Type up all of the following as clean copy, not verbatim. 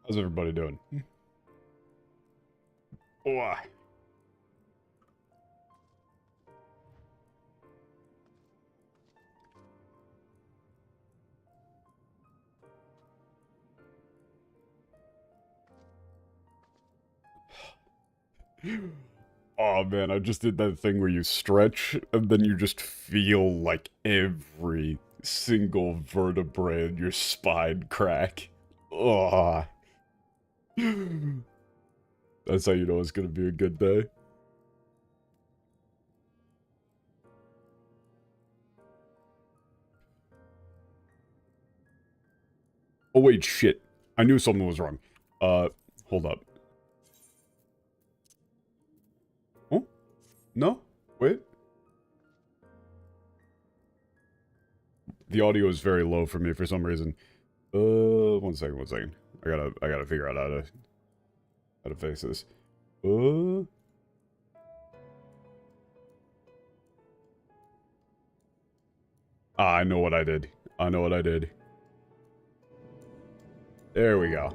How's everybody doing? Oh, oh man, I just did that thing where you stretch and then you just feel like every single vertebrae in your spine crack. Oh, that's how you know it's gonna be a good day. Oh wait, shit. I knew something was wrong. Hold up. Oh? No? Wait. The audio is very low for me for some reason. One second, one second. I gotta figure out how to fix this. I know what I did. I know what I did. There we go.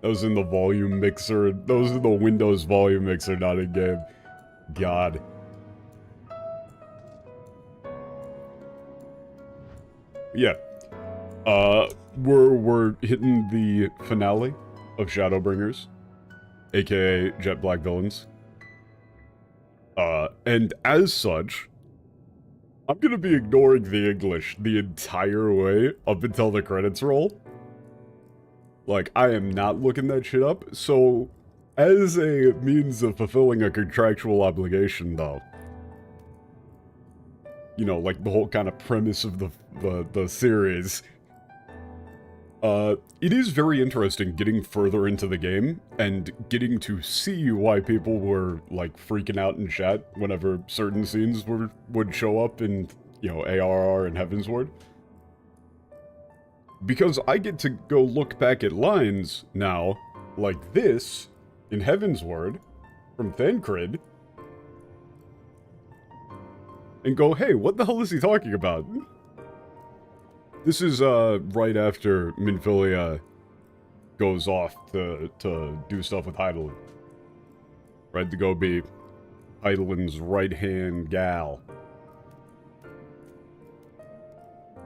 Those in the volume mixer. Those are the Windows volume mixer, not in game. God. Yeah. We're hitting the finale of Shadowbringers, aka Jet Black Villains. And as such, I'm gonna be ignoring the English the entire way up until the credits roll. Like, I am not looking that shit up, so as a means of fulfilling a contractual obligation, though, you know, like the whole kind of premise of the series, it is very interesting getting further into the game and getting to see why people were, like, freaking out in chat whenever certain scenes would show up in, you know, ARR and Heavensward. Because I get to go look back at lines now, like this, in Heavensward, from Thancred, and go, hey, what the hell is he talking about? This is, right after Minfilia goes off to do stuff with Hydaelyn. Right, to go be Hydaelyn's right-hand gal.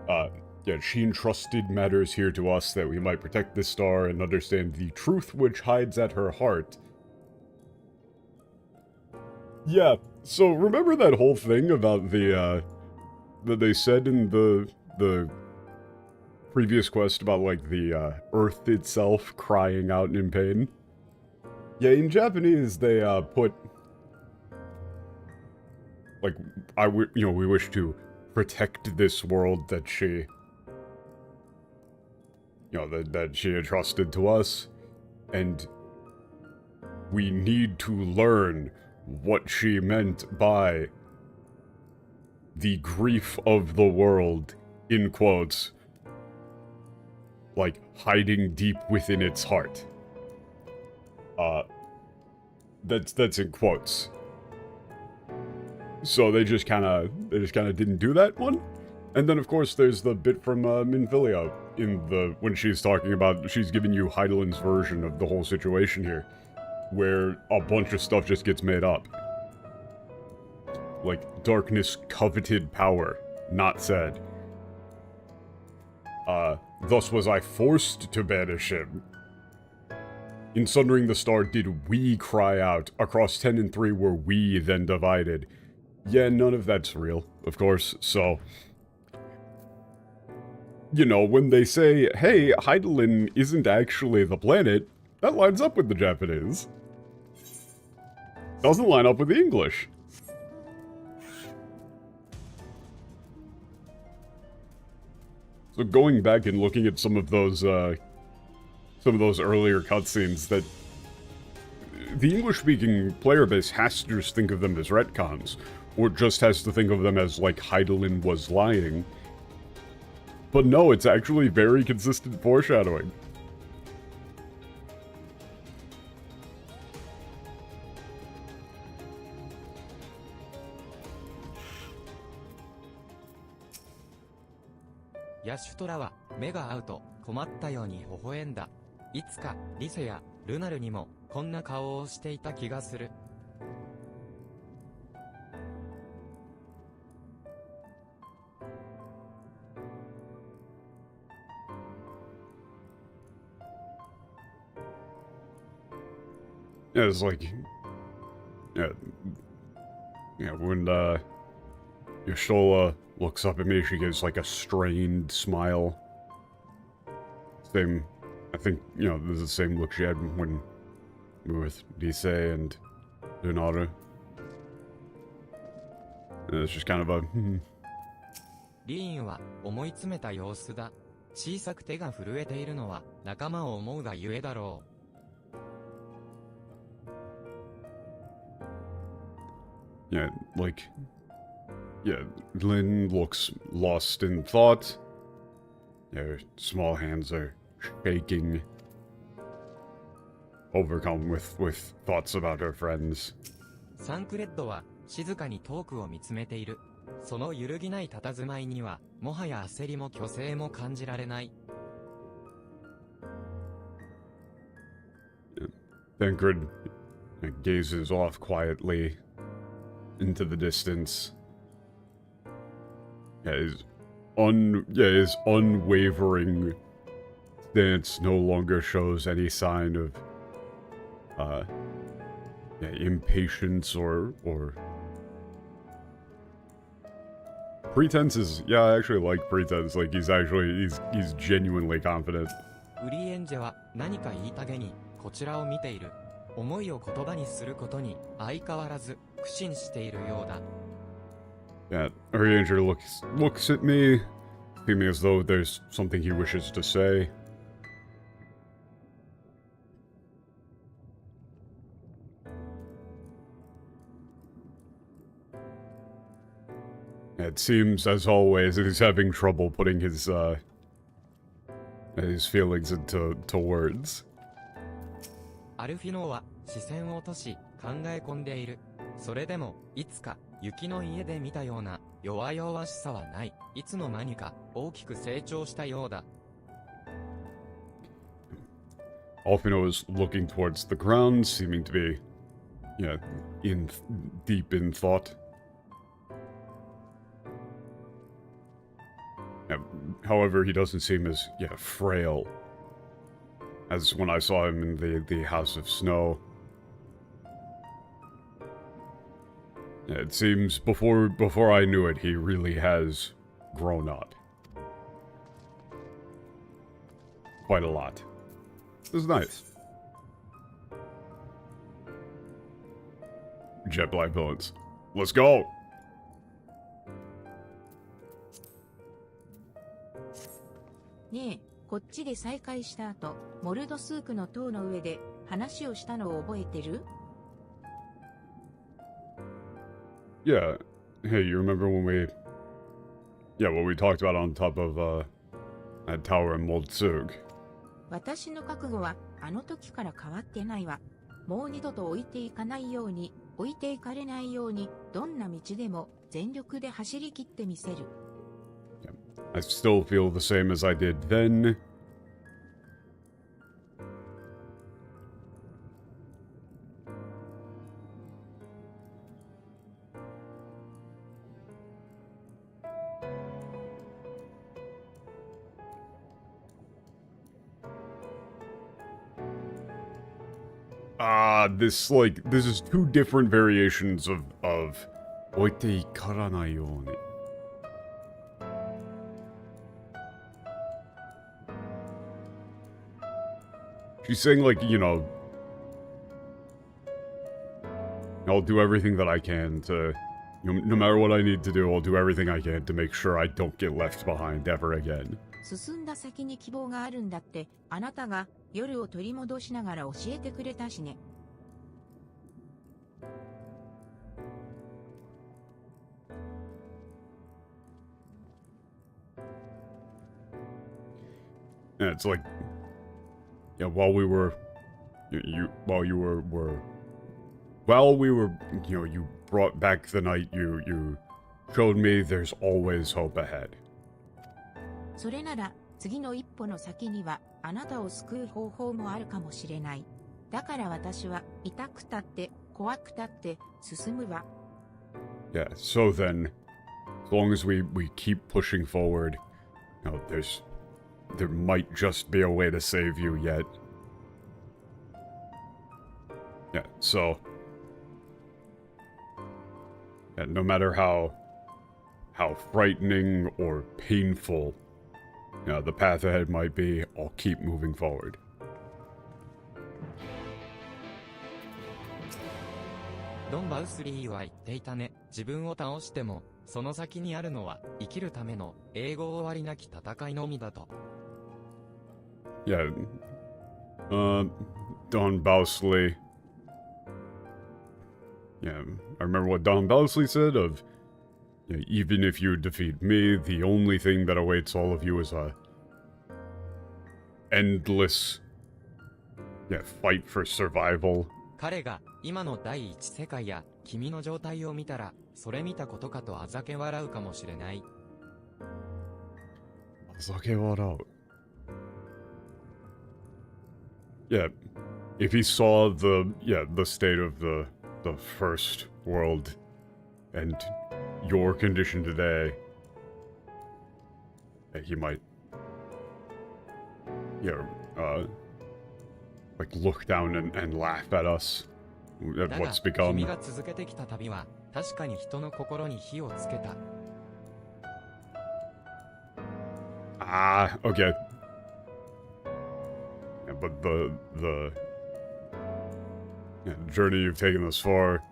Yeah, she entrusted matters here to us that we might protect this star and understand the truth which hides at her heart. Yeah, so remember that whole thing about the, that they said in the previous quest about, like, the, Earth itself crying out in pain? Yeah, in Japanese, they, put, like, you know, we wish to protect this world that she, you know, that she entrusted to us, and we need to learn what she meant by the grief of the world, in quotes, like, hiding deep within its heart. That's in quotes. So they just kinda didn't do that one. And then, of course, there's the bit from, Minfilia when she's talking about, she's giving you Hydaelyn's version of the whole situation here, where a bunch of stuff just gets made up. Like, darkness coveted power, not said. Thus was I forced to banish him. In sundering the star did we cry out, across 10 and 3 were we then divided. Yeah, none of that's real, of course, so... You know, when they say, hey, Hydaelyn isn't actually the planet, that lines up with the Japanese. Doesn't line up with the English. So going back and looking at some of those earlier cutscenes, that the English-speaking player base has to just think of them as retcons, or just has to think of them as, like, Hydaelyn was lying. But no, it's actually very consistent foreshadowing. ヤシュトラは目が合うと困ったように微笑んだ。いつかリセやルナルにもこんな顔をしていた気がする。Yeah, it's like, yeah, when Yashola looks up at me, she gives like a strained smile. Same, I think, this is the same look she had when we were with Disei and Leonardo. And it's just kind of a, リーンは思い詰めた様子だ。小さく手が震えているのは仲間を思うがゆえだろう。yeah, like, yeah, Lynn looks lost in thought. Yeah, her small hands are shaking, overcome with thoughts about her friends. サンクレッドは静かに遠くを見つめている。その揺るぎない佇まいには、もはや焦りも虚勢も感じられない。Tancred gazes off quietly into the distance. His unwavering stance no longer shows any sign of impatience or pretense. I actually like pretense. Like he's genuinely confident. ウリエンジェは何か言いたげにこちらを見ている。思いを言葉にすることに相変わらず苦心しているようだ。Yeah, Urianger looks at me, seeming as though there's something he wishes to say. It seems, as always, that he's having trouble putting his feelings into words. アルフィノーは視線を落とし考え込んでいる。それでもいつか雪の家で見たような弱々しさはない。いつの間にか大きく成長したようだ。Alfino is looking towards the ground, seeming to be, deep in thought. However, he doesn't seem as, frail as when I saw him in the House of Snow. Yeah, it seems before I knew it, he really has grown up. Quite a lot. This is nice. Jet Black Villains. Let's go! ねえ、こっちで再会した後、モルドスークの塔の上で話をしたのを覚えてる？ Yeah. Hey, you remember when we talked about on top of, that tower in Moldsug? 私の覚悟はあの時から変わってないわ。もう二度と置いていかないように、置いていかれないように、どんな道でも全力で走り切ってみせる。I still feel the same as I did then. This is two different variations of 置いていからないように. She's saying, I'll do everything that I can to, no matter what I need to do, I'll do everything I can to make sure I don't get left behind ever again. 進んだ先に希望があるんだって、あなたが夜を取り戻しながら教えてくれたしね。And it's like, while we were, you brought back the night, you showed me there's always hope ahead. それなら、次の一歩の先には、あなたを救う方法もあるかもしれない。だから私は、痛くたって、怖くたって、進むわ。Yeah, so then, as long as we keep pushing forward, there might just be a way to save you yet. Yeah, so, yeah, no matter how frightening or painful, the path ahead might be, I'll keep moving forward. ドン・バウスリーは言っていたね。自分を倒しても、その先にあるのは、生きるための、永劫終わりなき戦いのみだと。Yeah, Don Bousley. Yeah, I remember what Don Bousley said of, even if you defeat me, the only thing that awaits all of you is a endless, fight for survival. 彼が、今の第一世界や、君の状態を見たら、それ見たことかとあざけ笑うかもしれない。あざけ笑う。Yeah, if he saw the state of the first world and your condition today, he might, look down and laugh at us at what's だが、君 become. が続けてきた旅は、確かに人の心に火をつけた。Ah, okay. Yeah, but the journey you've taken thus far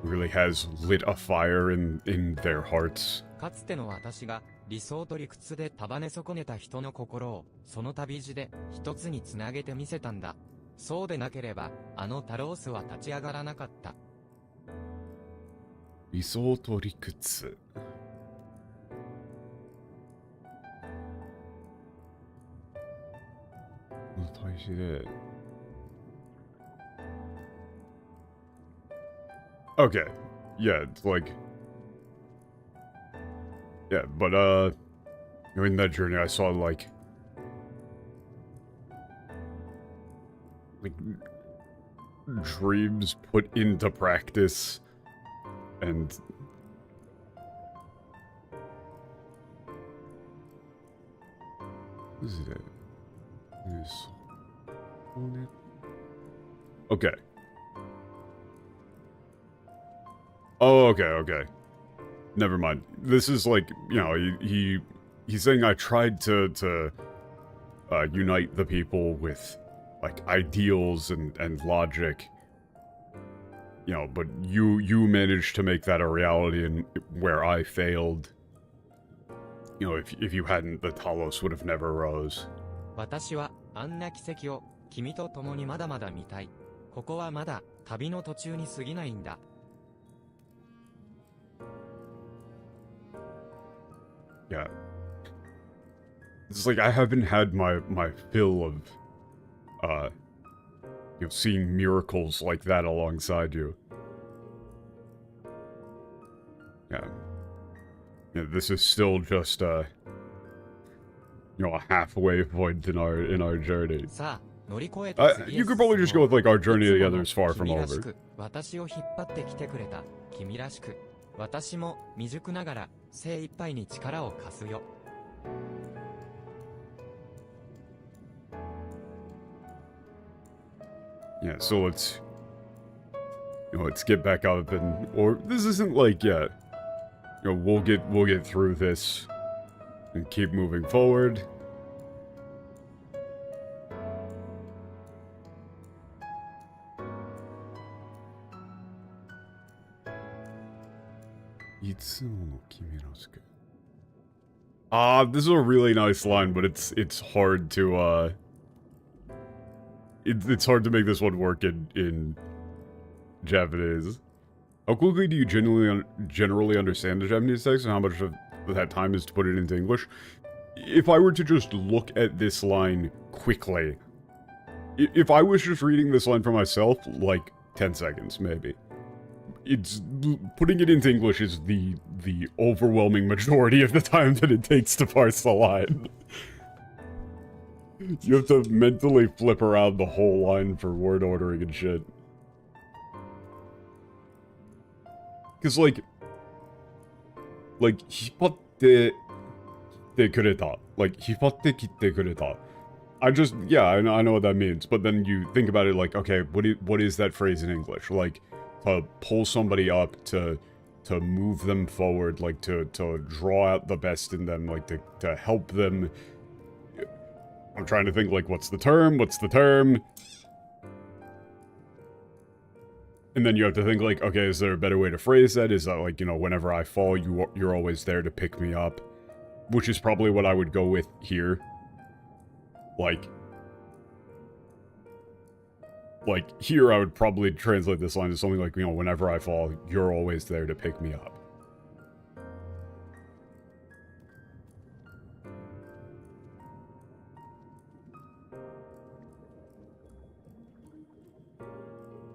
really has lit a fire in their hearts. かつての私が理想と理屈で束ね損ねた人の心をその旅路で一つにつなげてみせたんだ。そうでなければあのタロースは立ち上がらなかった。理想と理屈。対比で。Okay. Yeah, it's like... Yeah, but, in that journey I saw, like, dreams put into practice, and... What is it? Okay. Oh, okay. Never mind. This is like, he's saying I tried to unite the people with, like, ideals and logic. But you managed to make that a reality, and where I failed. If you hadn't, the Talos would have never rose. 私はあんな奇跡を君と共にまだまだ見たい。ここはまだ旅の途中に過ぎないんだ。Yeah. It's like I haven't had my fill of seeing miracles like that alongside you. Yeah. This is still just a halfway point in our journey. さあ、乗り越えた次へ You could probably just go with like our journey together is far from 君らし over. く私を引っ張ってきてくれた君らしく私も未熟ながら精一杯に力を貸すよ。Yeah, so let's get back up or this isn't like yet. We'll get through this and keep moving forward. This is a really nice line, but it's hard to it's hard to make this one work in Japanese. How quickly do you generally understand the Japanese text, and how much of that time is to put it into English? If I were to just look at this line quickly, if I was just reading this line for myself, like 10 seconds, maybe. it's putting it into English is the overwhelming majority of the time that it takes to parse the line. You have to mentally flip around the whole line for word ordering and shit. Because, like, 引っ張ってきてくれた. Like, 引っ張ってきてくれた. I just, yeah, I know what that means. But then you think about it like, okay, what is that phrase in English? Like, to pull somebody up, to move them forward, like, to draw out the best in them, like, to help them. I'm trying to think, like, what's the term? And then you have to think, like, okay, is there a better way to phrase that? Is that, like, you know, whenever I fall, you're always there to pick me up? Which is probably what I would go with here. Like, here I would probably translate this line as something like, you know, whenever I fall, you're always there to pick me up.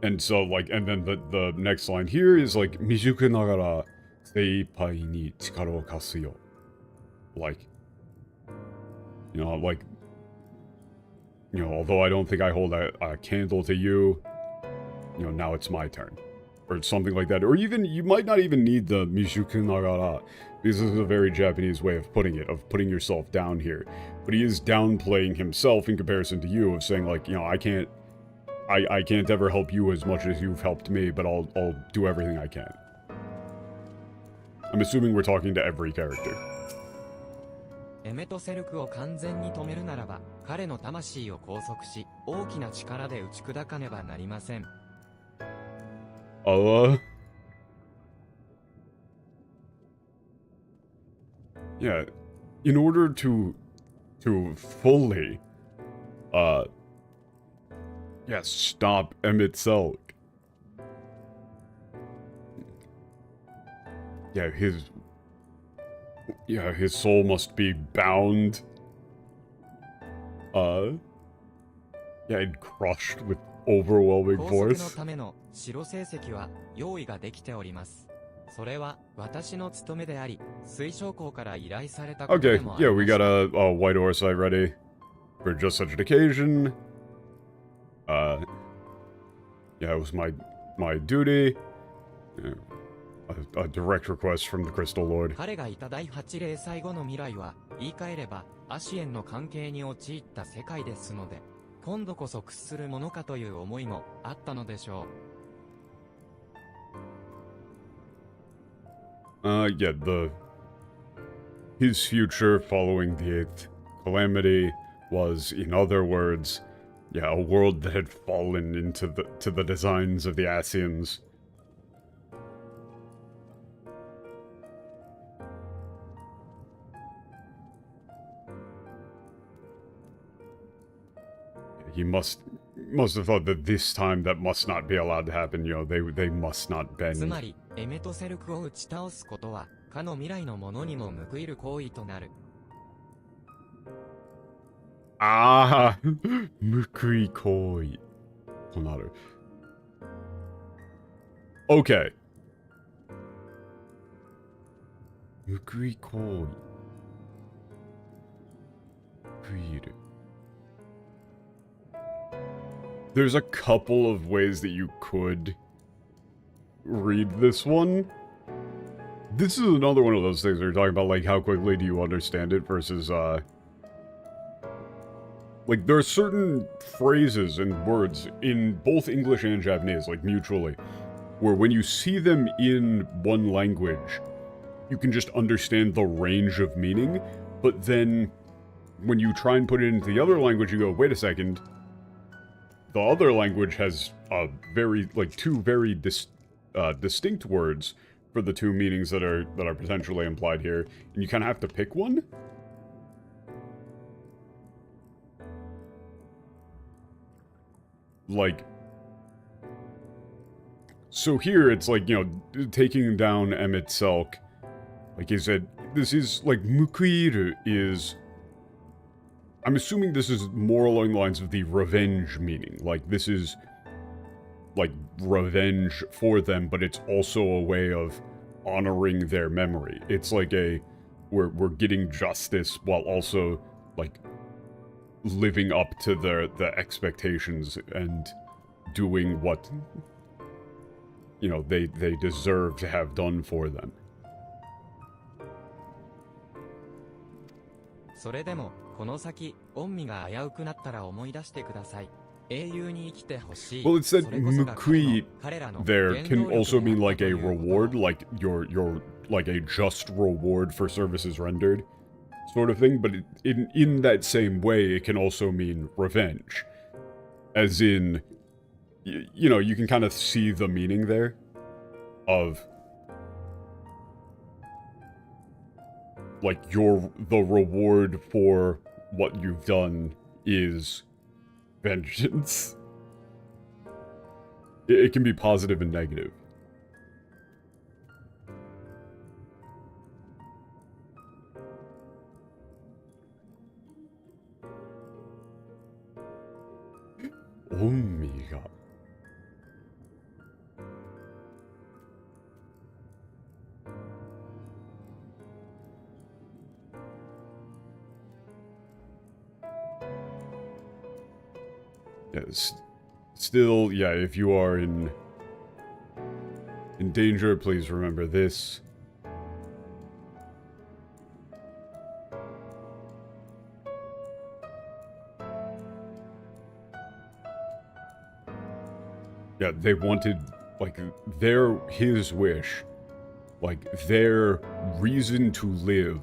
And so, like, and then the next line here is, like, 未熟ながら精一杯に力を貸すよ. Like, you know, like, you know, although I don't think I hold a candle to you, you know, now it's my turn. Or something like that. Or even, you might not even need the 未熟ながら, because this is a very Japanese way of putting it, of putting yourself down here. But he is downplaying himself in comparison to you, of saying, like, you know, I can't ever help you as much as you've helped me, but I'll do everything I can. I'm assuming we're talking to every character. エメトセルクを完全に止めるならば、彼の魂を拘束し、大きな力で打ち砕かねばなりません。Yeah, in order to fully, yeah, stop Emmett Selk. Yeah, his soul must be bound. Yeah, and crushed with overwhelming 拘束の force. ための白成績は用意ができております。それは私の務めであり、水晶校から依頼されたことで Okay, もあり yeah, ま we した。 got a white orsite ready for just such an occasion. Yeah, it was my duty. Yeah, a direct request from the Crystal Lord. 彼がいた第8例最後の未来は、言い換えれば、アシエンの関係に陥った世界ですので、今度こそ屈するものかという思いもあったのでしょう。Yeah, his future following the 8th calamity was, in other words, yeah, a world that had fallen into the designs of the Asians. He must have thought that this time that must not be allowed to happen, you know, they must not つ bend. まり、エメトセルクを打ち倒すことは、かの未来のものにも報いる行為となる。Ah, 報い行為となる. Okay. 報い行為。報いる. There's a couple of ways that you could read this one. This is another one of those things where you're talking about, like, how quickly do you understand it versus, like, there are certain phrases and words in both English and Japanese, like, mutually, where when you see them in one language, you can just understand the range of meaning, but then when you try and put it into the other language, you go, wait a second, the other language has two very distinct words for the two meanings that are potentially implied here, and you kind of have to pick one. Like, so here it's like, you know, taking down Emmett Selk. Like he said, this is like mukuiru is. I'm assuming this is more along the lines of the revenge meaning. Like, this is, like revenge for them, but it's also a way of honoring their memory. It's like we're getting justice while also like living up to the expectations and doing what, you know, they deserve to have done for them. それでも、この先、御身が危うくなったら思い出してください。英雄に生きてほしい。 Well, it said それこそが Mukui 彼らの there 原 can 動力 also であ mean った like と a いうことを reward, like your like a just reward for services rendered, sort of thing. But in that same way, it can also mean revenge, as in, you know, you can kind of see the meaning there, of like the reward for what you've done is vengeance. It can be positive and negative. Omega. Yes. Still, yeah, if you are in danger, please remember this. Yeah, they wanted, like, his wish, like, their reason to live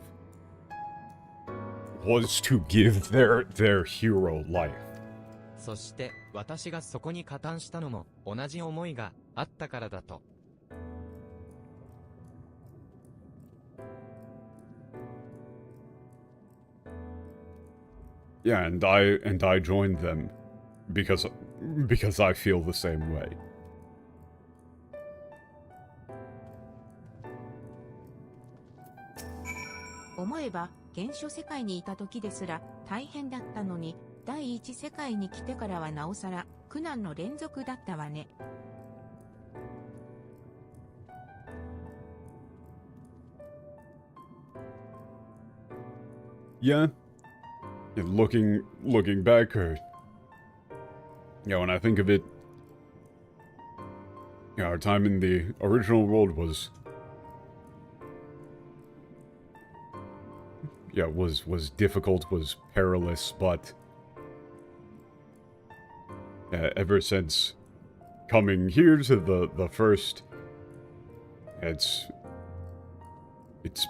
was to give their hero life. そして私がそこに加担したのも同じ思いがあったからだと。Yeah, and I joined them because I feel the same way. 思えば原初世界にいた時ですら大変だったのに、第一世界に来てからはなおさら苦難の連続だったわね。Yeah. Looking back, or when I think of it, our time in the original world was difficult, was perilous, but ever since coming here to the first, it's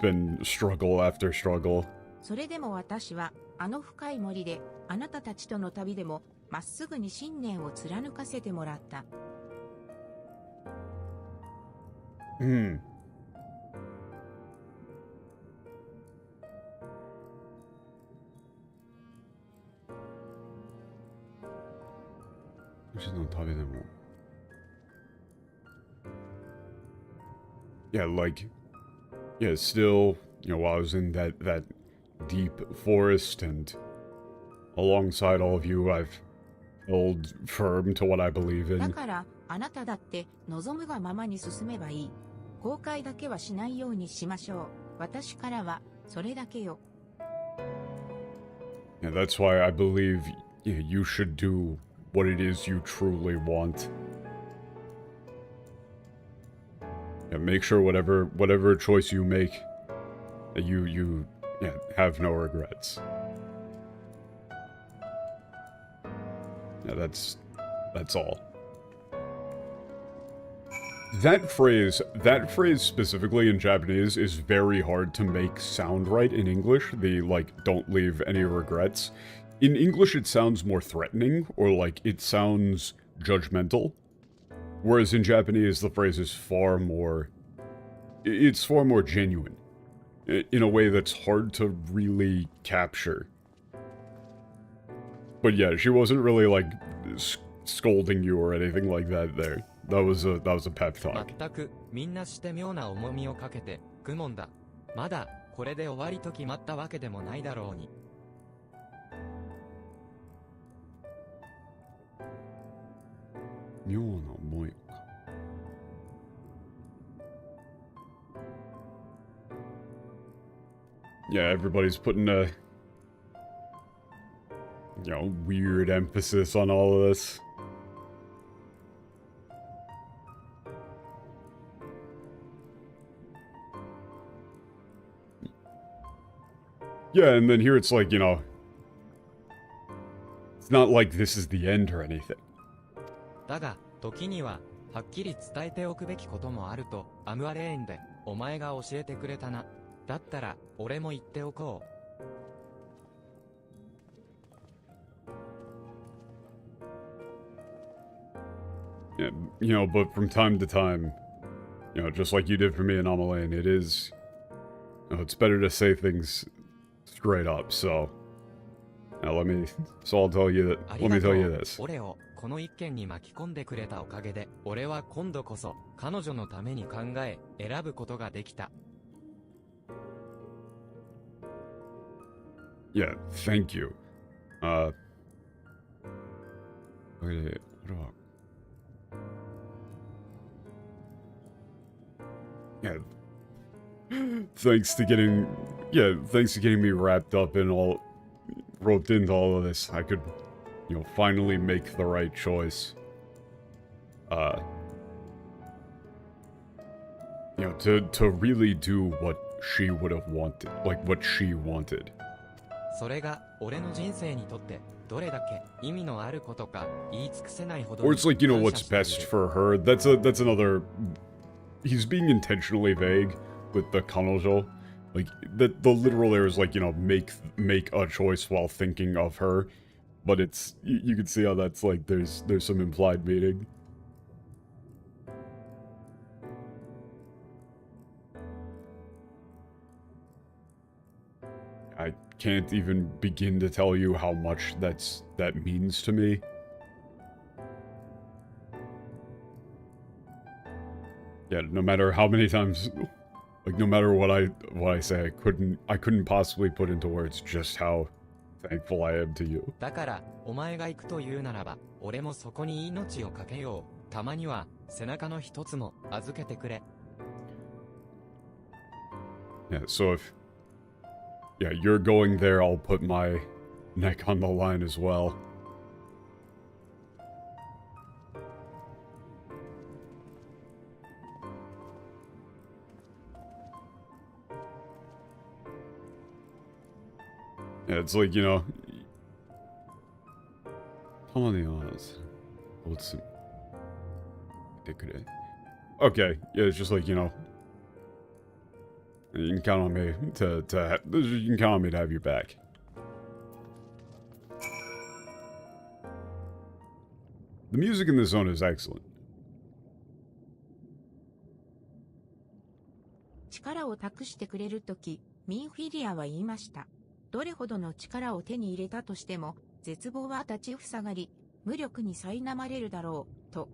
been struggle after struggle. それでも私はあの深い森であなたたちとの旅でもまっすぐに信念を貫かせてもらった。Yeah, like, yeah, still, while I was in that deep forest and alongside all of you, I've held firm to what I believe だ in. からあなただって望むがままに進めばいい。後悔だけはしないようにしましょう。私からはそれだけよ。Yeah, that's why I believe you should do what it is you truly want. Yeah, make sure whatever choice you make, that you have no regrets. Yeah, that's all. That phrase specifically in Japanese is very hard to make sound right in English. The, like, don't leave any regrets. In English, it sounds more threatening, or, like, it sounds judgmental. Whereas in Japanese, the phrase is far more genuine. In a way that's hard to really capture. But yeah, she wasn't really, like, scolding you or anything like that there. That was a pep talk. 全くみんなして妙な重みをかけて愚問だ。まだこれで終わりと決まったわけでもないだろうに。妙な模様か。Yeah, everybody's putting a, weird emphasis on all of this. Yeah, and then here it's like, it's not like this is the end or anything. だが、時には、はっきり伝えておくべきこともあると、アムアレーンで、お前が教えてくれたな。だったら、俺も言っておこう。Yeah, but from time to time, just like you did for me in Amalane, it is, it's better to say things straight up, so, I'll tell you that, let me tell you this. 俺を、この一件に巻き込んでくれたおかげで、俺は今度こそ、彼女のために考え、選ぶことができた。Yeah, thank you. Okay, what about... Yeah. Thanks to getting me wrapped up in roped into all of this, I could, finally make the right choice. To really do what she would have wanted, like what she wanted. それが、俺の人生にとって、どれだけ意味のあることか言い尽くせないほど Or it's like, what's best for her. That's another... He's being intentionally vague with the kanojo. Like, the literal there is like, make a choice while thinking of her. But it's... You can see how that's like, there's some implied meaning. I can't even begin to tell you how much that means to me. Yeah, no matter how many times, like, no matter what I say, I couldn't possibly put into words just how thankful I am to you. だから、お前が行くというならば、俺もそこに命をかけよう。たまには、背中の一つも預けてくれ。Yeah, so if... Yeah, you're going there, I'll put my neck on the line as well. Yeah, it's like, How many odds? Let's see. Okay, yeah, it's just like, you can count on me you can count on me to have your back. The music in this zone is excellent. 力を託してくれるとき、ミンフィリアは言いました。どれほどの力を手に入れたとしても、絶望は立ちふさがり、無力に苛まれるだろう、と。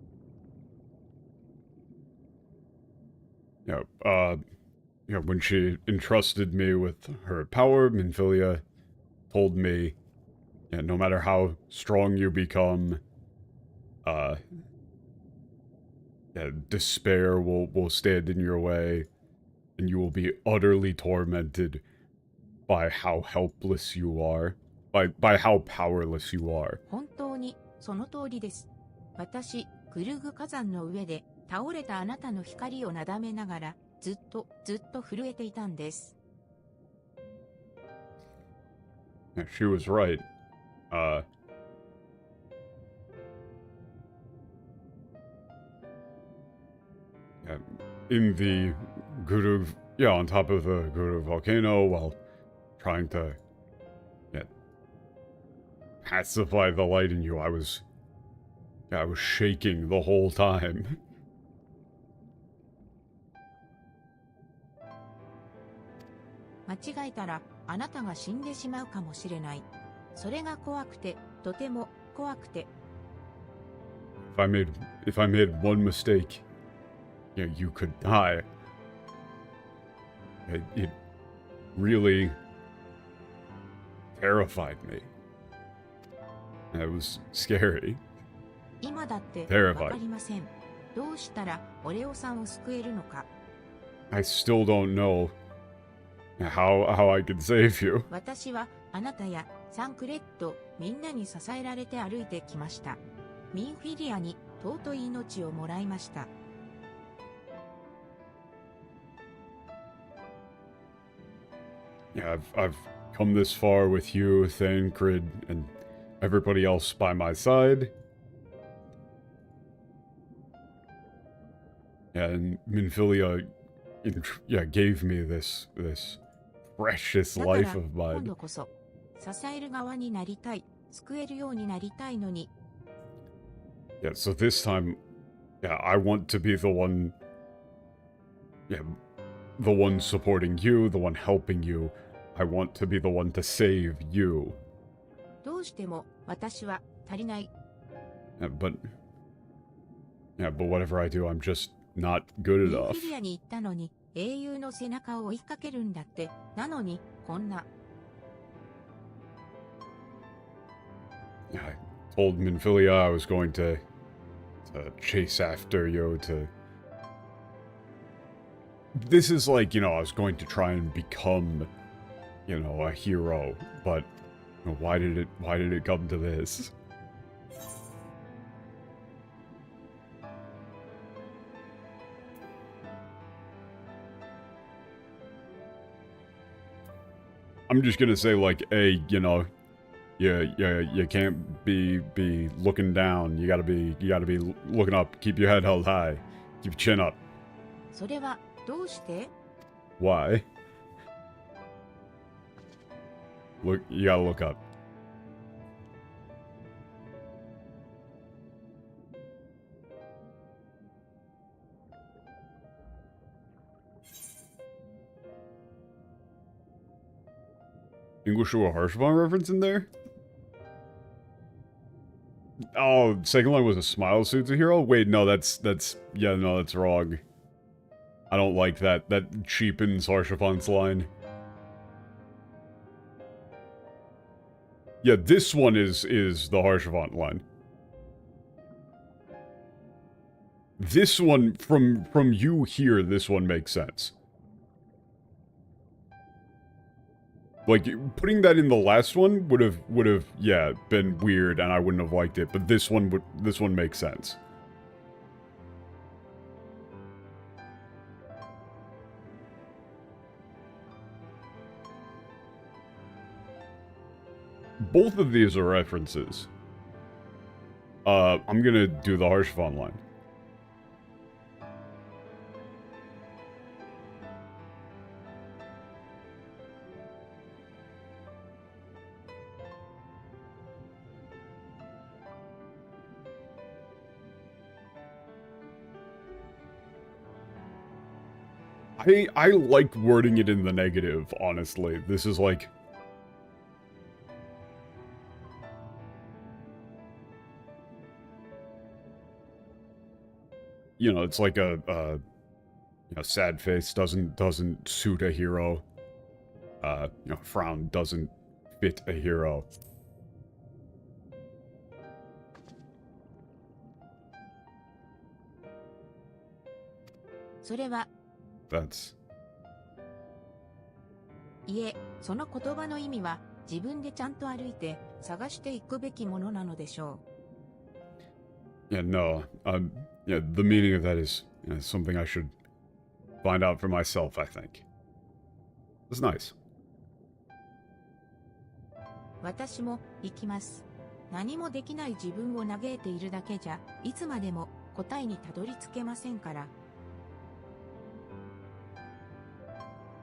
When she entrusted me with her power, Minfilia told me, no matter how strong you become, despair will stand in your way, and you will be utterly tormented by how helpless you are, by how powerless you are. 本当に、その通りです。私、クルグ火山の上で、倒れたあなたの光をなだめながら、ずっと震えていたんです。Yeah, she was right. In the Guru, on top of the Guru volcano, while trying to, pacify the light in you, I was shaking the whole time. 間違えたらあなたが死んでしまうかもしれない。それが怖くて、とても怖くて。If I made one mistake, you could die. It really terrified me. It was scary. 今だってわ Terrified. かりません。どうしたらオレオさんを救えるのか。 I still don't know how I can save you. 私はあなたやサンクレットみんなに支えられて歩いてきました。ミンフィリアに尊い命をもらいました。Yeah, I've come this far with you, Thancred, and everybody else by my side. And Minfilia, gave me this precious だから life of 今 mine. 度こそ支える側になりたい、救えるようになりたいのに。 Yeah, so this time, I want to be the one, the one supporting you, the one helping you. I want to be the one to save you. どうしても私は足りない。 But whatever I do, I'm just not good ミン enough. フィリアに行ったのに英雄の背中を追いかけるんだって。なのにこんな。 I told Minfilia I was going to chase after you to... This is like, I was going to try and become, a hero, but why did it come to this? I'm just gonna say, like, hey, you can't be looking down. You gotta be looking up. Keep your head held high. Keep your chin up. それはどうして？ Why? Look, you gotta look up. English to a Harshbon reference in there? Oh, second line was a smile suits a hero? Wait, no, that's wrong. I don't like that. That cheapens Harshafon's line. Yeah, this one is the Harshafont line. This one, from you here, this one makes sense. Like, putting that in the last one would have, been weird, and I wouldn't have liked it, but this one makes sense. Both of these are references. I'm gonna do the Harshfon line. I like wording it in the negative, honestly. This is like... it's like a sad face doesn't suit a hero. Frown doesn't fit a hero. That's... いえ、その言葉の意味は自分でちゃんと歩いて探していくべきものなのでしょう。 Yeah, no. The meaning of that is something I should find out for myself, I think. It's nice. 私も行きます。何もできない自分を嘆いているだけじゃ、いつまでも答えにたどり着けませんから。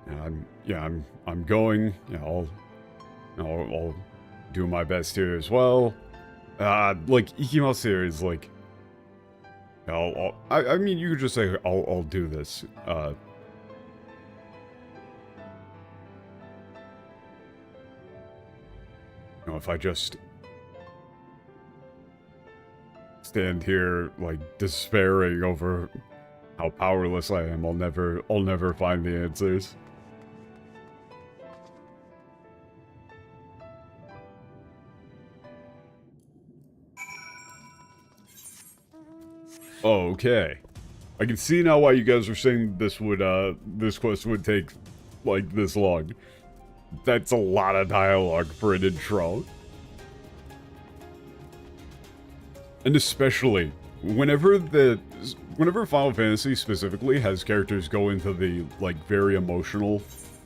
I'm going. I'll do my best here as well. Like Ikimasu here is like, I mean, you could just say I'll do this. If I just stand here like despairing over how powerless I am, I'll never find the answers. Okay. I can see now why you guys were saying this quest would take, like, this long. That's a lot of dialogue for an intro. And especially, whenever Final Fantasy specifically has characters go into the, like, very emotional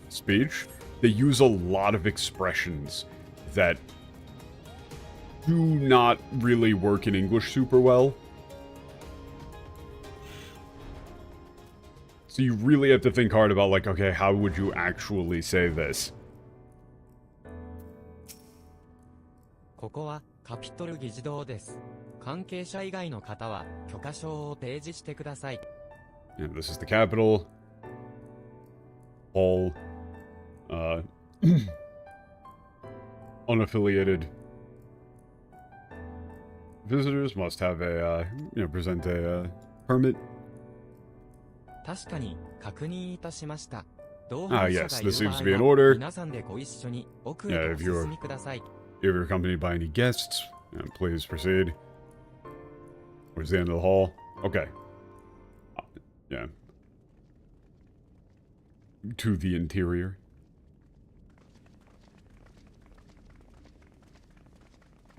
speech, they use a lot of expressions that do not really work in English super well. So you really have to think hard about, like, okay, how would you actually say this? ここはカピトル議事堂です。関係者以外の方は許可証を提示してください。And this is the capital. All unaffiliated visitors must have a present a permit. 確かに確認いたしました。 yes, this seems to be in order. 皆さんでご一緒に奥へお進みください。 If you're accompanied by any guests, please proceed. Where's the end of the hall? Okay. Yeah. To the interior.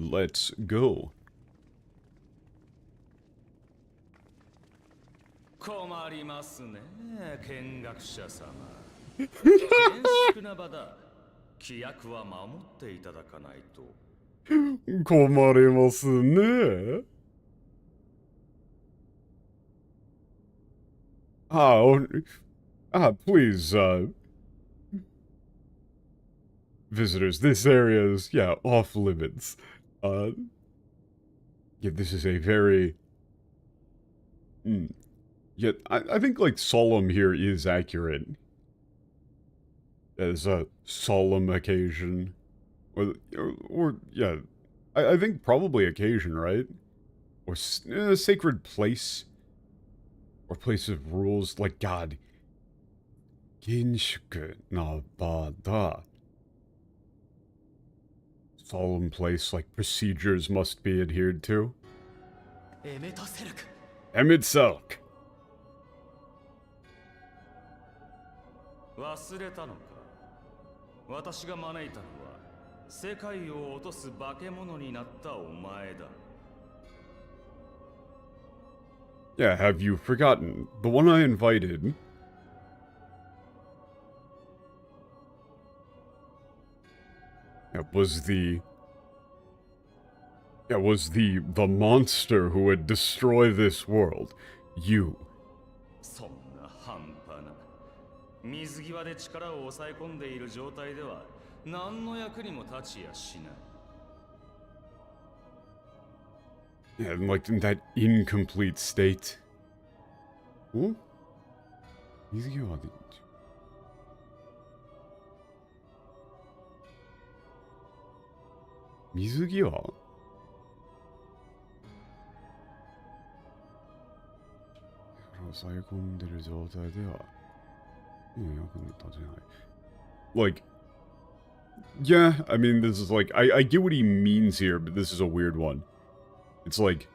Let's go. 困りますね、見学者様。厳粛な場だ。規約は守っていただかないと。困りますね。Please, visitors, this area is, off limits. This is a very... Yet, I think, like, solemn here is accurate. As a solemn occasion. Or yeah, I think probably occasion, right? Or a sacred place. Or place of rules, like, God. Ginshuku na bada. Solemn place, like, procedures must be adhered to. Emmet Selk. 忘れたのか。私が招いたのは世界を落とす化け物になったお前だ。Yeah, have you forgotten? The one I invited... was the monster who would destroy this world. You. そんな半端な。水際で力を抑え込んでいる状態では何の役にも立ちやしない。Yeah, like in that incomplete state. Huh? 水際で...水際? 抑え込んでる状態ではもう役に立てない。Like, yeah, I mean, this is like, I get what he means here, but this is a weird one. It's like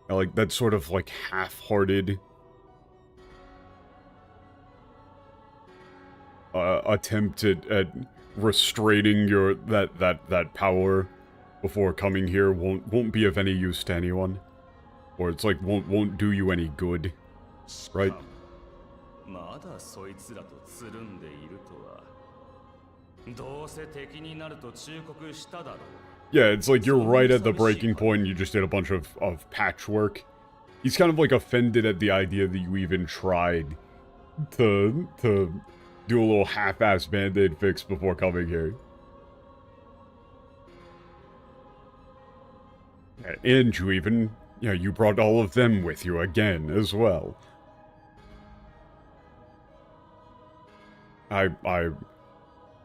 that sort of like half-hearted attempt at restraining your that power before coming here won't be of any use to anyone, or it's like won't do you any good, right? まだそいつらとつるんでいるとは。どうせ敵になると忠告しただろう。Yeah, it's like you're right at the breaking point and you just did a bunch of patchwork. He's kind of like offended at the idea that you even tried to do a little half-ass band-aid fix before coming here. And you even, you brought all of them with you again as well.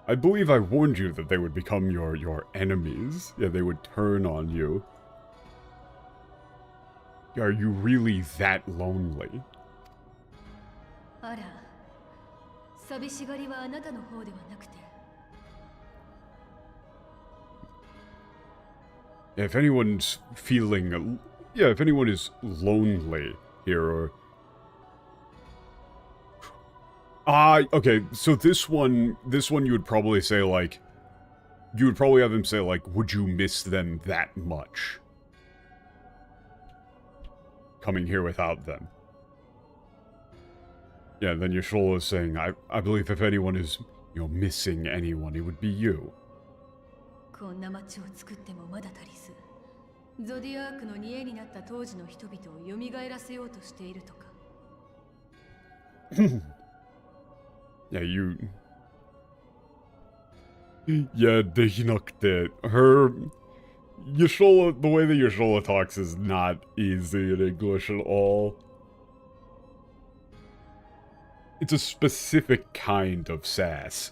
I believe I warned you that they would become your enemies. Yeah, they would turn on you. Are you really that lonely? あら、寂しがりはあなたの方ではなくて。If anyone's feeling yeah, if anyone is lonely here, or... okay, so this one you would probably say, like... You would probably have him say, like, would you miss them that much? Coming here without them. Yeah, then Yashola is saying, I believe if anyone is, you know, missing anyone, it would be you. こんな街を作ってもまだ足りず、ゾディアークの煮えになった当時の人々を蘇らせようとしているとか。Yeah, Yeah, できなくて. Yashola, the way that Yashola talks is not easy in English at all. It's a specific kind of sass.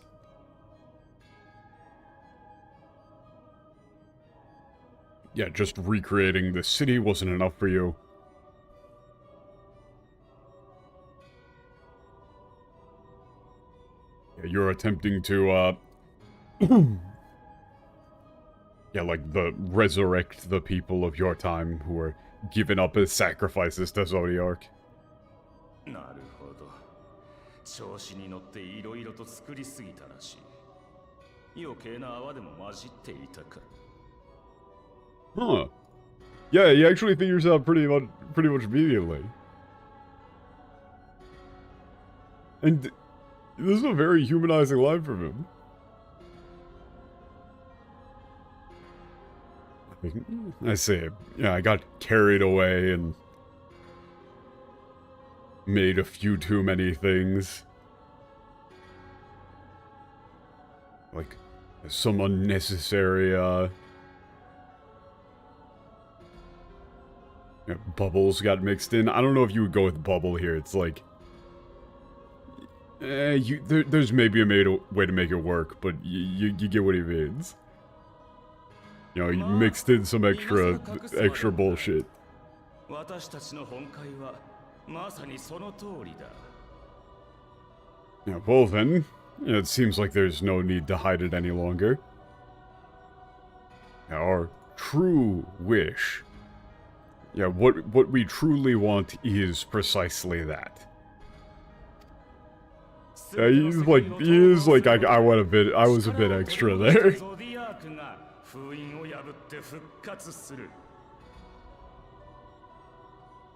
Yeah, just recreating the city wasn't enough for you. Yeah, you're attempting to, yeah, like, resurrect the people of your time who were given up as sacrifices to Zodiark. なるほど。調子に乗っていろいろと作りすぎたらしい。余計な泡でも混じっていたか。Huh. Yeah, he actually figures out pretty much immediately. And this is a very humanizing line from him. I see. Yeah, I got carried away and made a few too many things. Like, some unnecessary, yeah, bubbles got mixed in. I don't know if you would go with bubble here. It's like... there's maybe a way to make it work, but you get what he means. You know, you mixed in some extra bullshit. Yeah, well then, it seems like there's no need to hide it any longer. Our true wish. Yeah, what we truly want is precisely that. Yeah, he is like, I was a bit extra there.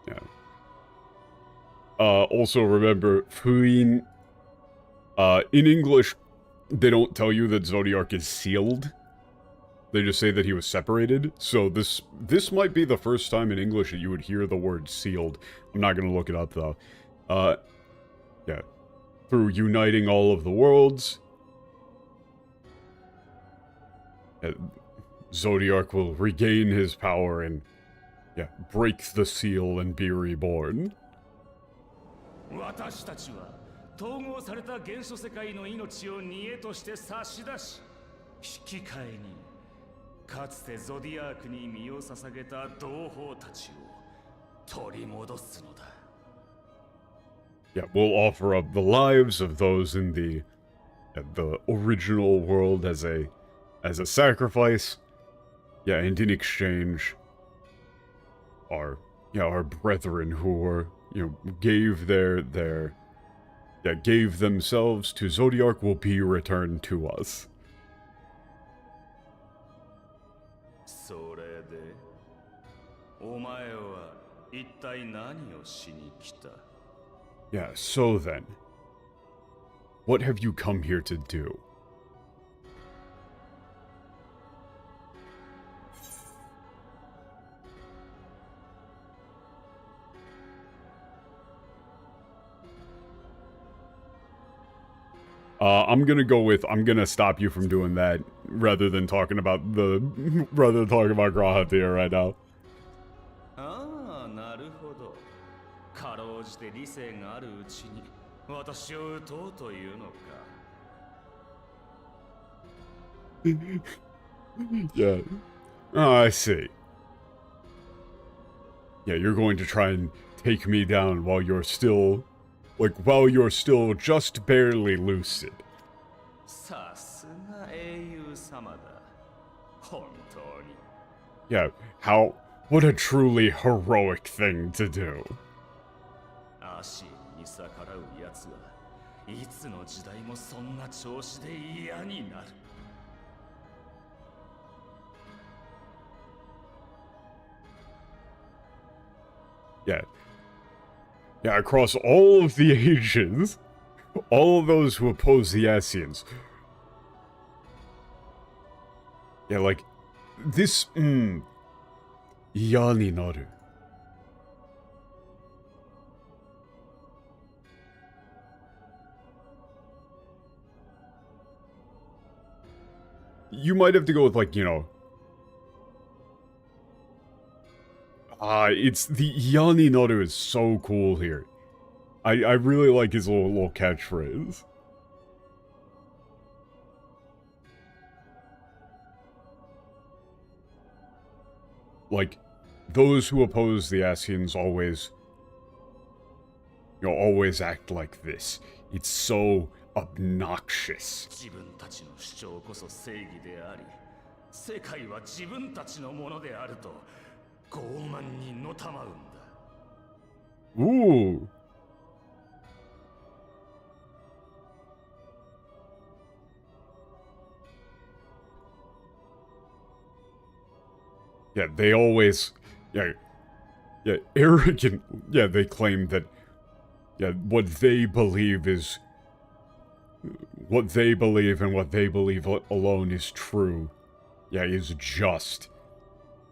Yeah. Also remember, Fuin, in English, they don't tell you that Zodiark is sealed. They just say that he was separated. So this might be the first time in English that you would hear the word sealed. I'm not gonna look it up though. Yeah. Through uniting all of the worlds, Zodiark will regain his power and, yeah, break the seal and be reborn. 私たちは統合された原初世界の命を煮えとして差し出し、引き換えにかつてゾディアークに身を捧げた同胞たちを取り戻すのだ。Yeah, we'll offer up the lives of those in the original world as a sacrifice. Yeah, and in exchange, our brethren who were, gave gave themselves to Zodiark will be returned to us. それで、お前は一体何をしに来た? Yeah, so then, what have you come here to do? I'm gonna stop you from doing that rather than talking about Grahatir right now. なるほど。かろうじて理性があるうちに私を撃とうというのか。Yeah. I see. Yeah, you're going to try and take me down while you're still just barely lucid. さすが英雄様だ。本当に。Yeah, What a truly heroic thing to do. 足に逆らう奴はいつの時代もそんな調子で嫌になる。Yeah. Yeah, across all of the ages, all of those who oppose the Asians. Yeah, like, this,嫌になる. You might have to go with, like, you know... it's the Yani Noru is so cool here. I really like his little catchphrase. Like, those who oppose the Asians always... always act like this. It's so obnoxious. 自分たちの主張こそ正義であり、世界は自分たちのものであると傲慢にのたまうんだ。Ooh. Yeah, they always... Yeah, arrogant... Yeah, they claim that... Yeah, what they believe is... What they believe and what they believe alone is true. Yeah, is just.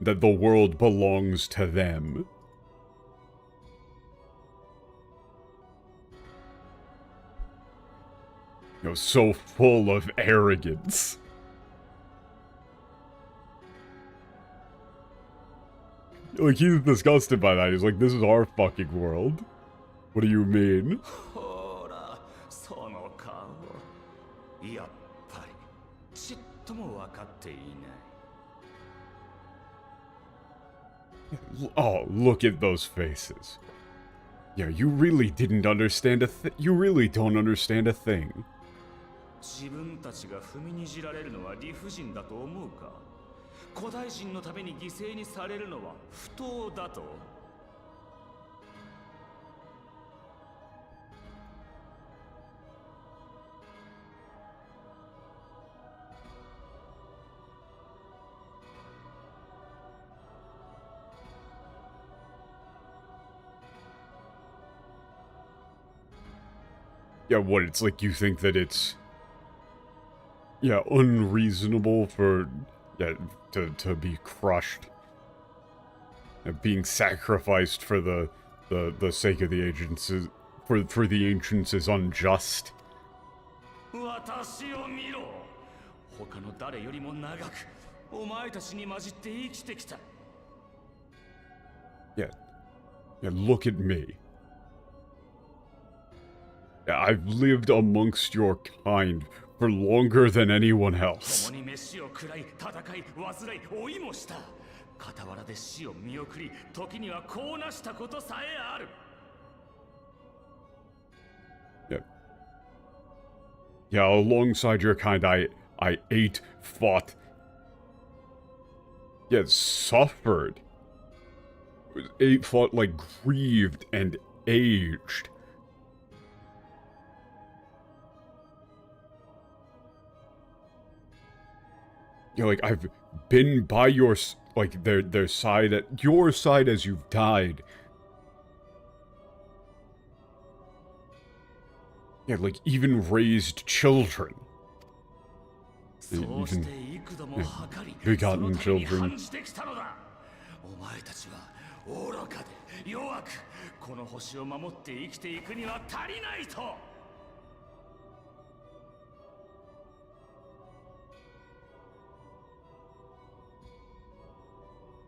That the world belongs to them. So full of arrogance. Like, he's disgusted by that. He's like, this is our fucking world. What do you mean? ほら、その顔。やっぱりちっとも分かっていない。Oh, look at those faces. Yeah, you really didn't understand you really don't understand a thing. 自分たちが踏みにじられるのは理不尽だと思うか？古代人のために犠牲にされるのは不当だと？ Yeah, what, it's like you think that it's... Yeah, unreasonable for... Yeah, to be crushed. Being sacrificed for the sake of the ancients is... For the ancients is unjust. 私を見ろ。他の誰よりも長くお前たちに混じって生きてきた。Yeah. Yeah, look at me. I've lived amongst your kind for longer than anyone else. 共に飯を食らい、戦い、煩い、老いもした。傍らで死を見送り、時にはこうなしたことさえある。Yeah. Yeah, alongside your kind, I ate, fought, yeah, suffered. Ate, fought, like, grieved and aged. Like, I've been by your, like, their side, at your side as you've died. Yeah, like, even raised children. Even, begotten children. お前たちは愚かで弱く、この星を守って生きていくには足りないと。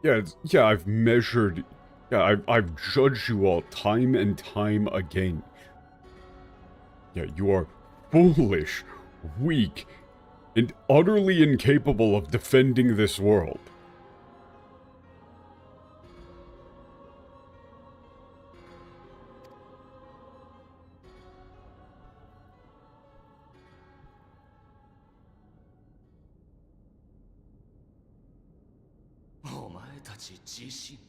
Yeah, I've measured... Yeah, I've judged you all time and time again. Yeah, you are foolish, weak, and utterly incapable of defending this world. ち自身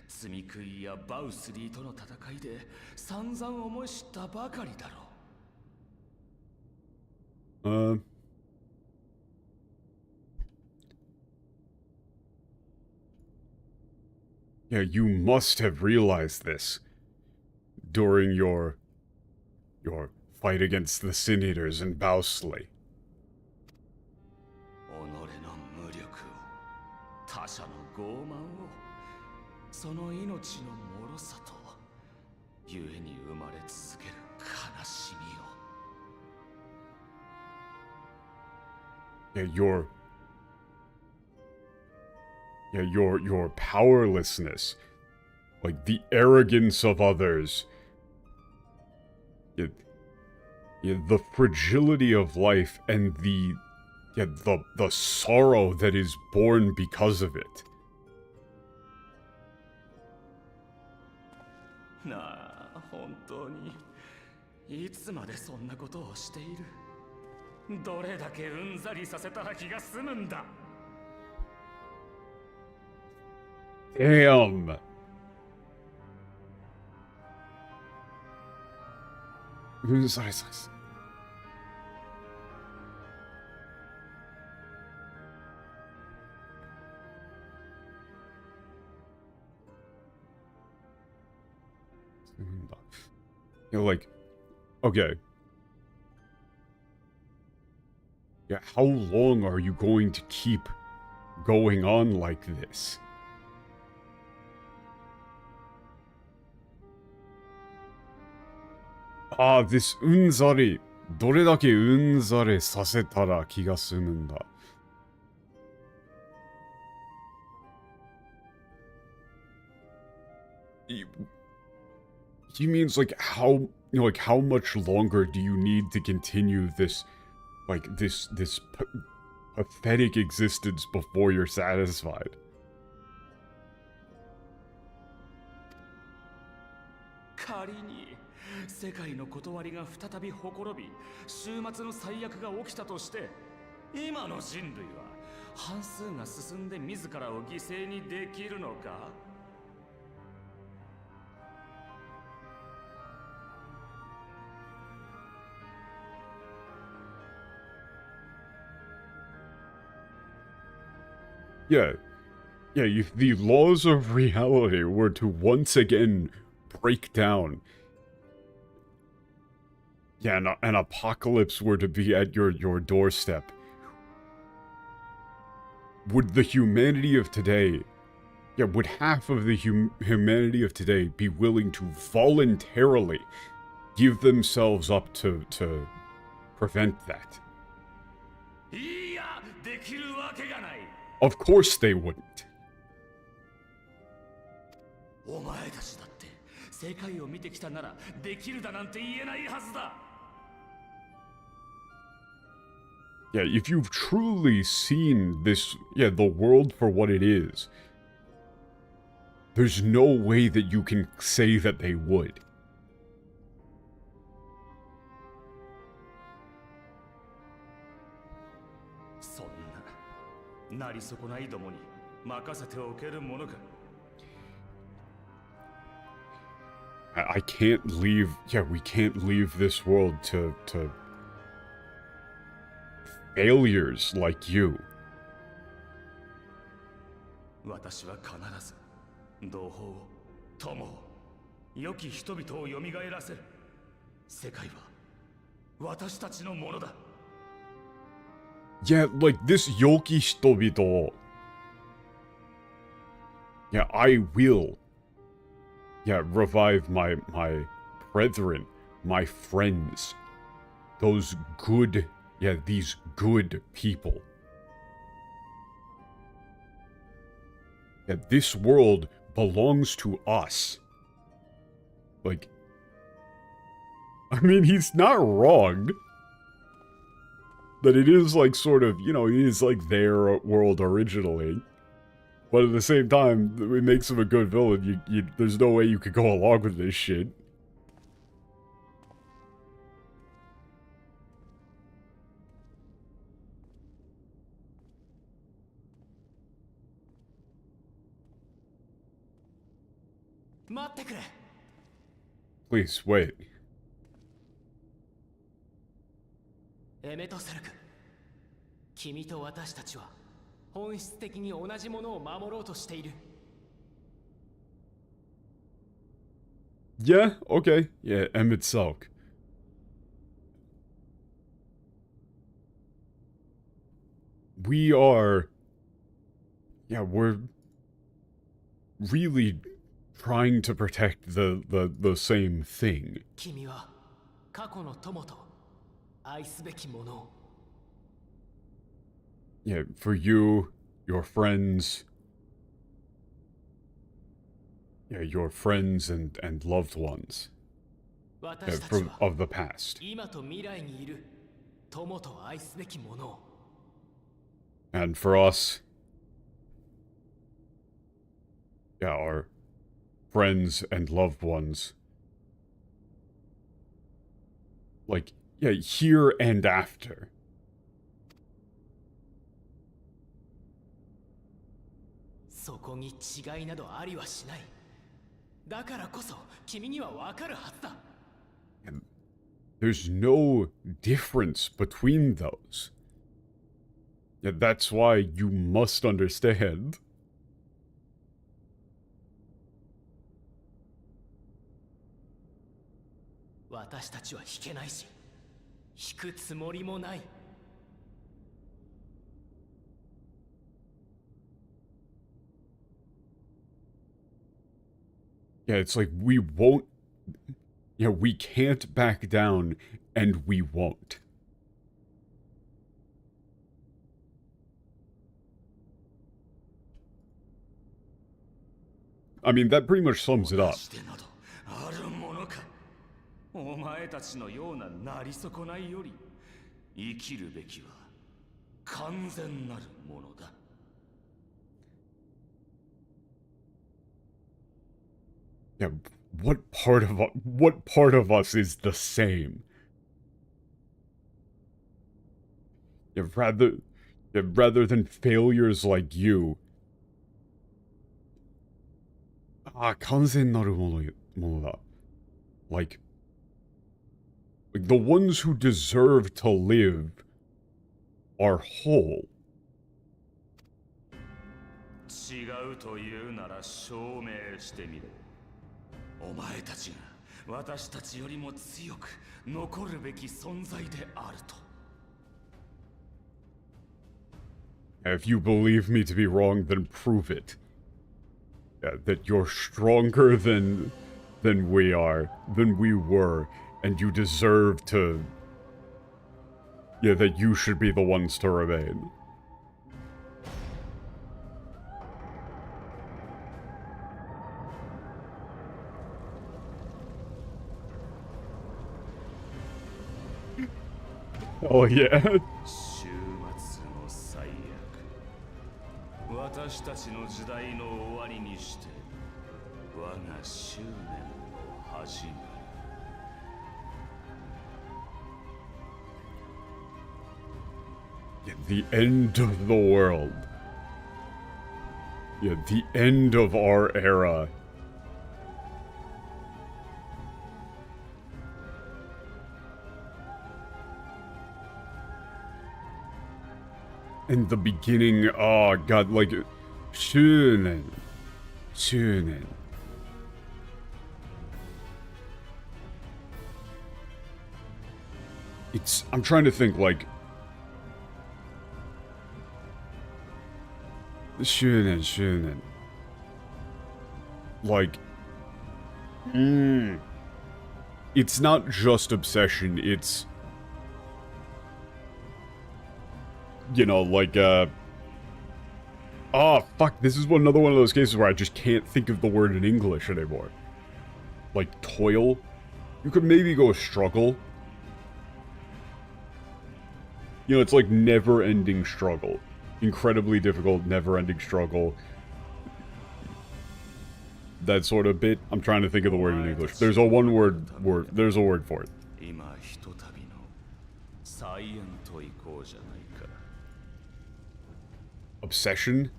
積み食いやバウスリーとの戦いで散々思い知ったばかりだろう。Yeah, you must have realized this during your fight against the Sin Eaters in Bowsley. 己の無力を、他者の傲慢を、その命の脆さと、故に生まれ続ける悲しみを。Yeah, your powerlessness, like the arrogance of others, the fragility of life, and the sorrow that is born because of it. なあ、本当にいつまでそんなことをしている。どれだけうんざりさせたら気が済むんだ。Damn. Sorry. You're like, okay. Yeah, how long are you going to keep going on like this? This うんざり。どれだけうんざりさせたら気が済むんだ。He means like how much longer do you need to continue this pathetic existence before you're satisfied? 仮に世界の断りが再びほころび、終末の最悪が起きたとして、今の人類は半数が進んで自らを犠牲にできるのか？Yeah, if the laws of reality were to once again break down, yeah, and an apocalypse were to be at your doorstep, would the humanity of today, would half of the humanity of today be willing to voluntarily give themselves up to prevent that? いや、できるわけがない。Of course they wouldn't. お前たちだって世界を見てきたならできるだなんて言えないはずだ。Yeah, if you've truly seen this, the world for what it is, there's no way that you can say that they would. そんななり損ないどもに任せておけるものか。I can't leave. Yeah, we can't leave this world to failures like you. 私は必ず同胞を友を良き人々を蘇らせる。世界は私たちのものだ。Yeah, like this Yoki Shitobito. Yeah, I will. Yeah, revive my brethren, my friends. Those good, these good people. Yeah, this world belongs to us. Like, I mean, he's not wrong. That it is like sort of, it is like their world originally. But at the same time, it makes him a good villain. There's no way you could go along with this shit. 待ってくれ。 Please, wait. エメトセルク、君と私たちは本質的に同じものを守ろうとしている。 Yeah, okay. Yeah, Emmett Selk. We are... Yeah, we're really trying to protect the same thing. 君は過去の友と愛すべきものを。 Yeah, for you, your friends... Yeah, your friends and loved ones. Yeah, 私たちは of the past. 今と未来にいる友と愛すべきものを。 And for us... Yeah, our friends and loved ones. Like, yeah, here and after. そこに違いなどありはしない。だからこそ君にはわかるはずだ。 There's no difference between those. Yeah, that's why you must understand. 私たちは引けないし、引くつもりもない。 Yeah, it's like we won't... Yeah, we can't back down, and we won't. I mean, that pretty much sums it up. してなどあるものか。お前たちのようななり損ないより生きるべきは完全なるものだ。 Yeah, what part of us is the same? Yeah, rather than failures like you. 完全なるものだ. Like the ones who deserve to live are whole. 違うというなら証明してみる。お前たちが私たちよりも強く残るべき存在であると。 If you believe me to be wrong, then prove it. Yeah, that you're stronger than we are, than we were, and you deserve to... Yeah, that you should be the ones to remain. Oh yeah. 終末の最悪。私たちの時代の終わりにして我が執念の始まり。 Yeah, the end of the world. Yeah, the end of our era. And the beginning, oh god, like, Shunen. It's, I'm trying to think, like, Shunen. Like, it's not just obsession, it's, you know, like, oh, fuck, this is another one of those cases where I just can't think of the word in English anymore. Like, toil? You could maybe go struggle. You know, it's like never-ending struggle. Incredibly difficult, never-ending struggle. That sort of bit. I'm trying to think of the word in English. There's a there's a word for it. 今ひとたびの再演といこうじゃないか。 Obsession?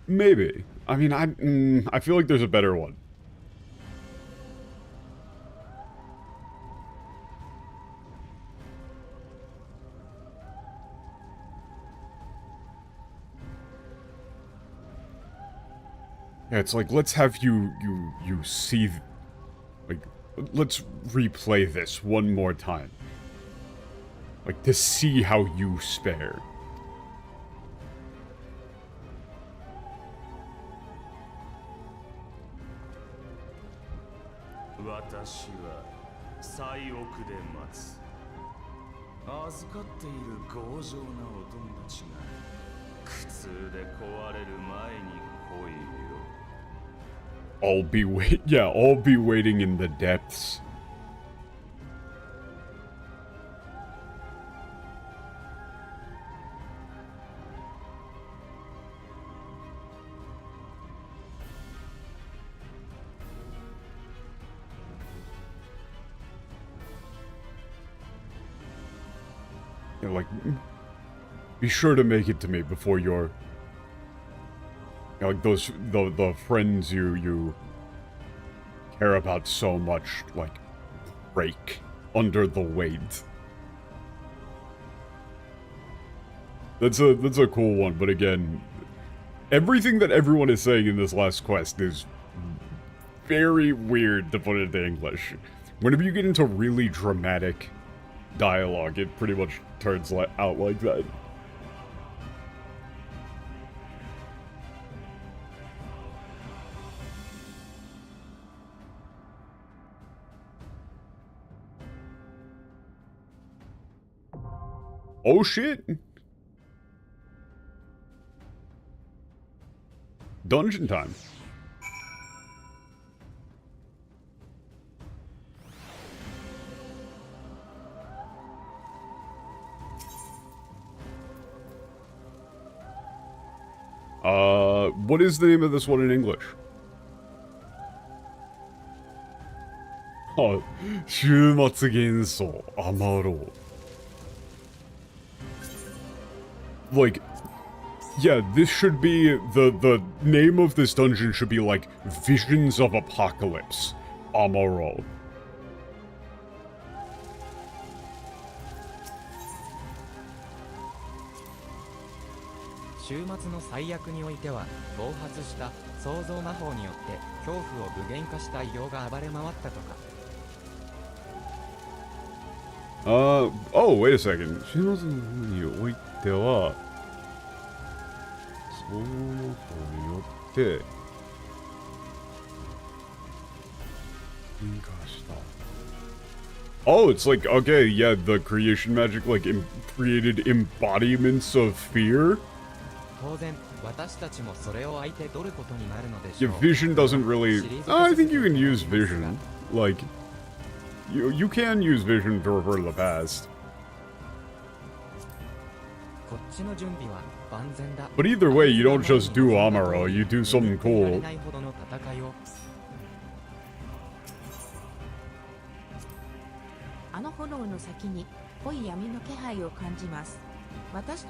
Maybe. I mean, I feel like there's a better one. Yeah, it's like, let's have you see, like, let's replay this one more time. Like, to see how you spare. I'll be waiting in the depths. Yeah, like, be sure to make it to me before you're, you know, like those the friends you care about so much, like, break under the weight. That's a cool one, but again, everything that everyone is saying in this last quest is very weird to put it into English. Whenever you get into really dramatic dialogue, it pretty much turns out like that. Oh shit! Dungeon time. What is the name of this one in English? Oh, 週末幻想 Amaro. Like, yeah, this should be, the name of this dungeon should be like, Visions of Apocalypse, Amaro. Oh, wait a second. 週末においては、そのことによって、変化した。Oh, it's like, okay, yeah, the creation magic, like, created embodiments of fear? Yeah, vision doesn't really... I think you can use vision. Like, you can use vision to refer to the past. But either way, you don't just do Amaro, you do something cool.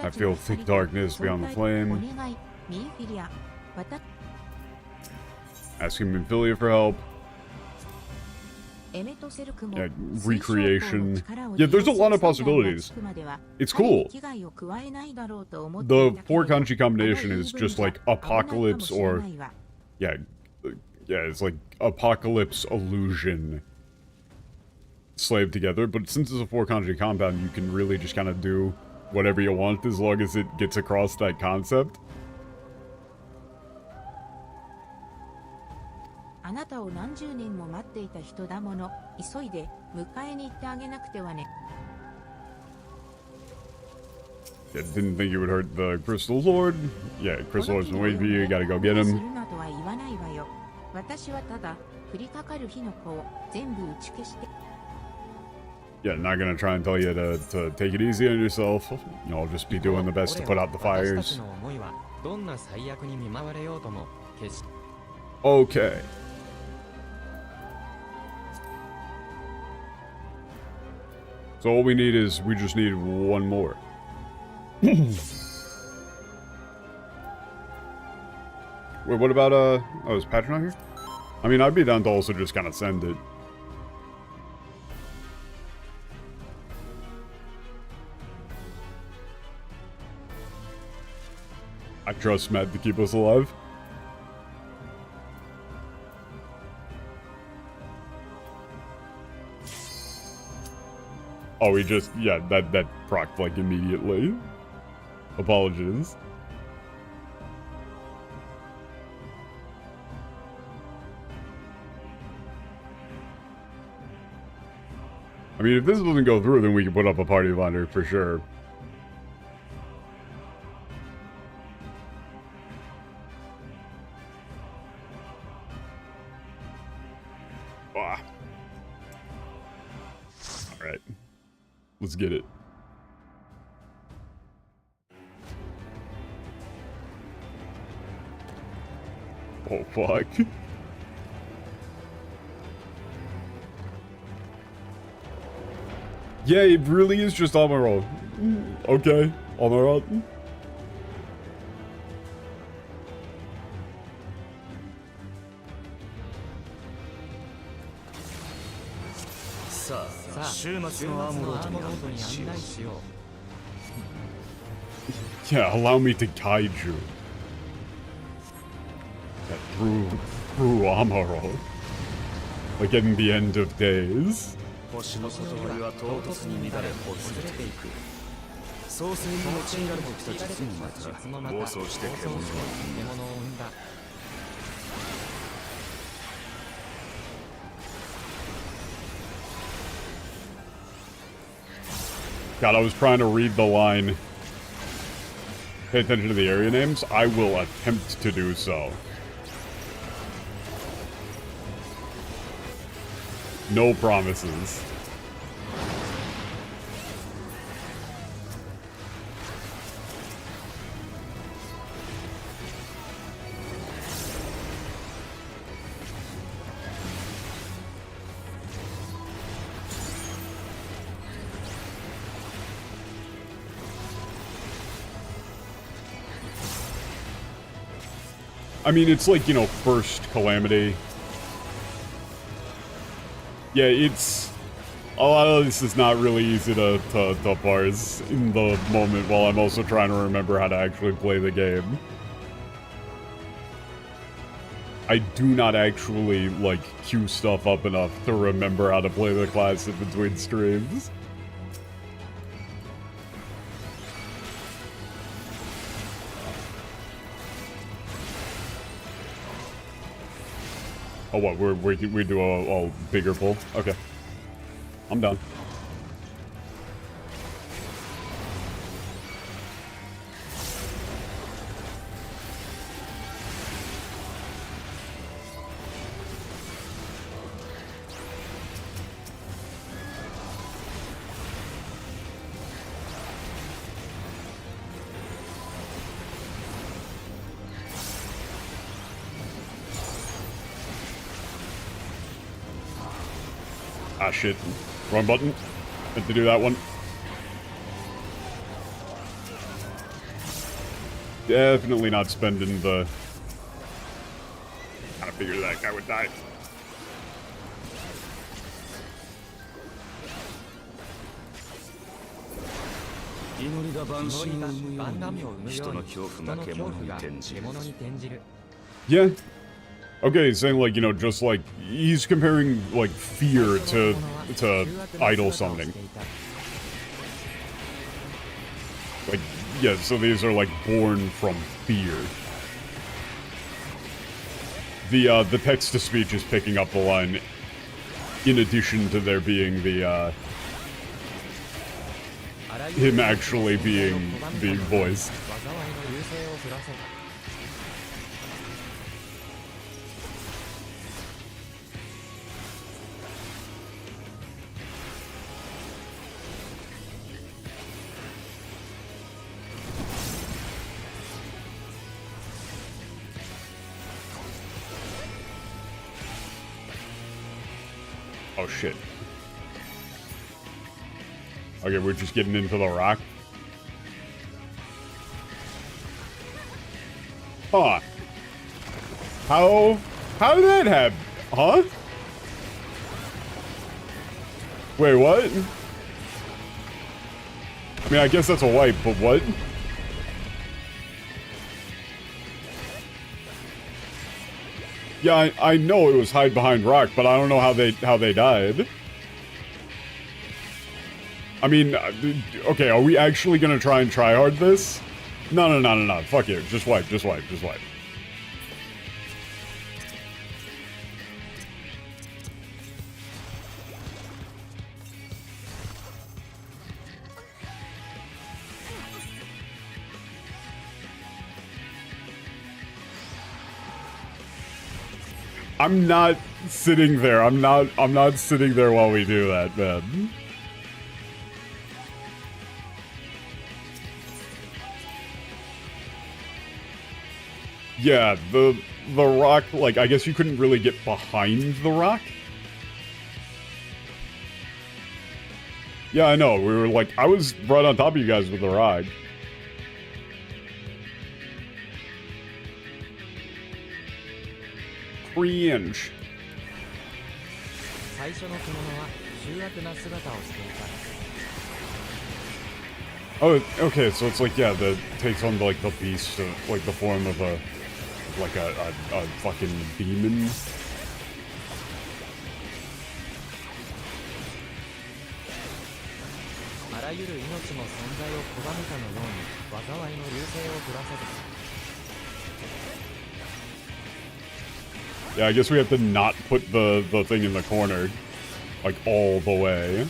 I feel thick darkness beyond the flame. Asking Minfilia for help. Yeah, recreation. Yeah, there's a lot of possibilities. It's cool. The 4 kanji combination is just like apocalypse or... Yeah, it's like apocalypse illusion slaved together, but since it's a 4 kanji compound, you can really just kind of do whatever you want as long as it gets across that concept. Yeah, didn't think you would hurt the Crystal Lord. Yeah, Crystal Lord's been waiting for you, you gotta go get him. Yeah, not gonna try and tell you to take it easy on yourself. You know, I'll just be doing the best to put out the fires. Okay. So all we need is, we just need one more. Wait, what about, oh, is Patrick not here? I mean, I'd be down to also just kind of send it. I trust Matt to keep us alive. Oh, he just, yeah, that procced, like, immediately. Apologies. I mean, if this doesn't go through, then we can put up a party binder for sure. Ah. Alright. Let's get it. Oh, fuck. Yeah, it really is just Amaro. Okay, Amaro. さあ、週末のアーモロードに案内しよう。Yeah, allow me to guide you. Through Amaro. Like in the end of days. 星のことは唐突に乱れほつれていく。創世に用いられてきた実もまた暴走して獣を生んだ。God, I was trying to read the line. Pay attention to the area names. I will attempt to do so. No promises. I mean, it's like, you know, first Calamity. Yeah, it's... A lot of this is not really easy to parse in the moment while I'm also trying to remember how to actually play the game. I do not actually, like, queue stuff up enough to remember how to play the class in between streams. Oh, what? We do a bigger pull? Okay. I'm done. Ah, shit. Wrong button. Meant to do that one. Definitely not spending the... Gotta figure that guy would die. Yeah. Okay, saying, like, you know, just like, he's comparing, like, fear to idol summoning. Like, yeah, so these are, like, born from fear. The text-to-speech is picking up the line, in addition to there being the, him actually being voiced. Oh, shit. Okay, we're just getting into the rock. Huh. How did that happen? Huh? Wait, what? I mean, I guess that's a wipe, but what? Yeah, I know it was hide behind rock, but I don't know how they died. I mean, okay, are we actually gonna try hard this? No. Fuck it. Just wipe. I'm not sitting there. I'm not sitting there while we do that, man. Yeah, the rock, like, I guess you couldn't really get behind the rock? Yeah, I know. We were like, I was right on top of you guys with the rock. Cringe. Oh, okay, so it's like, yeah, that takes on, like, the beast, like, the form of a fucking demon. Yeah, I guess we have to not put the thing in the corner, like, all the way.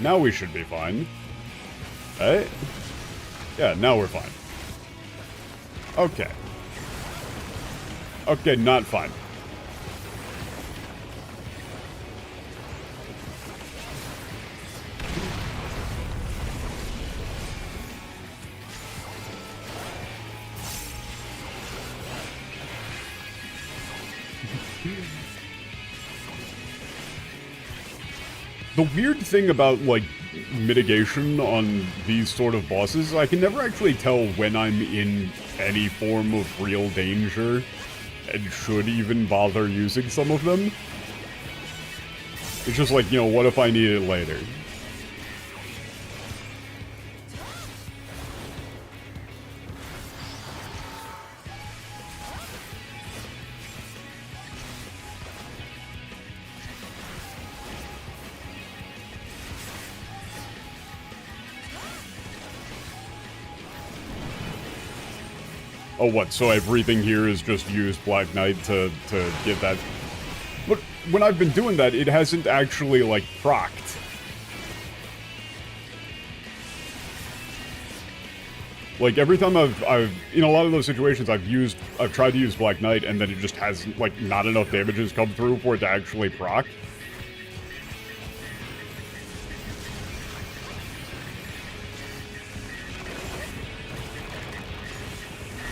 Now we should be fine. Right? Yeah, now we're fine. Okay. Okay, not fine. The weird thing about, like, mitigation on these sort of bosses, I can never actually tell when I'm in any form of real danger and should even bother using some of them. It's just like, you know, what if I need it later? Oh, what, so everything here is just use Black Knight to get that? But when I've been doing that, it hasn't actually, like, procced. Like, every time I've, in a lot of those situations, I've tried to use Black Knight, and then it just hasn't, like, not enough damages come through for it to actually proc.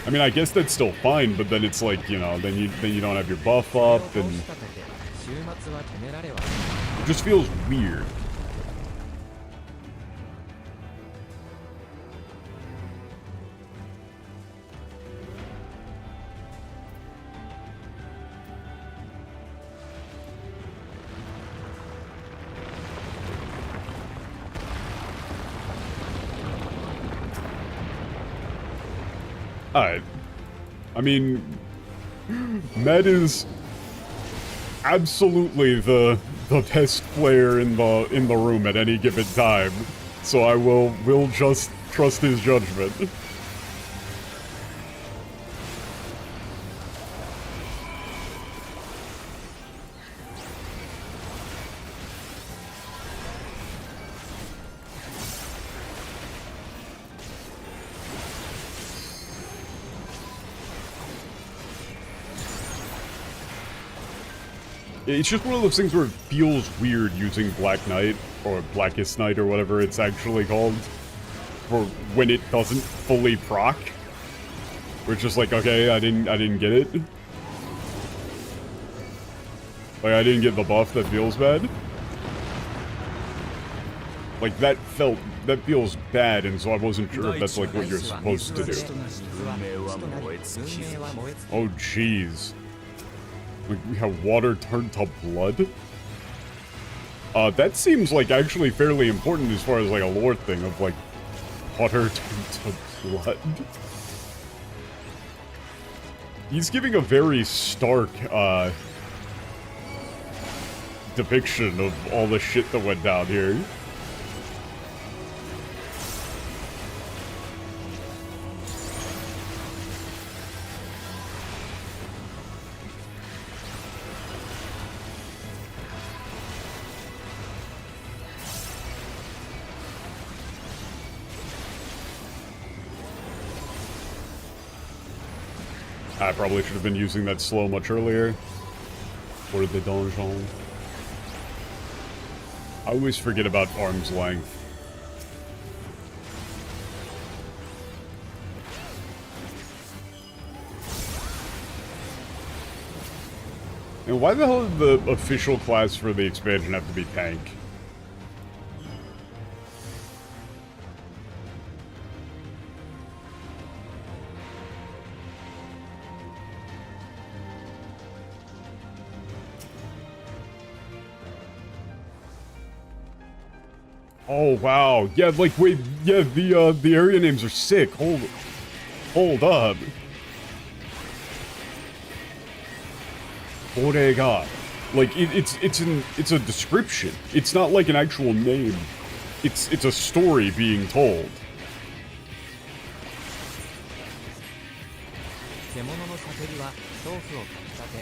I mean, I guess that's still fine, but then it's like, you know, then you don't have your buff up, and it just feels weird. I mean, Med is absolutely the best player in the room at any given time, so I will just trust his judgment. It's just one of those things where it feels weird using Black Knight, or Blackest Knight, or whatever it's actually called, for when it doesn't fully proc. We're just like, okay, I didn't get it. Like, I didn't get the buff, that feels bad. Like, that feels bad, and so I wasn't sure if that's like what you're supposed to do. Oh, jeez. Like, we have water turned to blood? That seems like actually fairly important as far as like a lore thing of like, water turned to blood. He's giving a very stark, depiction of all the shit that went down here. I probably should have been using that slow much earlier. For the donjon. I always forget about arm's length. And why the hell did the official class for the expansion have to be tank? Oh wow, yeah, like wait, yeah, the area names are sick. Hold up. Orega. Like it's a description. It's not like an actual name. It's a story being told.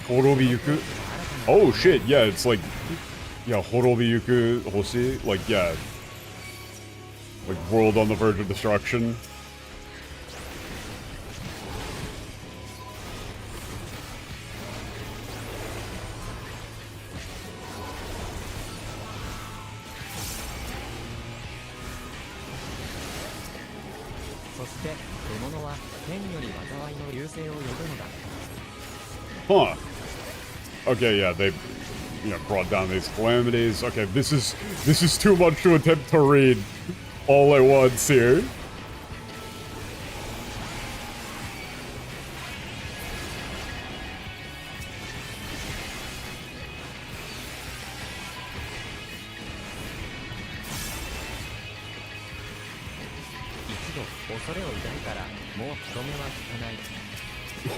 Horobiyuku. Oh shit, yeah, it's like, yeah, Horobiyuku Hoshi, like, yeah. Like, world on the verge of destruction. Huh. Okay, yeah, they, you know, brought down these calamities. Okay, this is too much to attempt to read all at once here.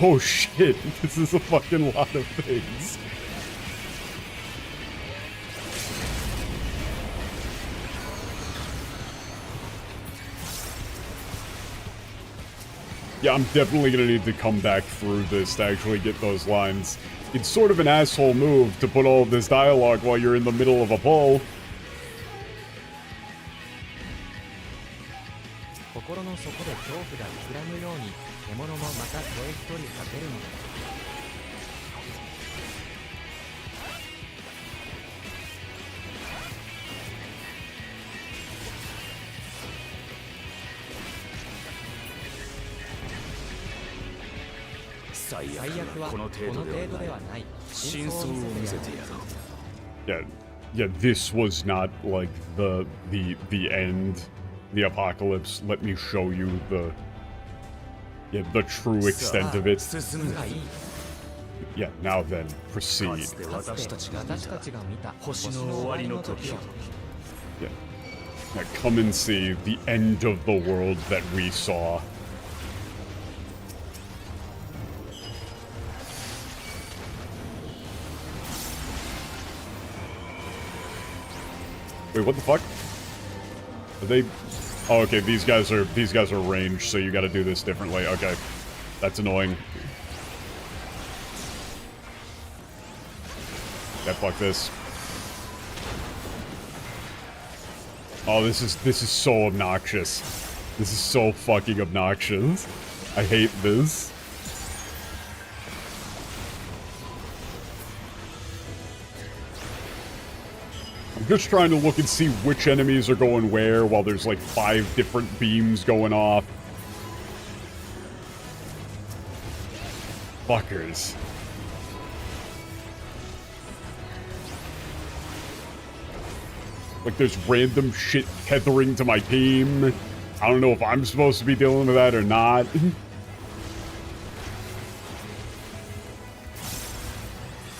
Oh shit, this is a fucking lot of things. Yeah, I'm definitely gonna need to come back through this to actually get those lines. It's sort of an asshole move to put all of this dialogue while you're in the middle of a poll. Yeah, this was not like the end, the apocalypse. Let me show you the true extent of it. Yeah, now then, proceed. Yeah, come and see the end of the world that we saw. Wait, what the fuck? Are they? Oh, okay. These guys are ranged, so you got to do this differently. Okay, that's annoying. Yeah, fuck this. Oh, this is so obnoxious. This is so fucking obnoxious. I hate this. I'm just trying to look and see which enemies are going where while there's like 5 different beams going off. Fuckers. Like, there's random shit tethering to my team. I don't know if I'm supposed to be dealing with that or not.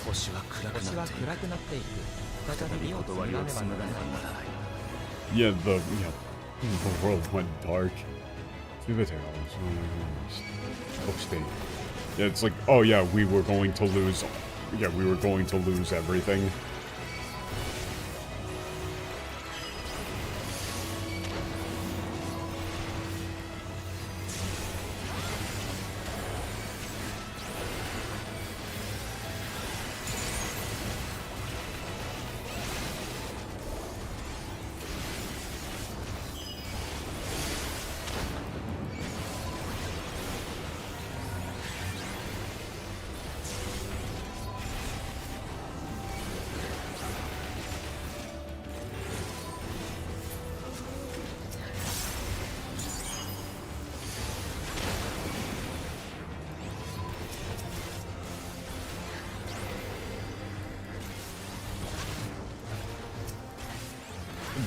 星は暗くなっている。暗くなっていく。再び見ようと断りをなればならない。紡がねばならない。Yeah, the world went dark. Upstate. Yeah, it's like, oh yeah, we were going to lose. Yeah, we were going to lose everything.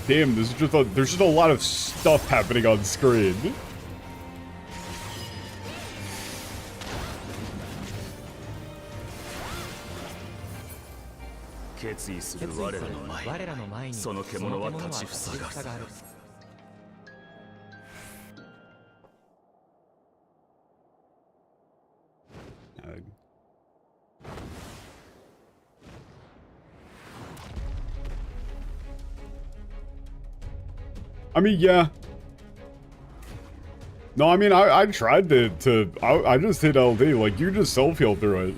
Damn, this is just there's just a lot of stuff happening on screen. 決意する決意する我らの前我らの前にその獣は立ちふさがる。その獣は立ちふさがる。 I mean, yeah. No, I mean, I tried I just hit LD. Like, you just self-heal through it.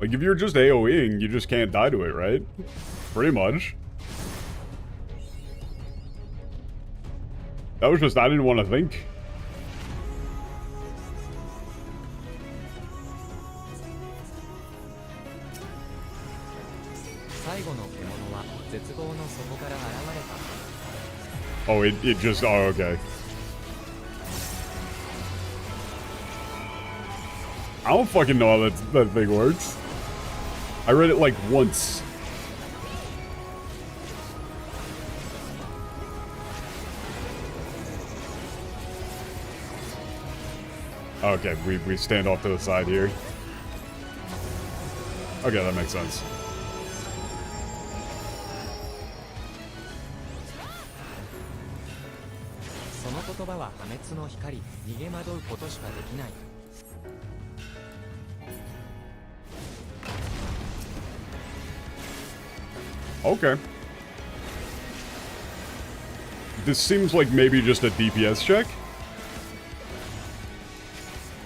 Like, if you're just AoEing, you just can't die to it, right? Pretty much. That was just, I didn't want to think. Oh, it just, oh, okay. I don't fucking know how that thing works. I read it like once. Okay, we stand off to the side here. Okay, that makes sense. Okay. This seems like maybe just a DPS check.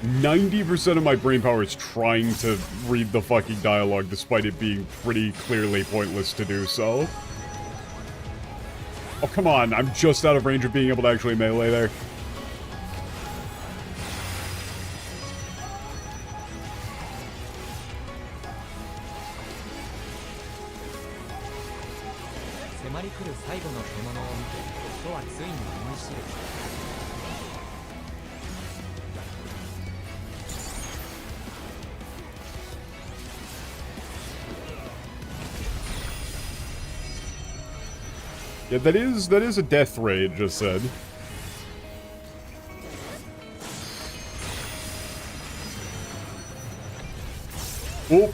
90% of my brain power is trying to read the fucking dialogue despite it being pretty clearly pointless to do so. Oh, come on. I'm just out of range of being able to actually melee there. Yeah, that is a death ray, it just said. Oop,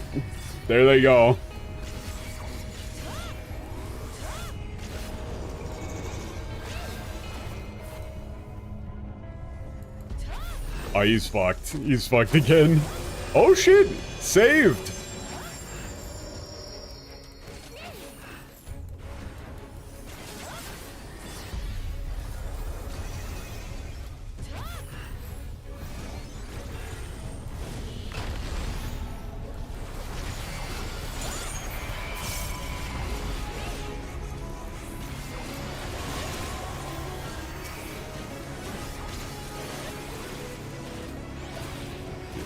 there they go. Oh, he's fucked. He's fucked again. Oh shit! Saved!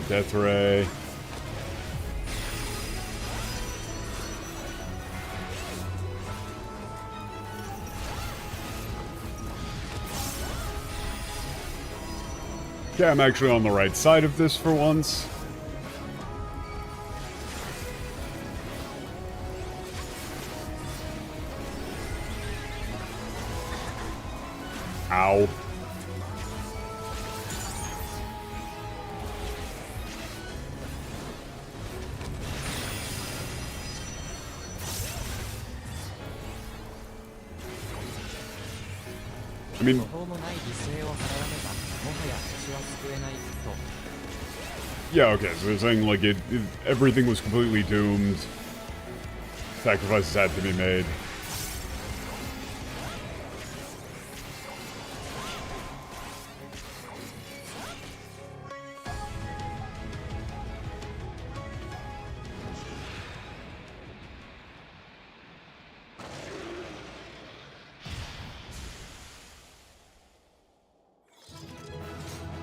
Death ray. Okay, I'm actually on the right side of this for once. Ow. I mean, 途方もない犠牲を払わねばもはや星は救えないと yeah, okay, so they're saying, like, everything was completely doomed. Sacrifices had to be made.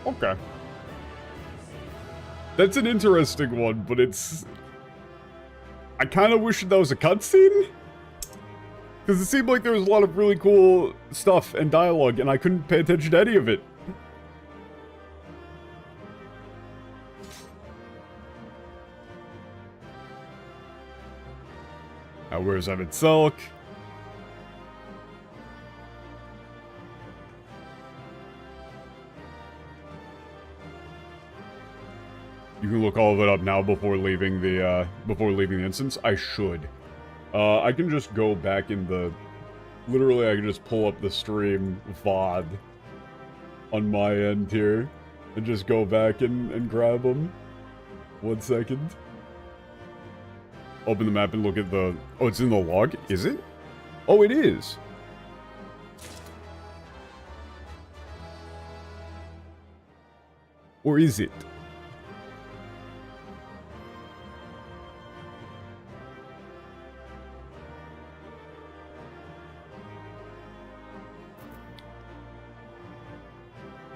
Okay. That's an interesting one, but it's... I kind of wish that was a cutscene? Because it seemed like there was a lot of really cool stuff and dialogue, and I couldn't pay attention to any of it. Now, where's Evan Selk? You can look all of it up now before leaving the instance. I should. I can just go back in the... Literally, I can just pull up the stream VOD on my end here and just go back and grab them. 1 second. Open the map and look at the... Oh, it's in the log? Is it? Oh, it is. Or is it?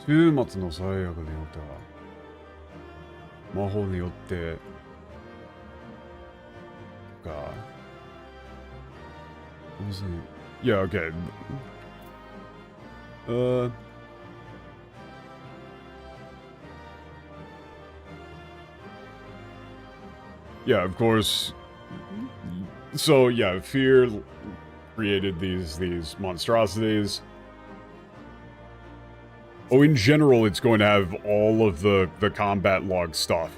週末の最悪によっては魔法によってか Yeah, okay. Yeah, of course. So yeah, fear created these monstrosities. Oh, in general, it's going to have all of the combat log stuff.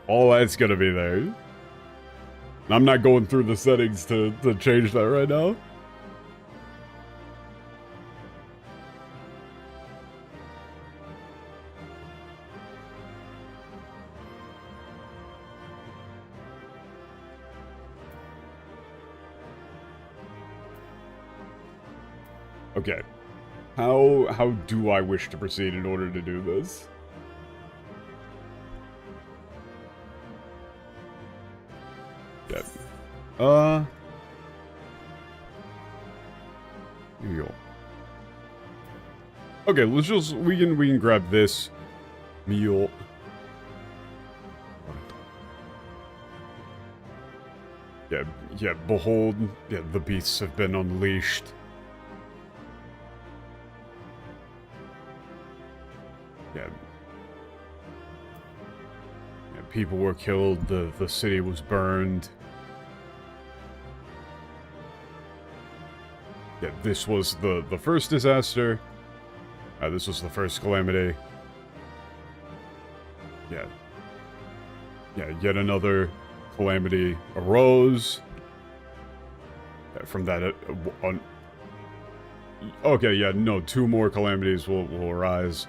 All that's going to be there. I'm not going through the settings to change that right now. Okay. How do I wish to proceed in order to do this? Yeah. Here you go. Okay, let's just we can grab this meal. Yeah, behold, yeah, the beasts have been unleashed. Yeah, people were killed, the city was burned. Yeah, this was the first disaster. This was the first calamity. Yeah, yet another calamity arose. From that, okay, yeah, no, 2 more calamities will arise.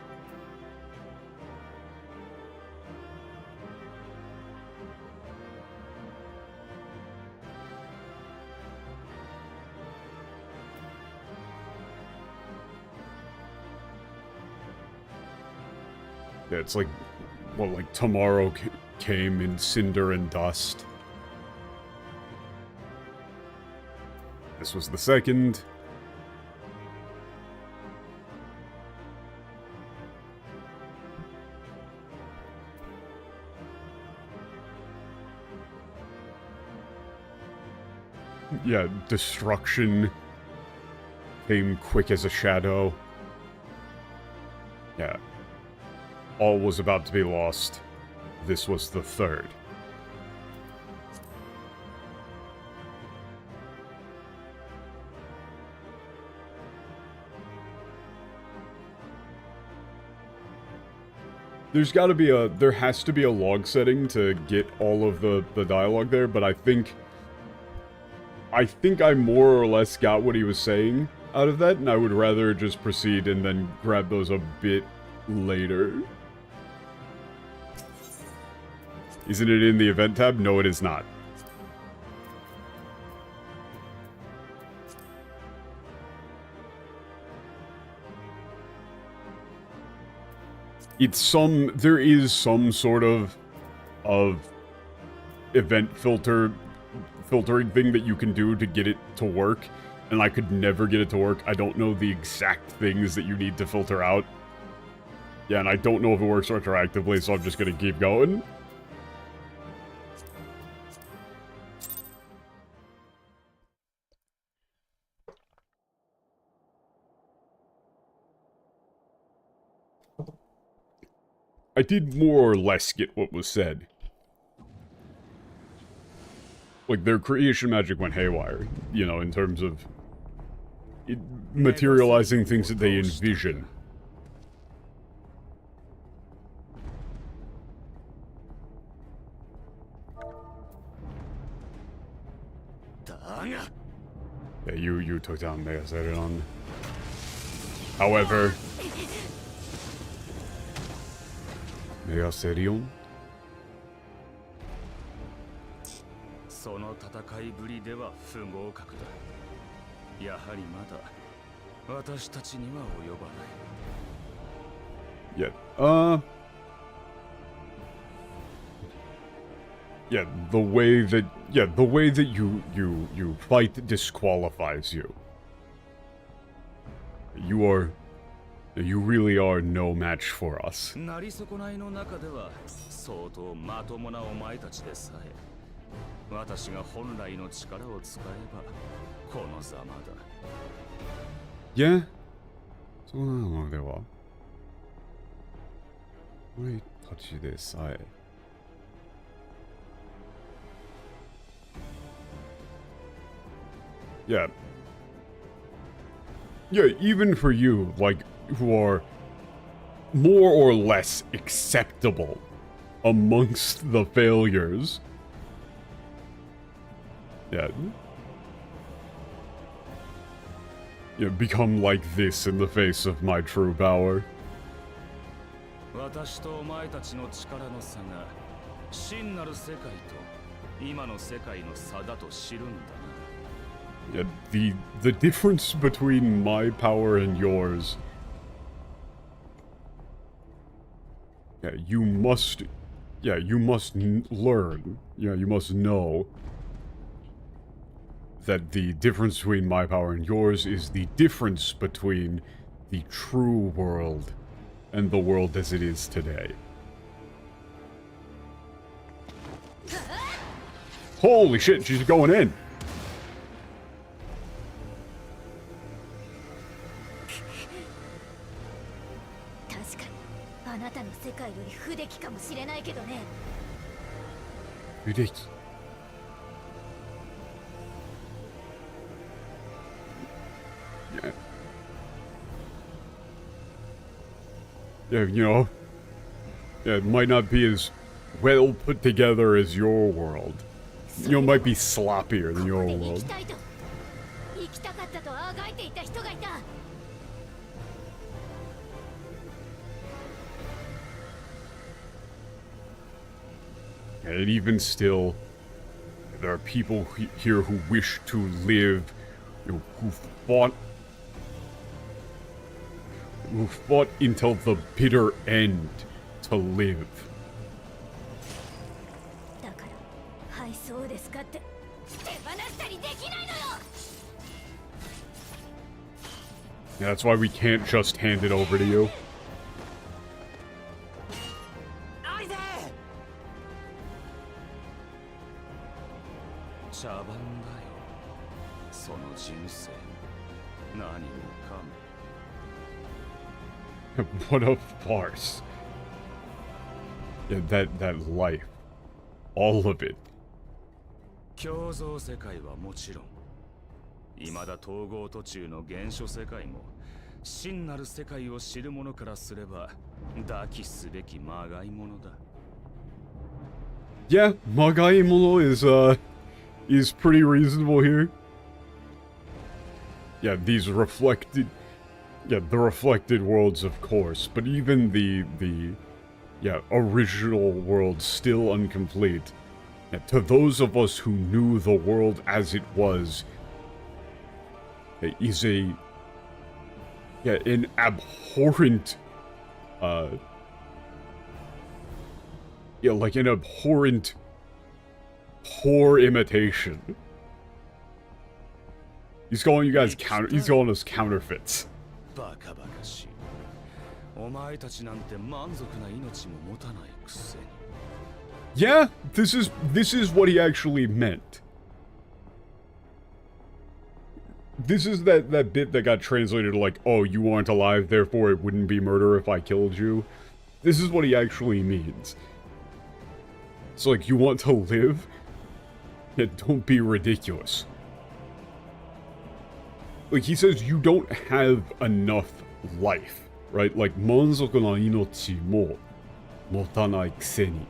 Yeah, it's like, well, like tomorrow came in cinder and dust. This was the second. Yeah, destruction came quick as a shadow. Yeah. All was about to be lost. This was the third. There has to be a log setting to get all of the dialogue there, but I think I more or less got what he was saying out of that, and I would rather just proceed and then grab those a bit later. Isn't it in the event tab? No, it is not. There is some sort of event filtering thing that you can do to get it to work, and I could never get it to work. I don't know the exact things that you need to filter out. Yeah, and I don't know if it works retroactively, so I'm just gonna keep going. I did more or less get what was said. Like, their creation magic went haywire, you know, in terms of materializing things that they envision. Yeah, you took down Megaserion. However... Megaserion? その戦いぶりでは不合格だ。やはりまだ私たちには及ばない。Yeah, yeah, the way that you fight disqualifies you. You really are no match for us. なり損ないの中では相当まともなお前たちでさえ、私が本来の力を使えばこのざまだ。Yeah? そうなのでは。俺たちでさえ。Yeah. Yeah, even for you, like, who are more or less acceptable amongst the failures. Yeah. Yeah, become like this in the face of my true power. 私とお前たちの力の差が真なる世界と今の世界の差だと知るんだな。Yeah, the difference between my power and yours. Yeah, you must learn. Yeah, you must know that the difference between my power and yours is the difference between the true world and the world as it is today. Holy shit, she's going in. Ridiculous. Yeah. Yeah, you know, yeah, it might not be as well put together as your world. You know, it might be sloppier than your world. And even still, there are people here who wish to live, you know, who fought until the bitter end to live. Yeah, that's why we can't just hand it over to you. What a farce. Yeah, that life. All of it. 共造世界はもちろん、未だ統合途中の原初世界も、真なる世界を知る者からすれば、抱きすべきまがいものだ。Yeah, Magaimono is pretty reasonable here. Yeah, these reflected, yeah, the reflected worlds, of course, but even the original world still incomplete. Yeah, to those of us who knew the world as it was, is an abhorrent, like an abhorrent, poor imitation. He's calling you guys he's calling us counterfeits. バカバカしい。お前たちなんて満足な命も持たないくせに。Yeah, this is what he actually meant. This is that bit that got translated like, oh, you aren't alive, therefore it wouldn't be murder if I killed you. This is what he actually means. It's like, you want to live? Yeah, don't be ridiculous. Like, he says you don't have enough life, right? Like, manzoku no inochi mo motanai kuseni.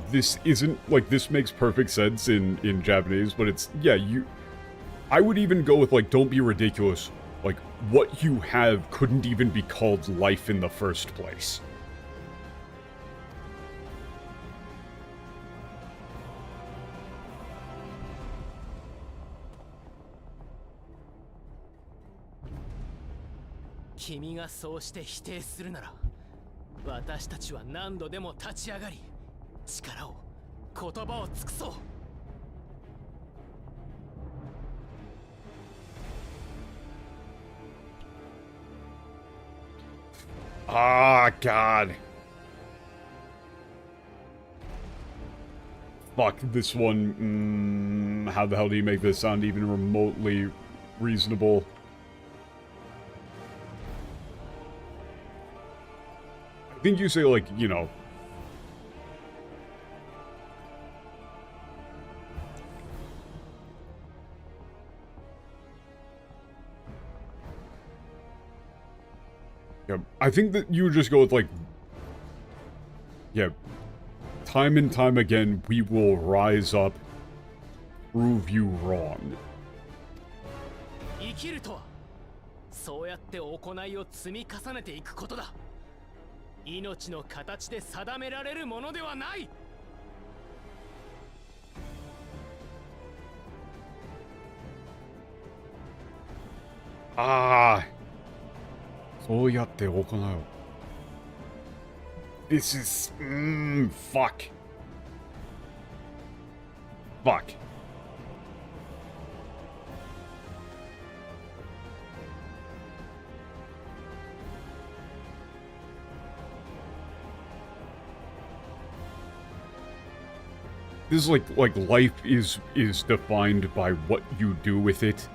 This isn't, like, this makes perfect sense in Japanese, but it's, yeah, I would even go with, like, don't be ridiculous. Like, what you have couldn't even be called life in the first place. Kimiがそうして否定するなら、私たちは何度でも立ち上がり、力を、言葉を尽くそう。Ah, God. Fuck, this one, how the hell do you make this sound even remotely reasonable? I think you say, like, you know... Yeah, I think that you would just go with, like... Yeah. Time and time again, we will rise up, prove you wrong. 生きるとは、そうやって行いを積み重ねていくことだ。命の形で定められるものではない。ああ、そうやって行う。This is... fuck. Fuck. This is like life is defined by what you do with it,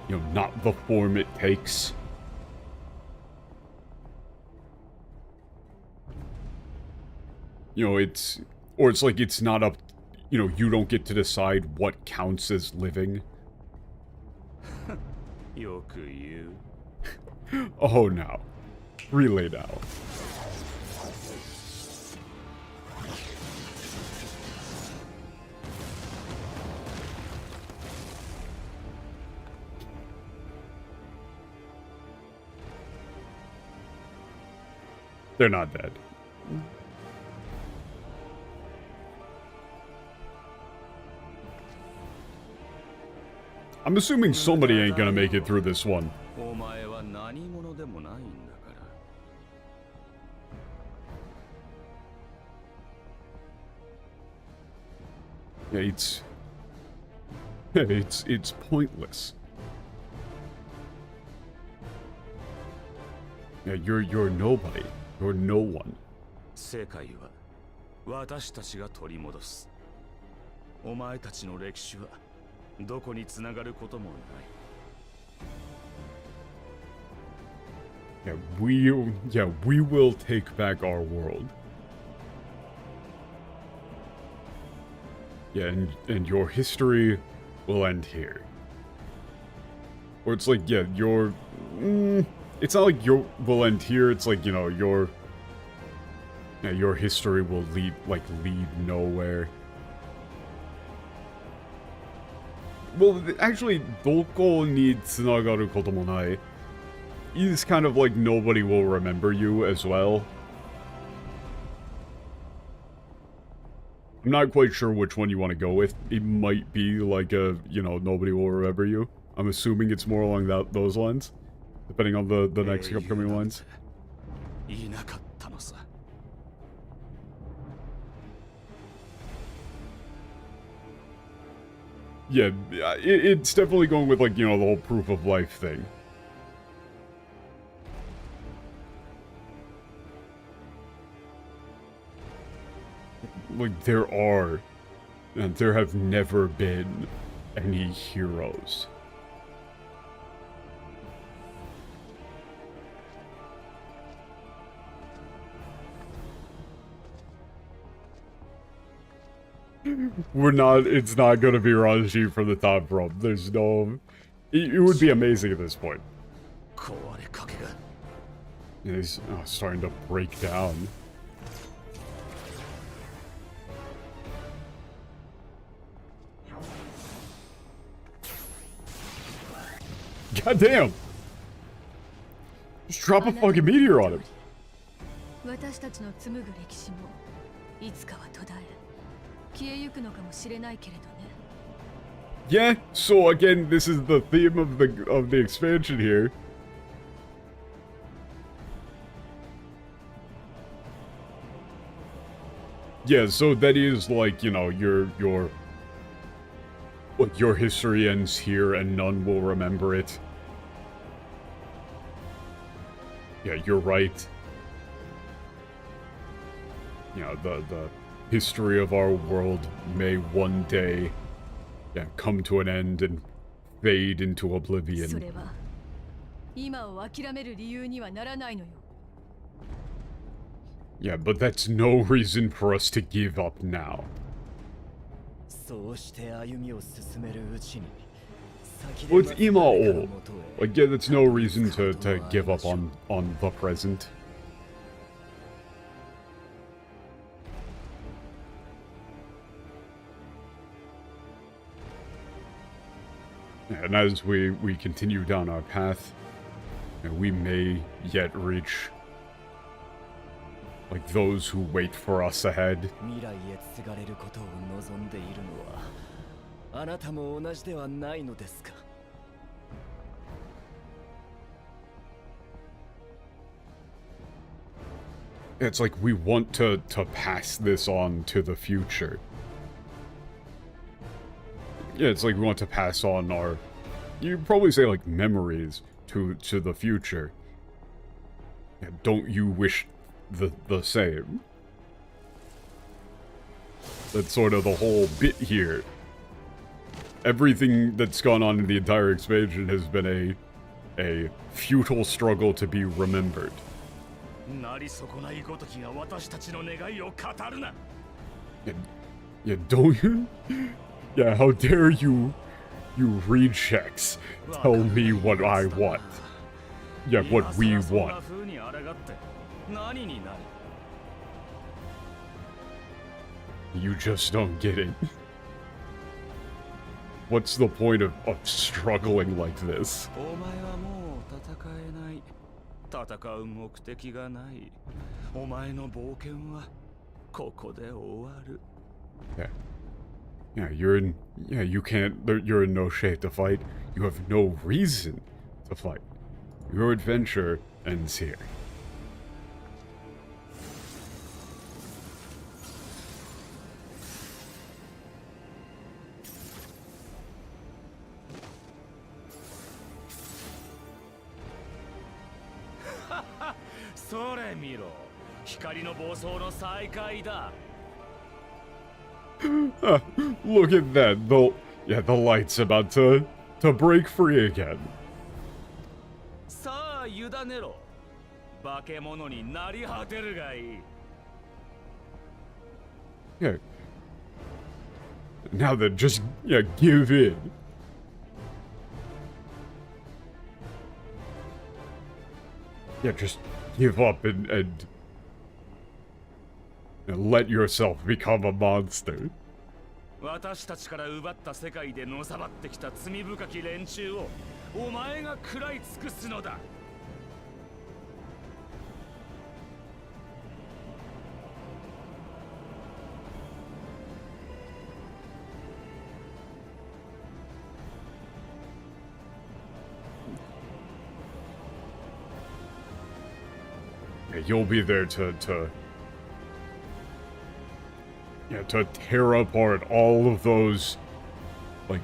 you know, not the form it takes. You know, it's like it's not up, you know, you don't get to decide what counts as living. Oh no. Really now. They're not dead. I'm assuming somebody ain't gonna make it through this one. Yeah, it's pointless. Yeah, you're nobody. You're no one. 世界は私たちが取り戻す。お前たちの歴史はどこに繋がることもない。we will take back our world. Yeah, and your history will end here. Or it's like, yeah, it's not like your will end here, it's like, you know, your history will lead nowhere. Well, actually, doko ni tsunagaru koto mo nai is kind of like nobody will remember you as well. I'm not quite sure which one you want to go with. It might be like a, you know, nobody will remember you. I'm assuming it's more along those lines, depending on the next upcoming lines. Yeah, it's definitely going with, like, you know, the whole proof of life thing. Like, there have never been any heroes. It's not gonna be Ranji from the top rope. There's no... It would be amazing at this point. Yeah, he's starting to break down. God damn! Just drop a fucking meteor on him. Yeah, so again, this is the theme of the expansion here. Yeah, so that is like, you know, your history ends here and none will remember it. Yeah, you're right. You know, the history of our world may one day, yeah, come to an end and fade into oblivion. Yeah, but that's no reason for us to give up now. Well, it's Imao. Like, yeah, that's no reason to give up on the present. And as we continue down our path, we may yet reach, like, those who wait for us ahead. It's like we want to pass this on to the future. Yeah, it's like we want to pass on our, you'd probably say, like, memories to the future. Yeah, don't you wish the same? That's sort of the whole bit here. Everything that's gone on in the entire expansion has been a futile struggle to be remembered. Yeah, don't you? Yeah, how dare you rejects tell me what I want. Yeah, what we want. You just don't get it. What's the point of struggling like this? Yeah, you're in no shape to fight. You have no reason to fight. Your adventure ends here. Look at that. The light's about to break free again. 化け物になり果てるがいい。 Yeah. Now then, just, yeah, give in. Yeah, just give up and let yourself become a monster. 私たちから奪った世界でのさばってきた罪深き連中をお前が食らい尽くすのだ。 Yeah, you'll be there to tear apart all of those, like,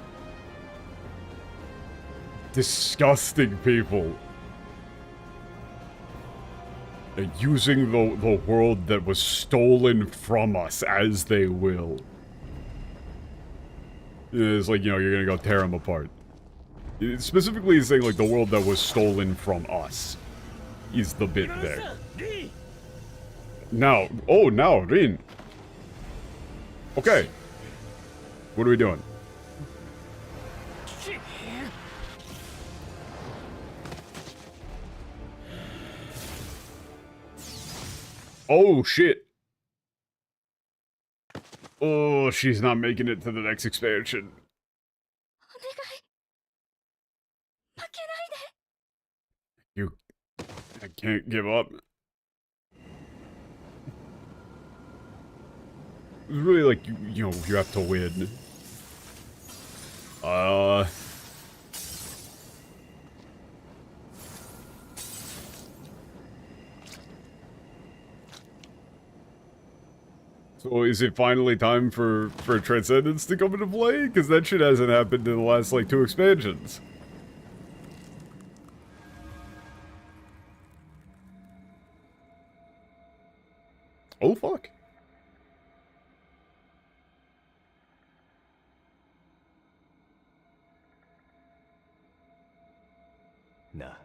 disgusting people. Using the world that was stolen from us as they will. It's like, you know, you're gonna go tear them apart. Specifically saying, like, the world that was stolen from us is the bit there. Now, oh, now, Rin. Okay. What are we doing? Oh, shit. Oh, she's not making it to the next expansion. I can't give up. It's really like, you know, you have to win. So is it finally time for Transcendence to come into play? Because that shit hasn't happened in the last, like, 2 expansions. Oh, fuck. Na.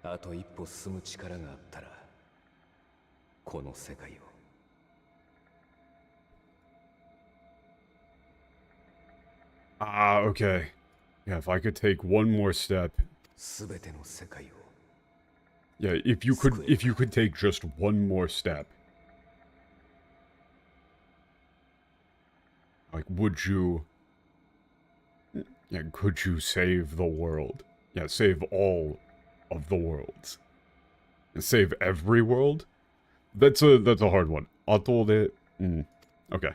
あと一歩進む力があったら、この世界を。Ah, okay. Yeah, if I could take one more step. すべての世界を。 Yeah, if you could take just one more step. Like, would you... Yeah, could you save the world? Yeah, save all of the worlds. And save every world? That's a hard one. Atole... Okay.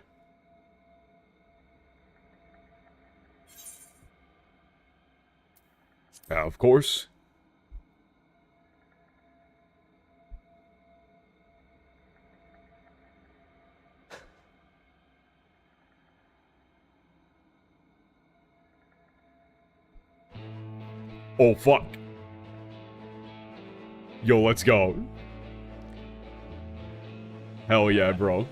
Yeah, of course. Oh, fuck. Yo, let's go. Hell yeah, bro.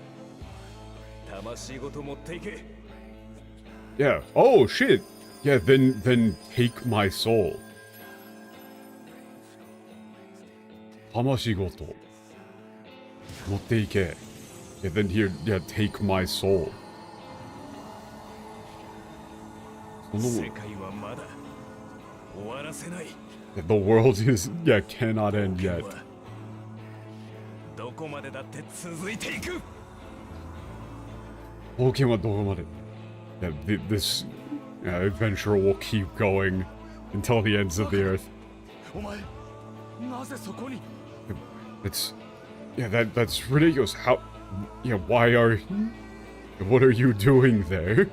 Yeah. Oh, shit. Yeah, then take my soul. Hamashigoto. Motteike. Yeah, then here, yeah, take my soul. The world is, yeah, cannot end yet. Yeah, this adventure will keep going until the ends of the earth. It's, yeah, that's ridiculous. How, yeah, why are, what are you doing there?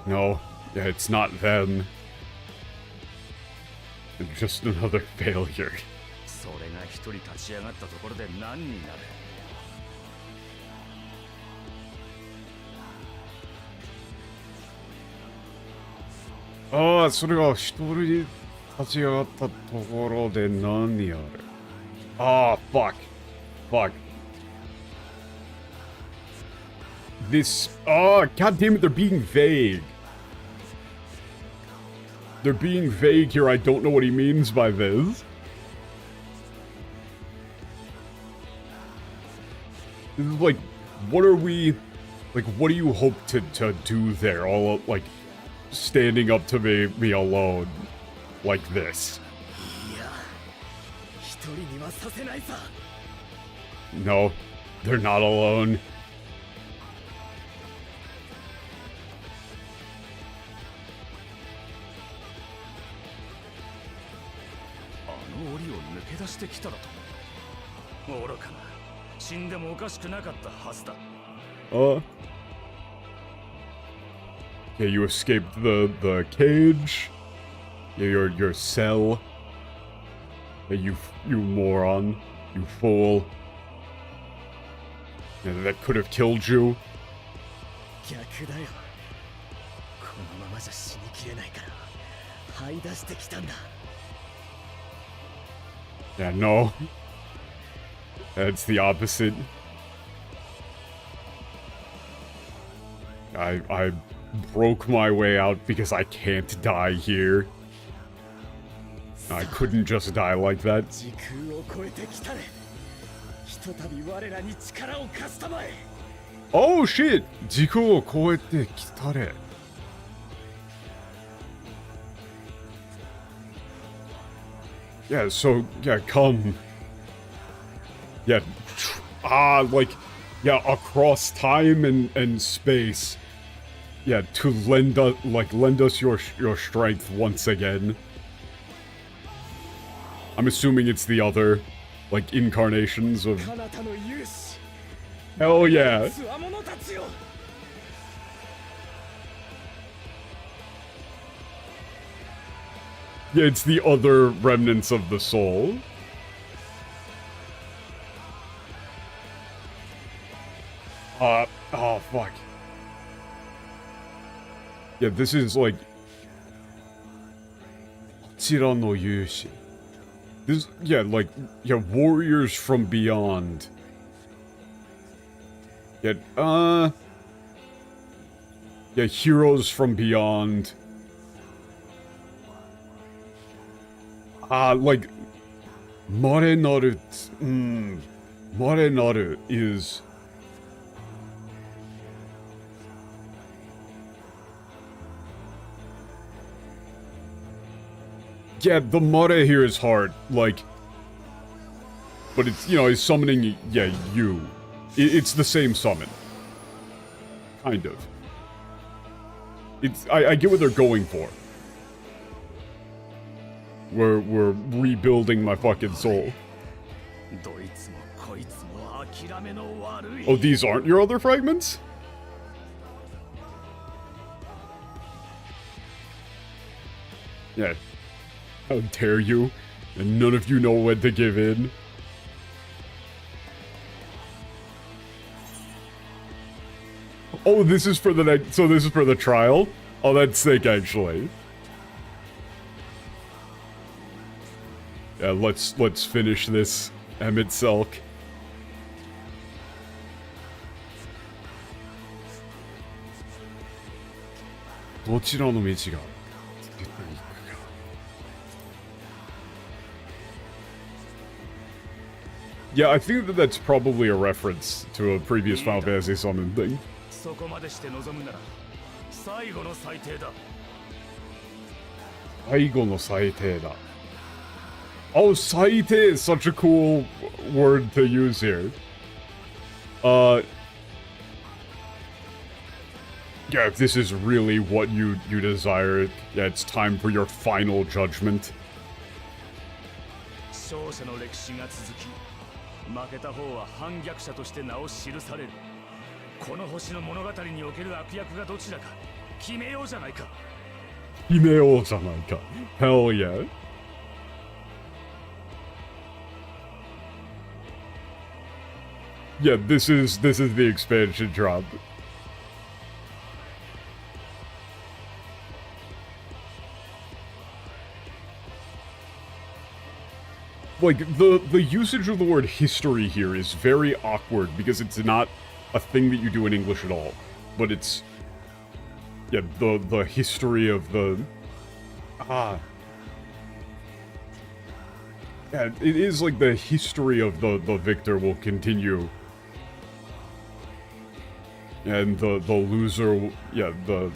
No, yeah, it's not them. It's just another failure. Oh, それが一人立ち上がったところで何やる? Ah, fuck. Fuck. this... Oh, god damn it, they're being vague. They're being vague here. I don't know what he means by this. This is like, what are we... Like, what do you hope to do there? All, like, standing up to me alone. Like this. No, they're not alone. Yeah, you escaped the cage. Yeah, your cell. Yeah, you moron. You fool. Yeah, that could have killed you. Yeah, no. That's the opposite. I broke my way out because I can't die here. I couldn't just die like that. Oh shit! 時空を超えてきたれ. Yeah, so, yeah, come. Yeah, like, yeah, across time and space. Yeah, to lend us your strength once again. I'm assuming it's the other, like, incarnations of... Hell yeah. Yeah, it's the other remnants of the soul. Oh, fuck. Yeah, this is like... This, yeah, like, yeah, warriors from beyond. Yeah, yeah, heroes from beyond. Like, Marenaru, Marenaru is... Yeah, the Mare here is hard, like... But it's, you know, he's summoning, yeah, you. It's the same summon. Kind of. It's, I get what they're going for. We're rebuilding my fucking soul. Oh, these aren't your other fragments? Yeah. How dare you? And none of you know when to give in. Oh, this is for the next. So this is for the trial. Oh, that's sick, actually. Yeah, let's finish this, Emmett Selk. Yeah, I think that's probably a reference to a previous Final Fantasy summon thing. Oh, saite is such a cool word to use here. Yeah, if this is really what you desire, yeah, it's time for your final judgment. 負けた方は反逆者として名を記される。この星の物語における悪役がどちらか決めようじゃないか。決めようじゃないか。Hell yeah. Yeah, this is the expansion drop. Like, the usage of the word history here is very awkward because it's not a thing that you do in English at all, but it's yeah the history of the yeah, it is like the history of the victor will continue, and the loser, yeah, the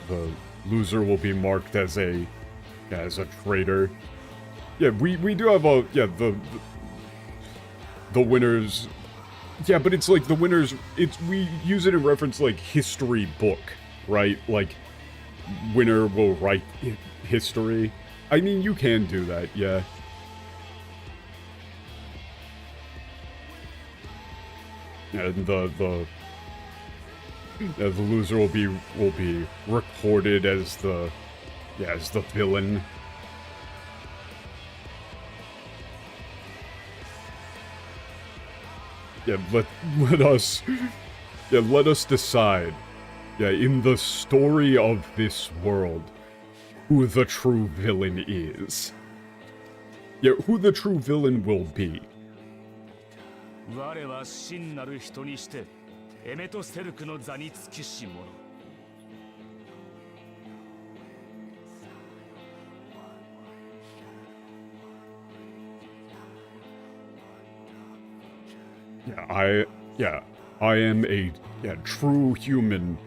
loser will be marked as a traitor. Yeah, we do have a the winners. Yeah, but it's like the winners, we use it in reference like history book, right? Like winner will write history. I mean, you can do that, yeah. And the loser will be recorded as the villain. Yeah, let us decide. Yeah, in the story of this world, who the true villain is. Yeah, who the true villain will be. 我は真なる人にしてエメトセルクの座につきし者。I am a true human.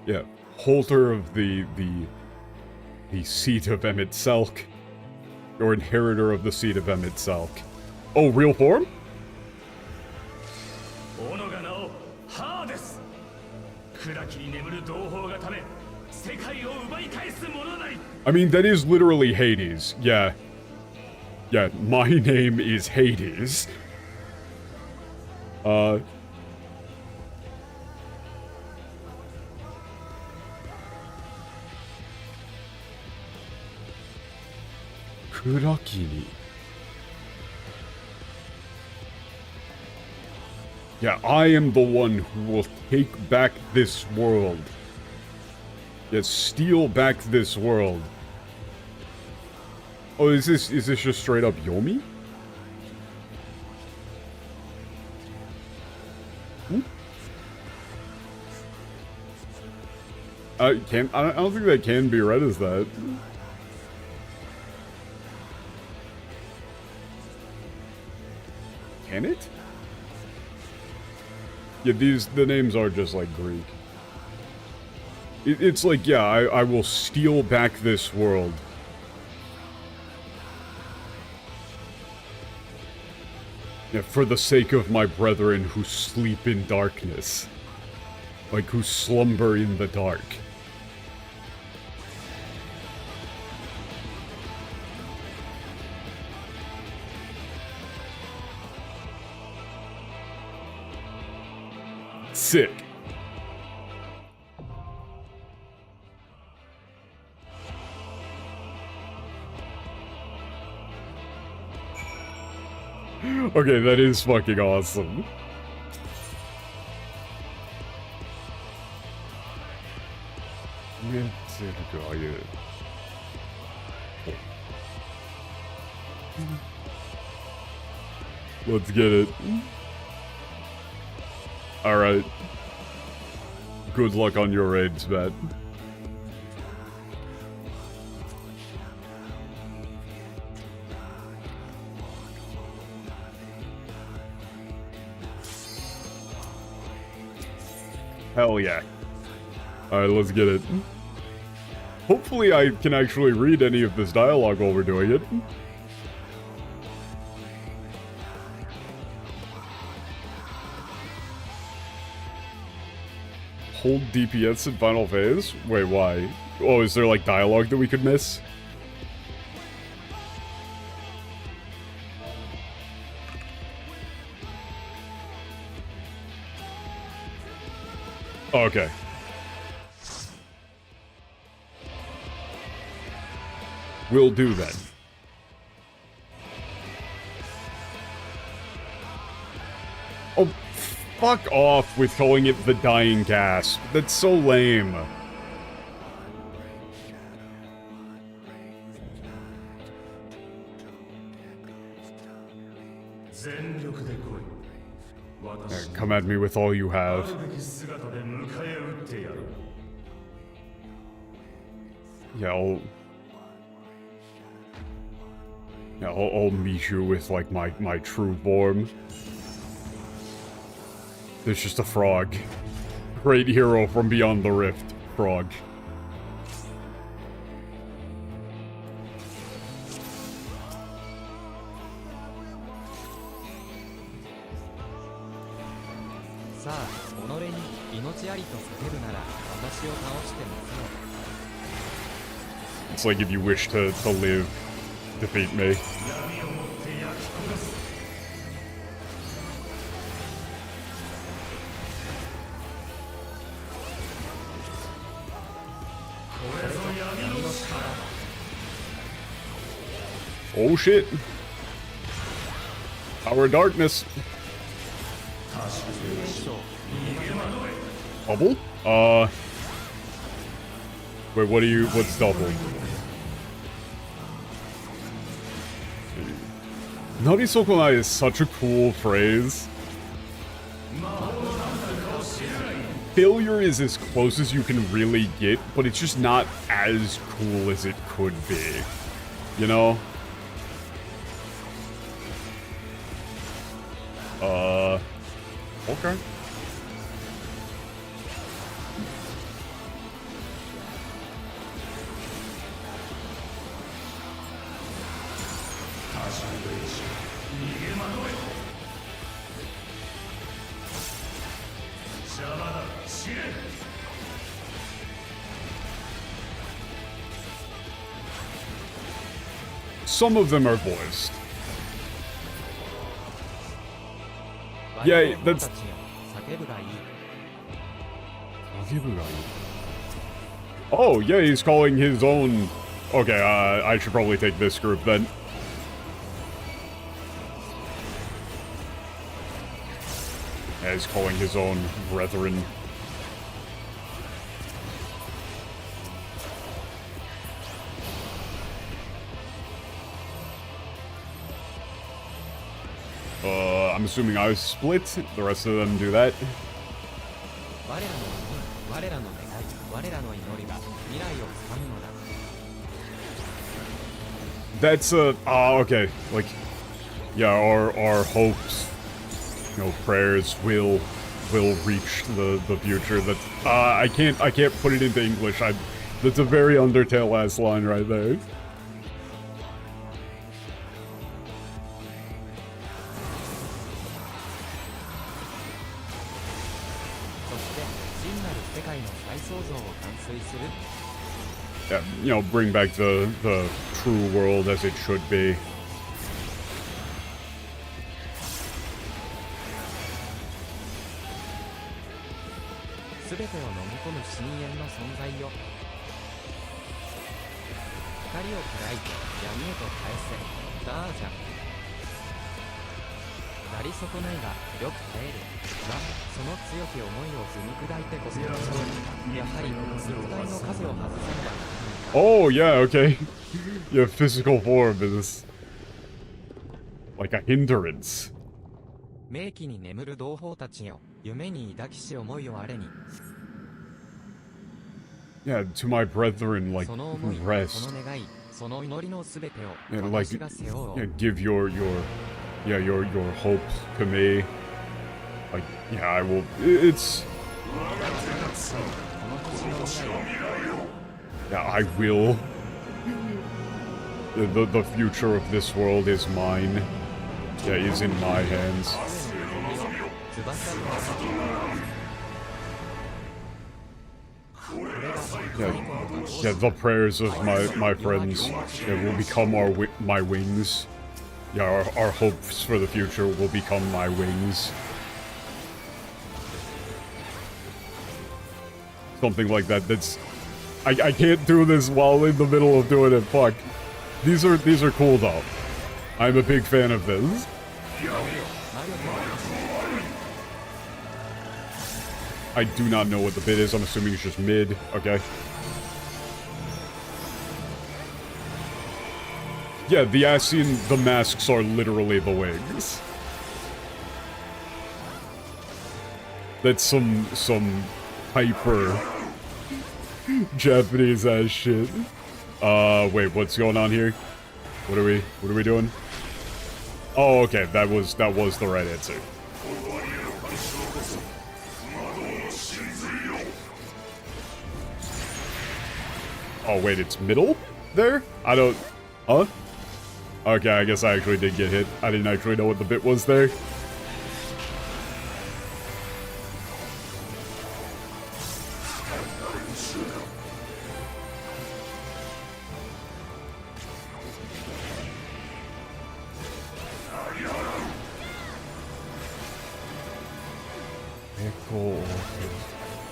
Yeah, holder of the seat of Emmett Selk, or inheritor of the seat of Emmett Selk. Oh, real form? 斧がなおハーデス。暗きに眠る同胞がため世界を奪い返す者なり。I mean, that is literally Hades. Yeah. Yeah, my name is Hades. Kurakini. Yeah, I am the one who will take back this world. Yeah, steal back this world. Oh, is this just straight up Yomi? I don't think that can be read as that. Can it? Yeah, the names are just like Greek. It's like, yeah, I will steal back this world. Yeah, for the sake of my brethren who sleep in darkness. Like, who slumber in the dark. Sick. Okay, that is fucking awesome. Let's get it. Alright. Good luck on your raids, Matt. Hell yeah. Alright, let's get it. Hopefully I can actually read any of this dialogue while we're doing it. Hold DPS in final phase? Wait, why? Oh, is there like dialogue that we could miss? Oh, okay. Will do then. Oh, fuck off with calling it the dying gasp. That's so lame. Come at me with all you あ have. るべき姿で迎え撃ってやる Yeah, I'll meet you with like my true form. There's just a frog. Great hero from beyond the rift. Frog. さあ、己に命ありと叫ぶなら私を倒してみせよ。 It's like if you wish to live, defeat me. 闇をもって焼き焦がす これぞ闇の力 Oh shit. Power of darkness. Double? Wait, what's double? Narisokonai is such a cool phrase. Failure is as close as you can really get, but it's just not as cool as it could be. You know? Okay. Some of them are voiced. Yeah, that's... Oh, yeah, he's calling his own... Okay, I should probably take this group then. Yeah, he's calling his own brethren. I'm assuming I split. The rest of them do that. That's okay. Like, yeah, our hopes, you know, prayers will reach the future. That I can't put it into English. That's a very Undertale-ass line right there. Yeah, you know, bring back the true world as it should be. Oh, yeah, okay. Your physical form is like a hindrance. Yeah, to my brethren, like, rest. Yeah, like, yeah, give your hopes to me. Like, yeah, I will. It's. Yeah, I will. The future of this world is mine. Yeah, is in my hands. Yeah, the prayers of my friends will become my wings. Yeah, our hopes for the future will become my wings. Something like that. That's... I can't do this while in the middle of doing it. Fuck. These are cool though. I'm a big fan of this. I do not know what the bit is. I'm assuming it's just mid. Okay. Yeah, the masks are literally the wings. That's some hyper Japanese ass shit. Wait, what's going on here? What are we doing? Oh, okay, that was the right answer. Oh wait, it's middle there? I don't... Huh? Okay, I guess I actually did get hit. I didn't actually know what the bit was there.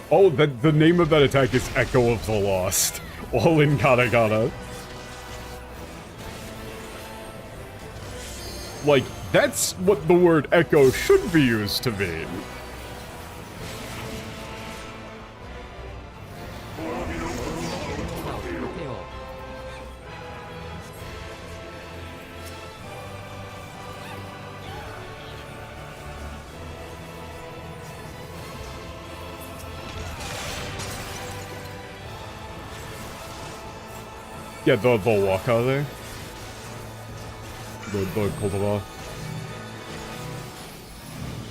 Oh, the name of that attack is Echo of the Lost. All in katakana. Like, that's what the word echo should be used to mean. Yeah, the waka there. The cultivar.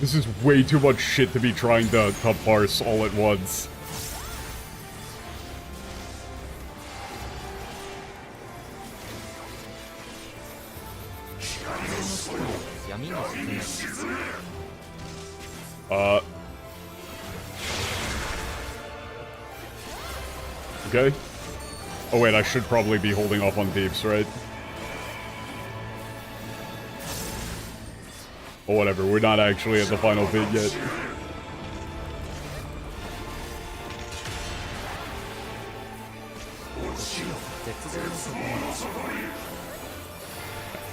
This is way too much shit to be trying to parse all at once. Okay. Oh wait, I should probably be holding off on deeps, right? Or whatever, we're not actually at the final bit yet.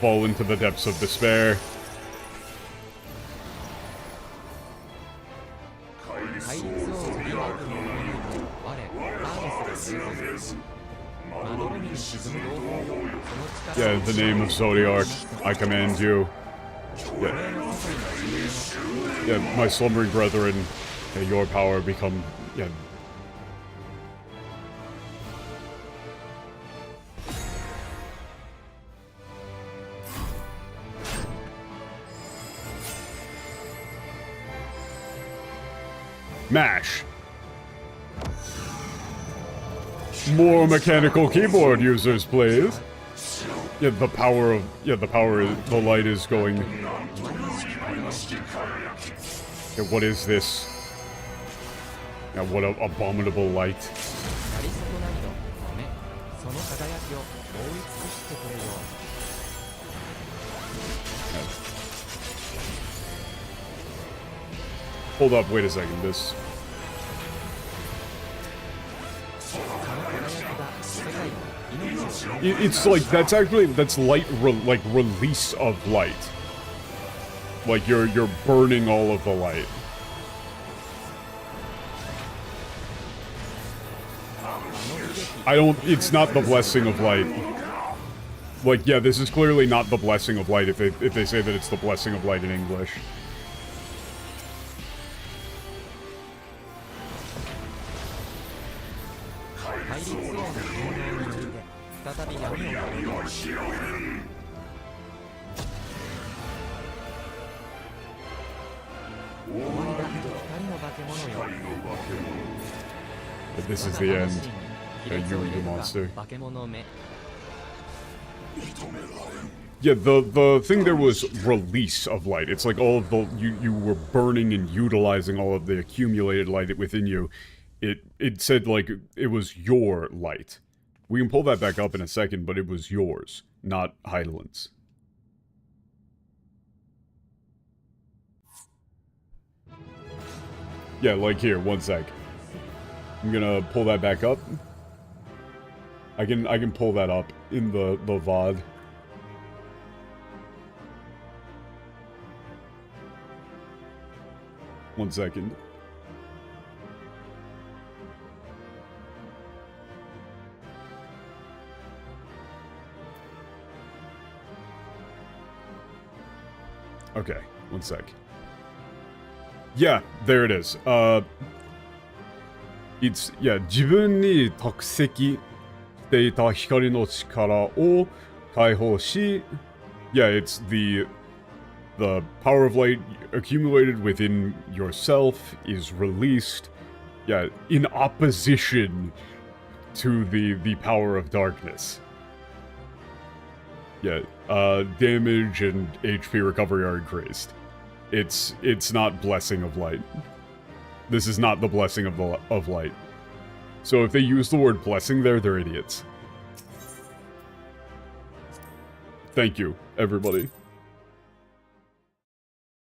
Fall into the depths of despair. Yeah, in the name of Zodiark, I command you. Yeah, my slumbering brethren, may your power become... Yeah. Mash. More mechanical keyboard users, please. Yeah, the power of... Yeah, the light is going... Yeah, what is this? Yeah, what an abominable light. Hold up, wait a second, this... It's like, that's actually, that's light, like, release of light. Like, you're burning all of the light. It's not the blessing of light. Like, yeah, this is clearly not the blessing of light if they say that it's the blessing of light in English. But this is the end. You monster. Yeah, the thing there was release of light. It's like all of the... You were burning and utilizing all of the accumulated light within you. It said, like, it was your light. We can pull that back up in a second, but it was yours, not Heidelin's. Yeah, like here, one sec. I'm gonna pull that back up. I can pull that up in the VOD. One second. Okay, one sec. Yeah, there it is. It's, yeah, 自分に蓄積していた光の力を解放し、yeah, it's the power of light accumulated within yourself is released, yeah, in opposition to the power of darkness. Yeah, damage and HP recovery are increased. It's not blessing of light. This is not the blessing of light. So if they use the word blessing there, they're idiots. Thank you, everybody.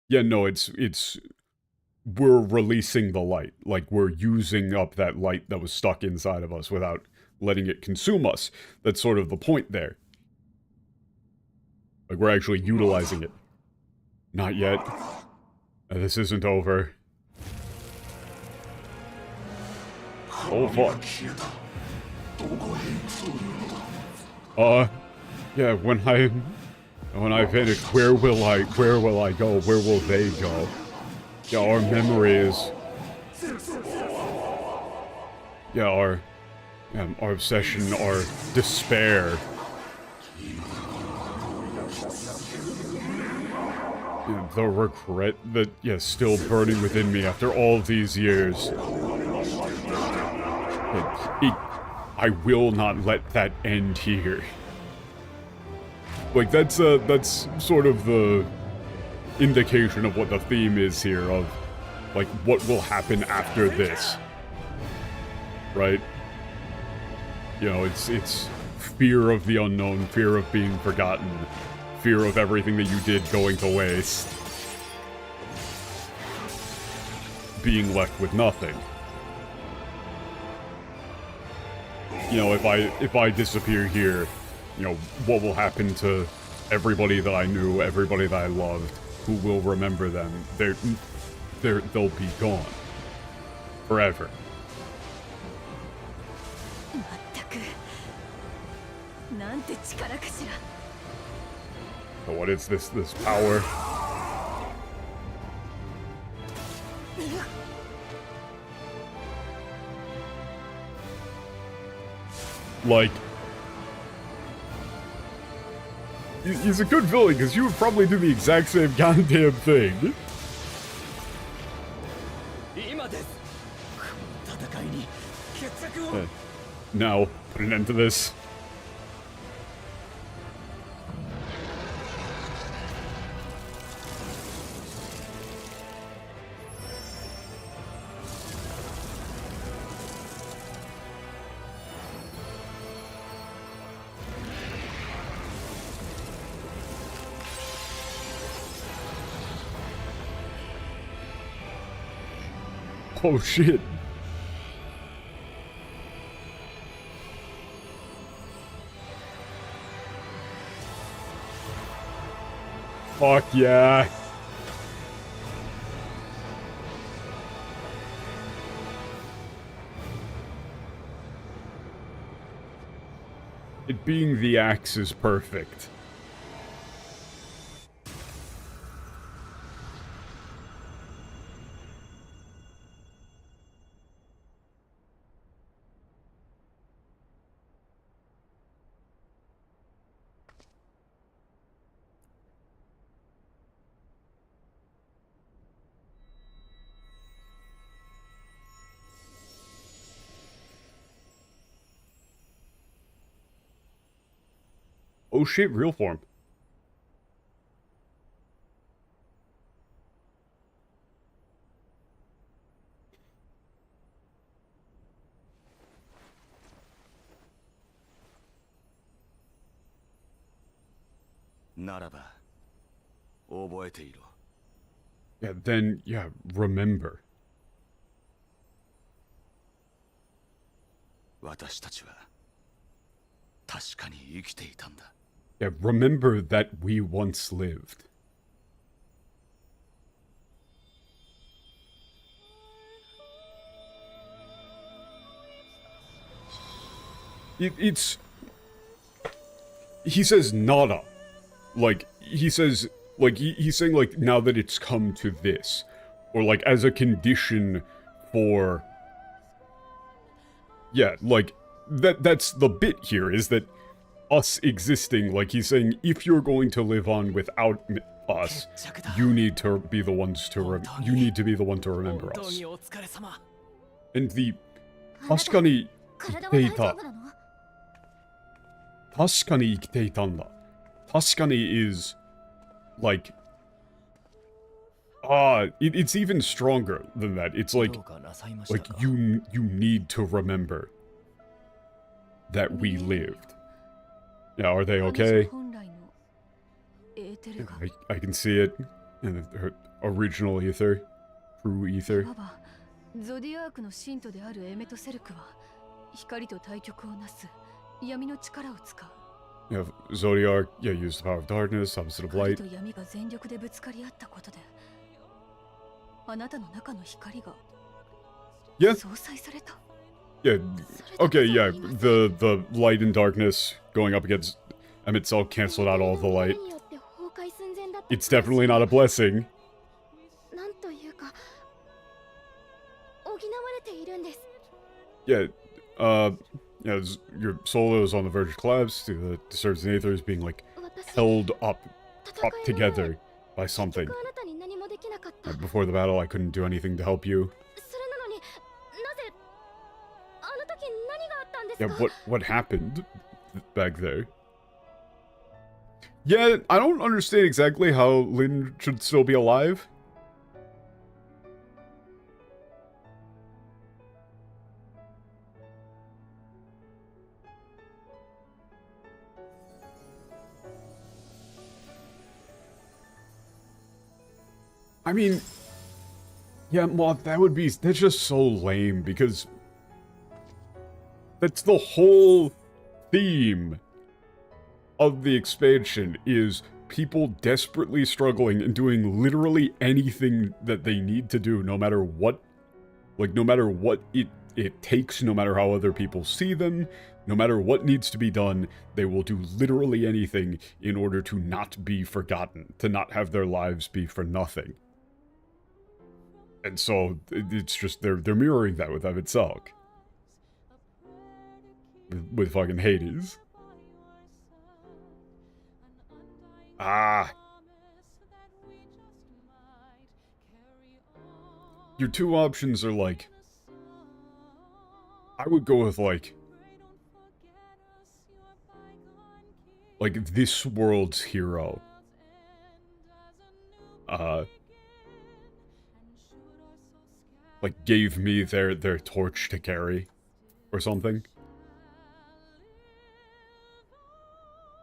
Yeah, no, it's we're releasing the light. Like, we're using up that light that was stuck inside of us without letting it consume us. That's sort of the point there. Like, we're actually utilizing it. Not yet. This isn't over. Oh, fuck. Yeah, when I finish, where will I go? Where will they go? Yeah, our memories. Yeah, our obsession, our despair. Yeah, the regret that, yeah, still burning within me after all these years. I will not let that end here. Like, that's sort of the indication of what the theme is here, of, like, what will happen after this. Right? You know, it's fear of the unknown, fear of being forgotten, fear of everything that you did going to waste. Being left with nothing. You know, if I disappear here, you know, what will happen to everybody that I knew, everybody that I loved, who will remember them? They'll be gone. Forever. So what is this power? Like, he's a good villain, because you would probably do the exact same goddamn thing. Now, put an end to this. Oh shit. Fuck yeah. It being the axe is perfect. Oh shit, real form. Yeah, then, yeah, remember. Yeah, remember that we once lived. It's... He says nada. Like, he says... Like, he's saying, like, now that it's come to this, or like as a condition for, yeah, like that's the bit here, is that us existing, like he's saying, if you're going to live on without us, you need to be the ones to you need to be the one to remember us. And the 確かに生きていた。確かに生きていたんだ。確かに is like it's even stronger than that. It's like you need to remember that we lived. Yeah, are they okay? I can see it in her original ether, true ether. ゾディアークの信徒であるエメトセルクは光と対極をなす闇の力を使う。Yeah, Zodiac, yeah, use the power of darkness, opposite of light. 光と闇が全力でぶつかり合ったことで、あなたの中の光が Yeah. 相殺された。Yeah, okay, yeah, the light and darkness going up against Emet-Selch canceled out all the light. It's definitely not a blessing. なんというか補われているんです。 Yeah, yeah, your soul is on the verge of collapse. The disturbs and aether is being like held up, propped together by something. あなたに何もできなかった。 Before the battle, I couldn't do anything to help you. それなのになぜあの時何があったんです Yeah, か？ what happened back there? Yeah, I don't understand exactly how Lin should still be alive. I mean, yeah, well, that's just so lame, because that's the whole theme of the expansion, is people desperately struggling and doing literally anything that they need to do, no matter what, like, no matter what it takes, no matter how other people see them, no matter what needs to be done, they will do literally anything in order to not be forgotten, to not have their lives be for nothing. And so, it's just, they're mirroring that with Emet-Selch. With fucking Hades. Ah. Your two options are like, I would go with like this world's hero. Like gave me their torch to carry or something.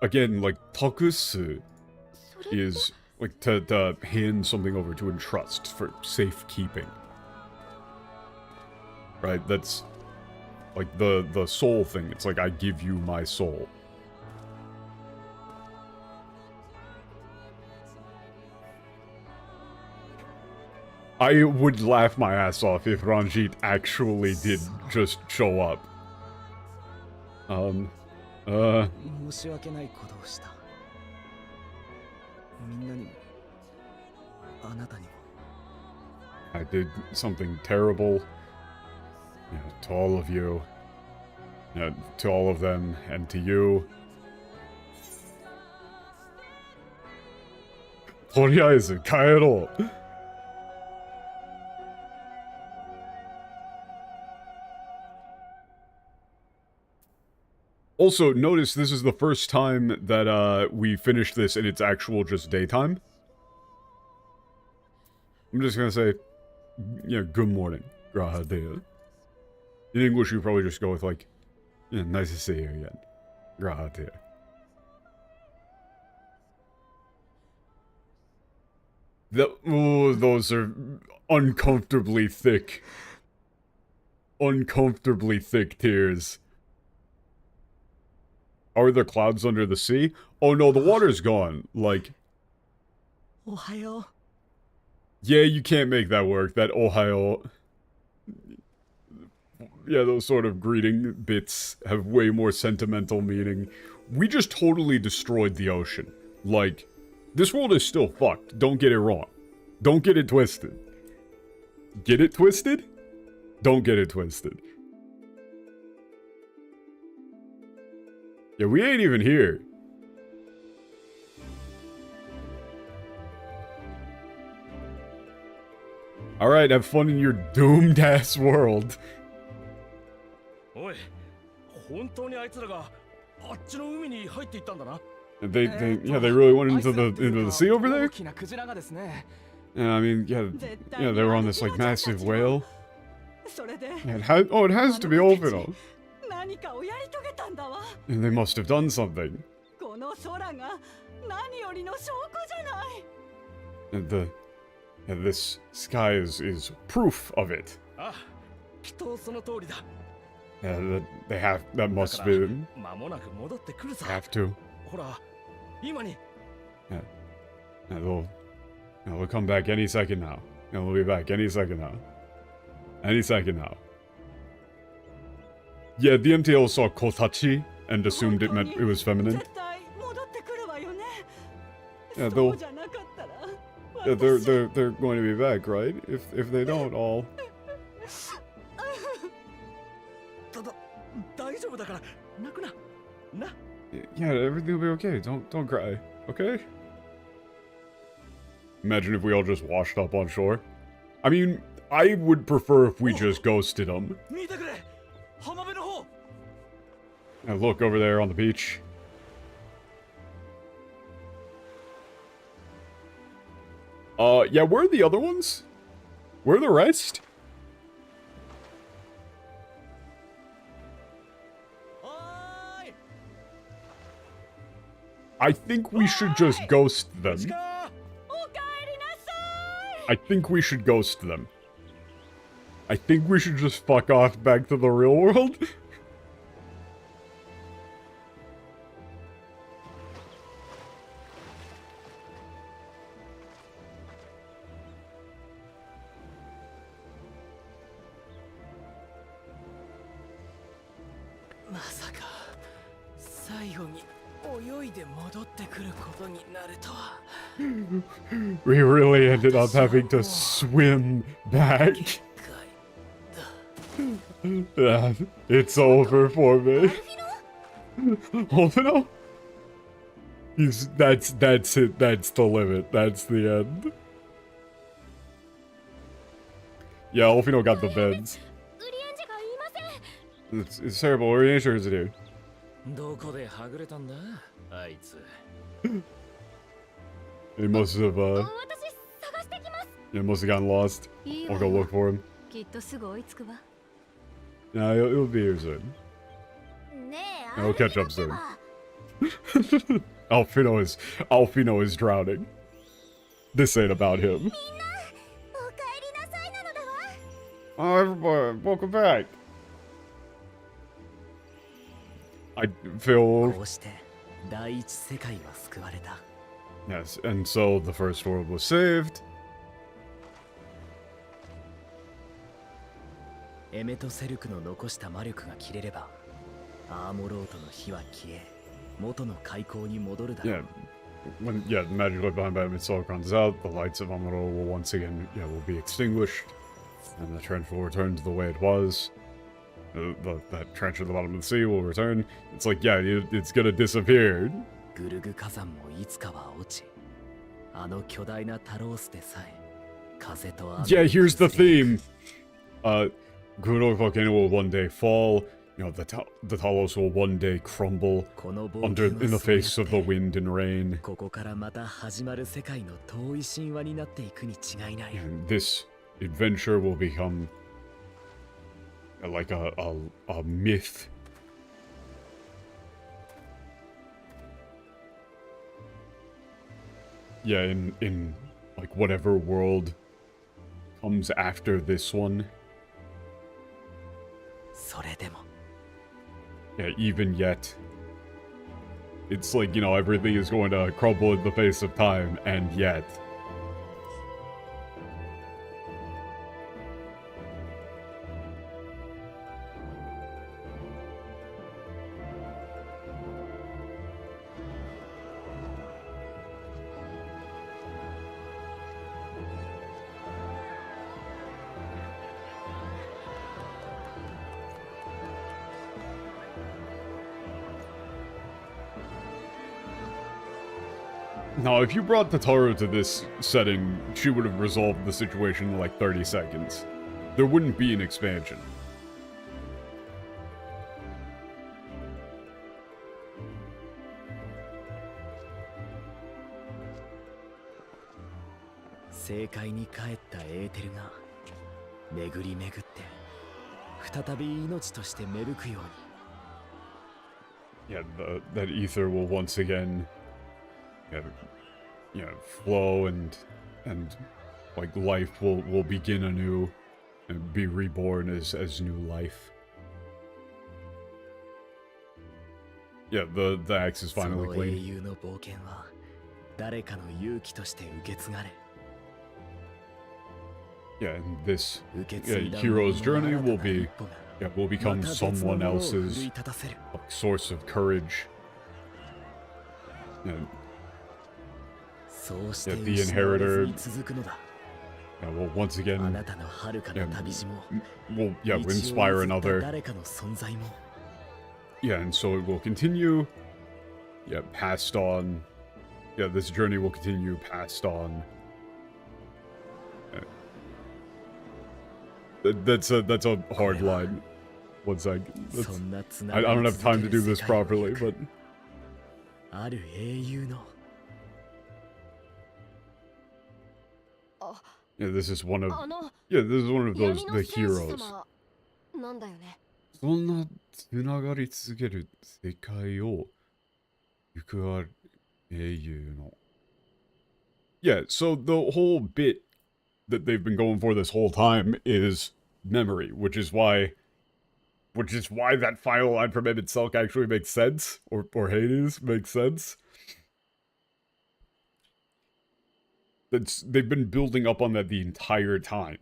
Again, like Tokusu is like to hand something over, to entrust for safekeeping. Right? That's like the soul thing. It's like, I give you my soul. I would laugh my ass off if Ranjit actually did just show up. 申し訳ないことをした。みんなにも、あなたにも。 I did something terrible, to all of you, to all of them, and to you. とりあえず帰ろう。 Also, notice this is the first time that we finished this and it's actual just daytime. I'm just gonna say, good morning, Grahadea. In English, you probably just go with like, nice to see you again, Grahadea. Those are uncomfortably thick. Uncomfortably thick tears. Are there clouds under the sea? Oh no, the water's gone. Like... Ohayo. Yeah, you can't make that work. That Ohayo... Yeah, those sort of greeting bits have way more sentimental meaning. We just totally destroyed the ocean. Like, this world is still fucked. Don't get it wrong. Don't get it twisted. get it twisted. Don't get it twisted. Yeah, we ain't even here. Alright, have fun in your doomed ass world. おい、本当にあいつらがあっちの海に入っていったんだな。They really went into the sea over there? 大きなクジラがですね。 Yeah, I mean, yeah, they were on this like massive whale. それで Yeah, it has to be Olfino. 何かをやり遂げたんだわ。 And they must have done something. この空が何よりの証拠じゃない。 And this sky is proof of it. あ、きっとその通りだ。 Yeah, that must be 間もなく戻ってくるさ。 have to. ほら、今に。 Yeah, they'll come back any second now. Yeah, they'll be back any second now. Any second now. Yeah, the MTL saw Kotachi and assumed it meant it was feminine. 絶対戻ってくるわよね。 Yeah, そうじゃなかったら。 Yeah, they're going to be back, right? If they don't, all. ただ、大丈夫だから、泣くな。な。 Yeah, everything will be okay. Don't cry, okay? Imagine if we all just washed up on shore. I mean, I would prefer if we just ghosted them. 見てくれ。浜辺の方。 And look over there on the beach. Yeah, where are the other ones? Where are the rest? おーい。 I think we should just ghost them. 時間。 I think we should ghost them. I think we should just fuck off back to the real world. We really ended up having to swim back. It's over for me. Olfino? That's it. That's the limit. That's the end. Yeah, Olfino got the beds. It's terrible. What are your insurance to do? どこではぐれたんだあいつ。 He must have gotten lost. I'll go look for him. きっとすぐ追いつくわ。 Yeah, he'll be here soon. ねえ、 He'll catch up soon. Alfino is drowning. This ain't about him. おかえりなさいなのだわ。 Oh, everybody, welcome back. I feel こうして第一世界は救われた。 yes, and so the first world was saved. エメトセルクの残した魔力が切れれば、アーモロートの火は消え、元の開口に戻るだろ Yeah, う。 when the magic light behind Batman Soul runs out, the lights of Amuro will once again will be extinguished, and the trench will return to the way it was. That trench at the bottom of the sea will return. It's like, yeah, it's gonna disappear. グルグ火山もいつかは落ち、あの巨大なタロースでさえ風と雨。 Yeah, here's the theme. Gurog volcano will one day fall. You know, the Talos will one day crumble この冒 under 険 in は the そうや face っ of the て wind and rain. ここからまた始まる世界の遠い神話になっていくに違いない。 And this adventure will become like a myth. Yeah, in like whatever world comes after this one. それでも Yeah, even yet. It's like, you know, everything is going to crumble in the face of time, and yet. No, if you brought Tataru to this setting, she would have resolved the situation in like 30 seconds. There wouldn't be an expansion. 正解に帰ったエーテルが巡り巡って再び命として芽吹くように。 Yeah, that ether will once again, flow and like life will begin anew and be reborn as new life. Yeah, the axe is そ finally の英 clean. 雄の冒険は誰かの勇気として受け継がれ、 Yeah, and this 受け継いだ hero's journey 者の will 新たな be 一歩が will ま become た別の someone ものを奮い else's 立たせる。 like, source of courage. And そうして the 失われず inheritor に続くのだ。 will once あ again なたの遥かな旅路も、 will 道を inspire 譲った another. 誰かの存在も。 Yeah, and so it will continue. Yeah, passed on. Yeah, this journey will continue passed on. That's a hard line. One sec. そんなつな I が don't り have time to 続け do る this 世界を properly, 行く but ある英雄の yeah, this is one of あの yeah, this is one of 闇 those の the 戦士 heroes. 様なんだよね。そんなつながり続ける世界を行く英雄の Yeah, so the whole bit that they've been going for this whole time is memory, which is why that final line from Emmett Silk actually makes sense, or Hades makes sense. They've been building up on that the entire time.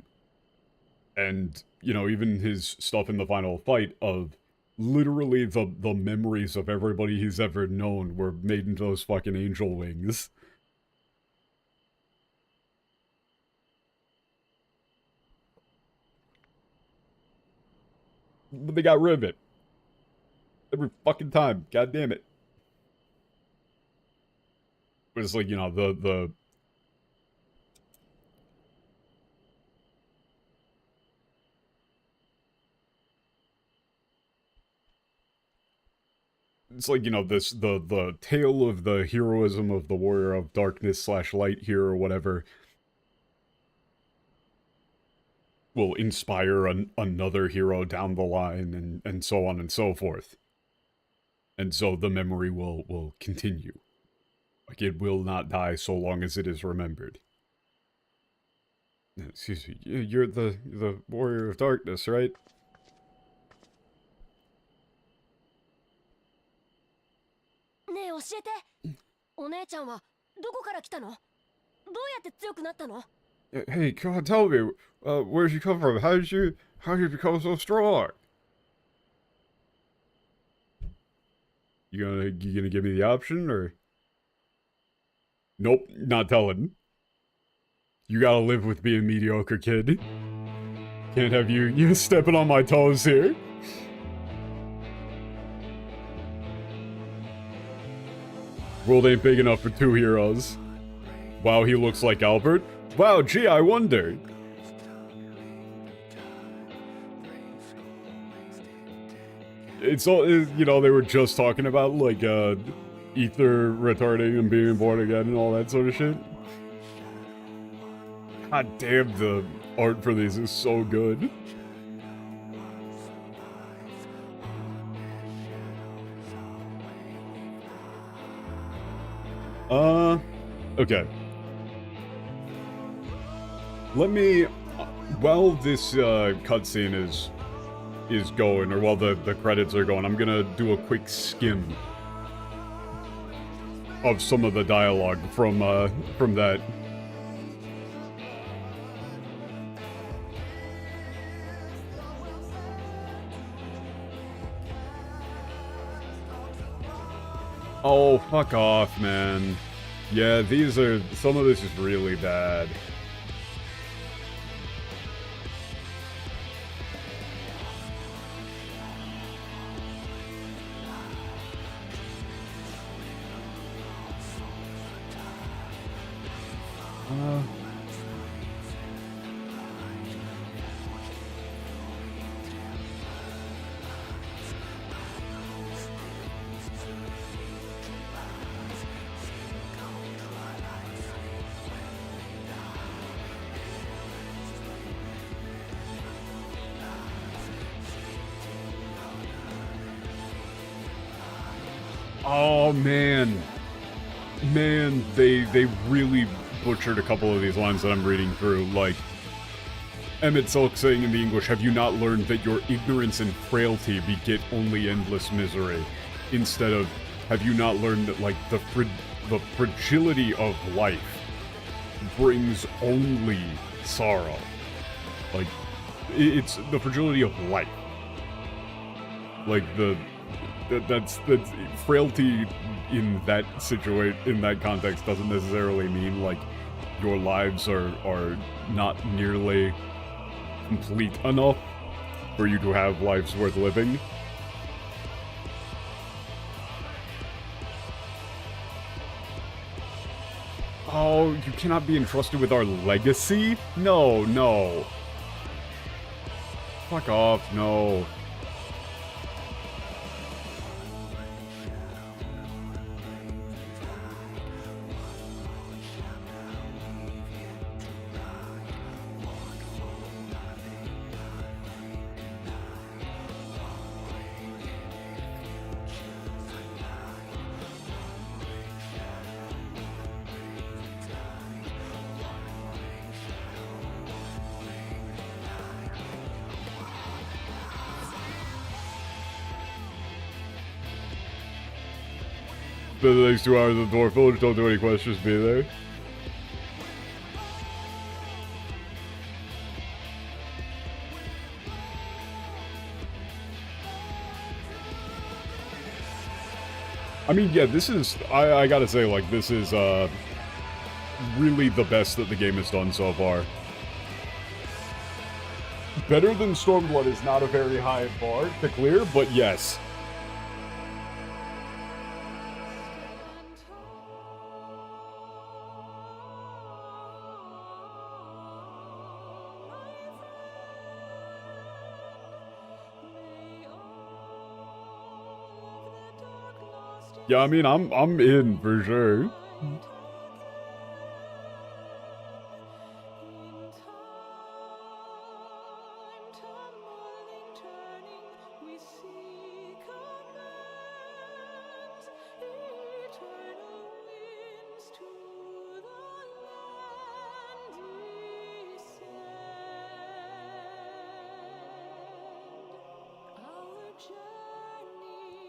And, you know, even his stuff in the final fight of literally the memories of everybody he's ever known were made into those fucking angel wings. But they got rid of it. Every fucking time. God damn it. But it's like, you know, the it's like, you know, the tale of the heroism of the warrior of darkness / light here or whatever will inspire another hero down the line and so on and so forth. And so the memory will continue. Like, it will not die so long as it is remembered. Excuse me, you're the warrior of darkness, right? ねえ教えて。お姉ちゃんはどこから来たの？どうやって強くなったの？ Hey, come on, tell me, where'd you come from? How did you become so strong? You gonna give me the option, or? Nope, not telling. You gotta live with being mediocre, kid. Can't have you stepping on my toes here. World ain't big enough for two heroes. Wow, he looks like Albert. Wow, gee, I wonder. It's all, you know, they were just talking about, like, ether retarding and being born again and all that sort of shit. God damn, the art for these is so good. Okay. Let me, while this cutscene is going, or while the credits are going, I'm gonna do a quick skim of some of the dialogue from that. Oh, fuck off, man. Yeah, some of this is really bad. Oh, man. Man, they really butchered a couple of these lines that I'm reading through. Like, Emmett Sulk saying in the English, "Have you not learned that your ignorance and frailty beget only endless misery?" Instead of, "Have you not learned that, like, the fragility of life brings only sorrow?" Like, it's the fragility of life. Like, that's frailty in that in that context doesn't necessarily mean like your lives are not nearly complete enough for you to have lives worth living. Oh, you cannot be entrusted with our legacy? No, no. Fuck off, no. For the next 2 hours of the Dwarf Village, don't do any questions, be there. I mean, yeah, this is, I gotta say, like, this is, really the best that the game has done so far. Better than Stormblood is not a very high bar to clear, but yes. Yeah, I mean, I'm in for sure.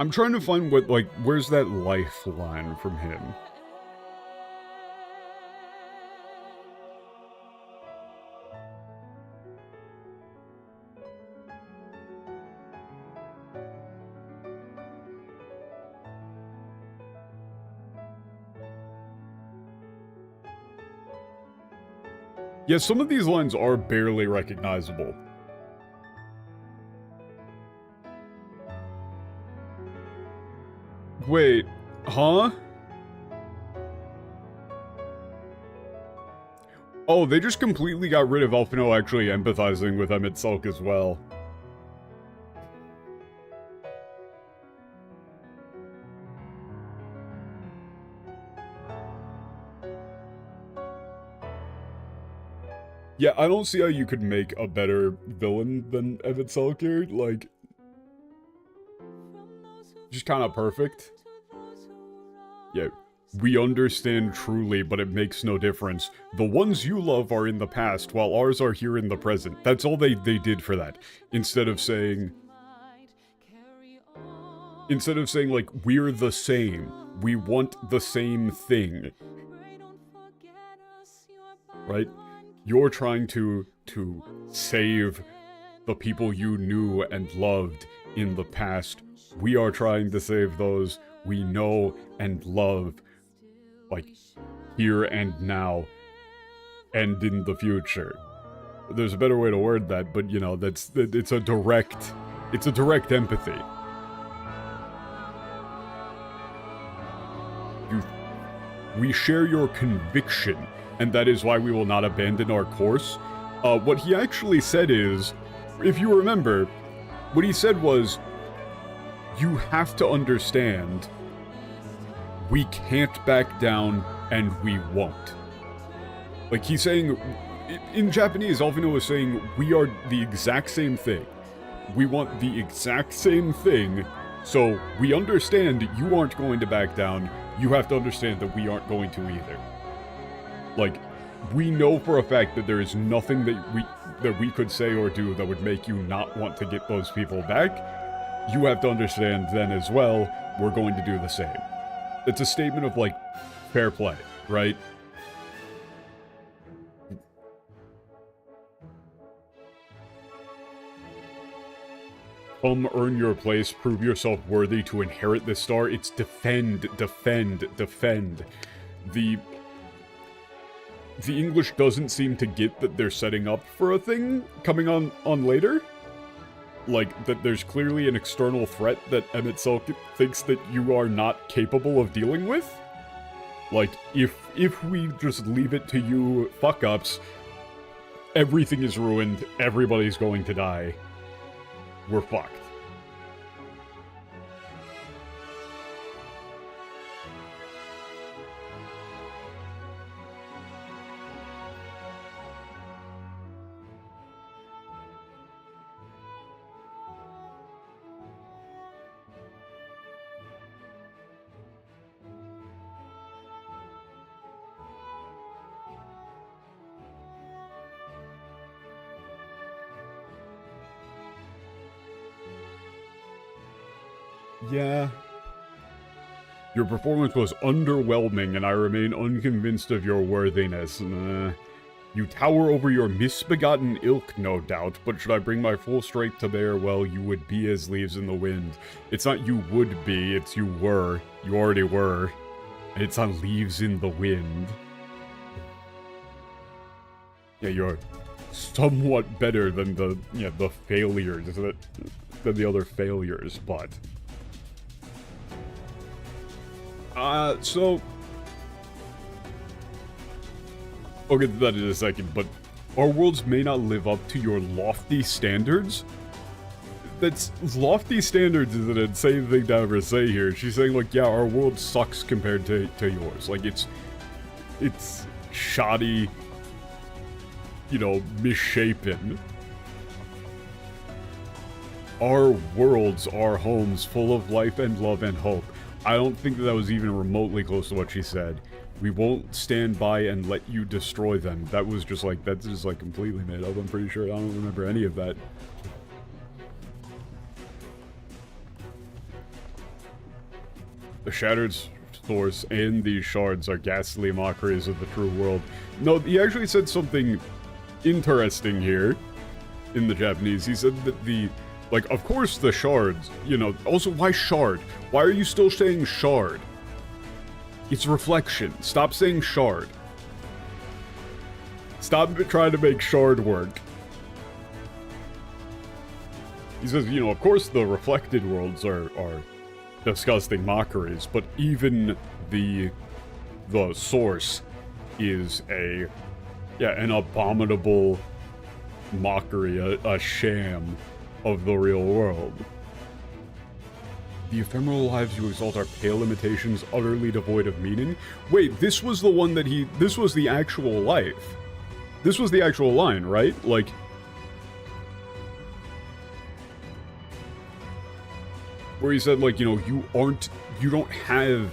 I'm trying to find what, like, where's that lifeline from him? Yeah, some of these lines are barely recognizable. Wait, huh? Oh, they just completely got rid of Alphino actually empathizing with Emmett Sulk as well. Yeah, I don't see how you could make a better villain than Emmett Sulk here, like... just kind of perfect. Yeah, we understand truly, but it makes no difference. The ones you love are in the past, while ours are here in the present. That's all they did for that. Instead of saying, like, we're the same. We want the same thing. Right? You're trying to save the people you knew and loved in the past. We are trying to save those we know and love, like, here and now, and in the future. There's a better way to word that, but, you know, it's a direct empathy. we share your conviction, and that is why we will not abandon our course. What he actually said is, if you remember, what he said was, you have to understand, we can't back down, and we won't. Like, he's saying, in Japanese, Alvino is saying, we are the exact same thing. We want the exact same thing, so we understand you aren't going to back down. You have to understand that we aren't going to either. Like, we know for a fact that there is nothing that we could say or do that would make you not want to get those people back. You have to understand then as well, we're going to do the same. It's a statement of, like, fair play, right? Come, earn your place, prove yourself worthy to inherit this star. It's defend, defend, defend. The English doesn't seem to get that they're setting up for a thing coming on later. Like, that there's clearly an external threat that Emet-Selch thinks that you are not capable of dealing with. Like, if we just leave it to you fuck-ups, everything is ruined, everybody's going to die. We're fucked. Yeah. Your performance was underwhelming, and I remain unconvinced of your worthiness. You tower over your misbegotten ilk, no doubt, but should I bring my full strength to bear, well, you would be as leaves in the wind. It's not you would be, it's you were. You already were. And it's on leaves in the wind. Yeah, you're somewhat better than the failures, than the other failures, but... so... I'll get to that in a second, but our worlds may not live up to your lofty standards? That's... lofty standards is an insane thing to ever say here. She's saying, like, yeah, our world sucks compared to yours. Like, it's shoddy, you know, misshapen. Our worlds are homes full of life and love and hope. I don't think that was even remotely close to what she said. We won't stand by and let you destroy them. That was just like, that's just like completely made up, I'm pretty sure. I don't remember any of that. The shattered source and these shards are ghastly mockeries of the true world. No, he actually said something interesting here in the Japanese. He said that like, of course the shards, you know, also, why shard? Why are you still saying shard? It's reflection. Stop saying shard. Stop trying to make shard work. He says, you know, of course the reflected worlds are disgusting mockeries, but even the source is an abominable mockery, a sham of the real world. The ephemeral lives you exalt are pale imitations, utterly devoid of meaning. Wait, this was the one that this was the actual life. This was the actual line, right? Like, where he said, like, you know, you don't have,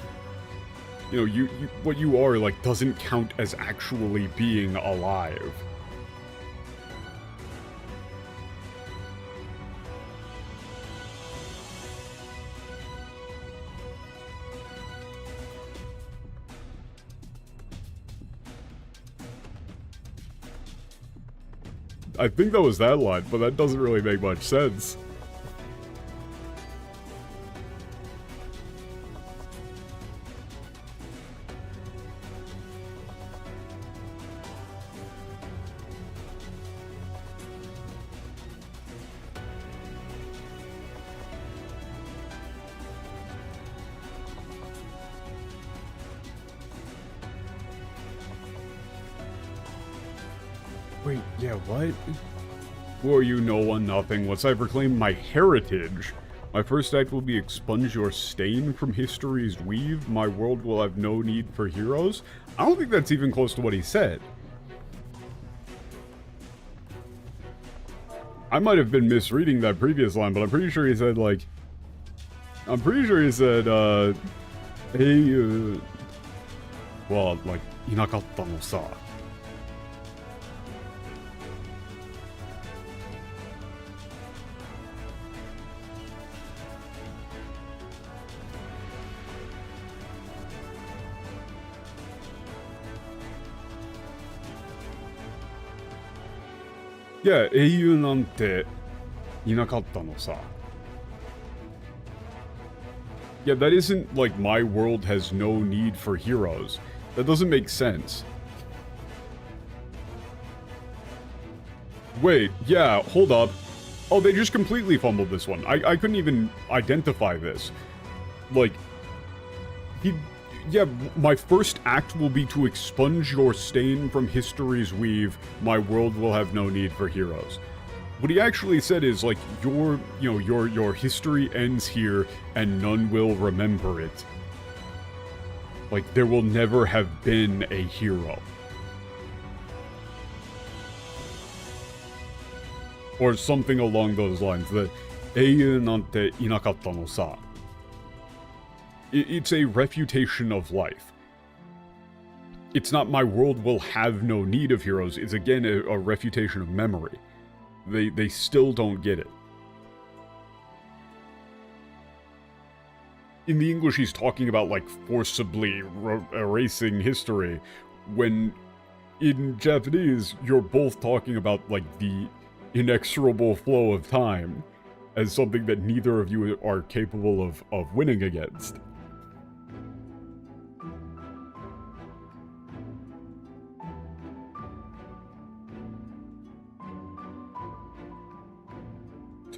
you know, what you are, like, doesn't count as actually being alive. I think that was that line, but that doesn't really make much sense. Wait, yeah, what? Who are you? No one, nothing. Once I've reclaimed my heritage, my first act will be expunge your stain from history's weave. My world will have no need for heroes. I don't think that's even close to what he said. I might have been misreading that previous line, but I'm pretty sure he said, like... I'm pretty sure he said, hey, well, like, いなかったのさ. Yeah, 英雄なんていなかったのさ. Yeah, that isn't like my world has no need for heroes. That doesn't make sense. Wait, yeah, hold up. Oh, they just completely fumbled this one. I couldn't even identify this. Like, yeah, my first act will be to expunge your stain from history's weave. My world will have no need for heroes. What he actually said is, like, your history ends here and none will remember it. Like, there will never have been a hero. Or something along those lines. The 英雄なんていなかったのさ. It's a refutation of life. It's not my world will have no need of heroes. It's again a refutation of memory. They still don't get it. In the English, he's talking about, like, forcibly erasing history, when in Japanese, you're both talking about, like, the inexorable flow of time as something that neither of you are capable of winning against.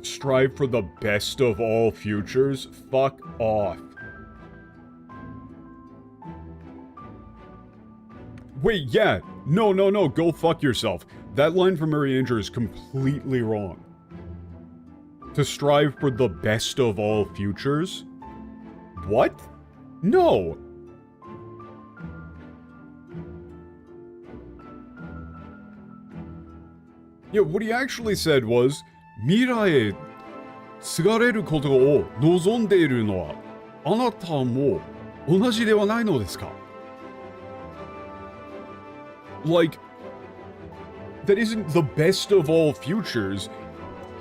Strive for the best of all futures? Fuck off. Wait, yeah. No, go fuck yourself. That line from Mary Anger is completely wrong. To strive for the best of all futures? What? No. Yeah, what he actually said was, 未来へ継がれることを望んでいるのはあなたも同じではないのですか? Like, that isn't the best of all futures.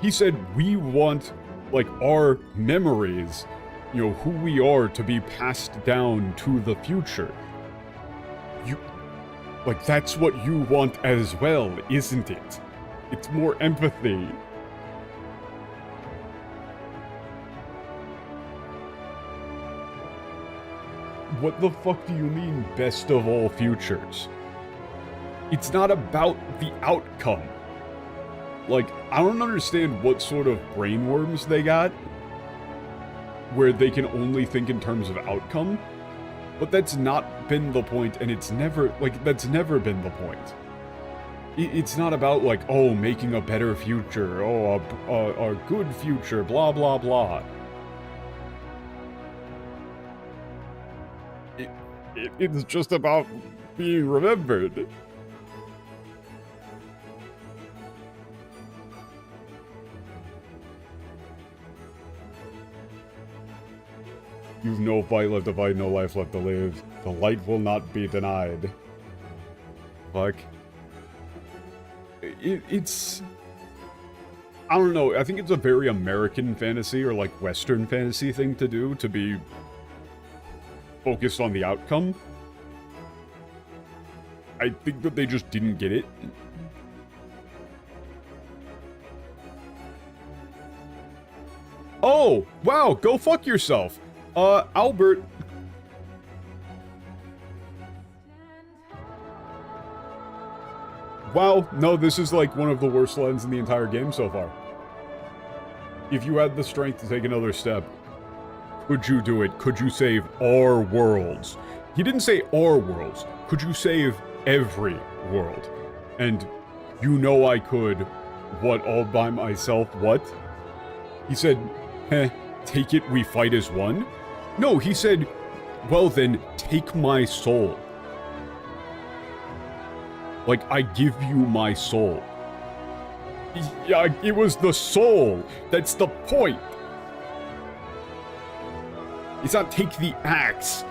He said we want, like, our memories, who we are, to be passed down to the future. Like, that's what you want as well, isn't it? It's more empathy. What the fuck do you mean, best of all futures? It's not about the outcome. Like, I don't understand what sort of brainworms they got, where they can only think in terms of outcome, but that's not been the point, and it's never, like, that's never been the point. It's not about, like, oh, making a better future, oh, a good future, blah, blah, blah. It's just about being remembered. You've no fight left to fight, no life left to live. The light will not be denied. Fuck. It's... I don't know, I think it's a very American fantasy, or like Western fantasy thing to do, to be focused on the outcome. I think that they just didn't get it. Oh, wow, go fuck yourself. Albert. Wow, no, this is like one of the worst lines in the entire game so far. If you had the strength to take another step, could you do it? Could you save our worlds? He didn't say our worlds. Could you save every world? And You know I could. What, all by myself? What? He said, take it, we fight as one? No, he said, well then, take my soul. Like, I give you my soul. Yeah, it was the soul. That's the point. It's not take the axe.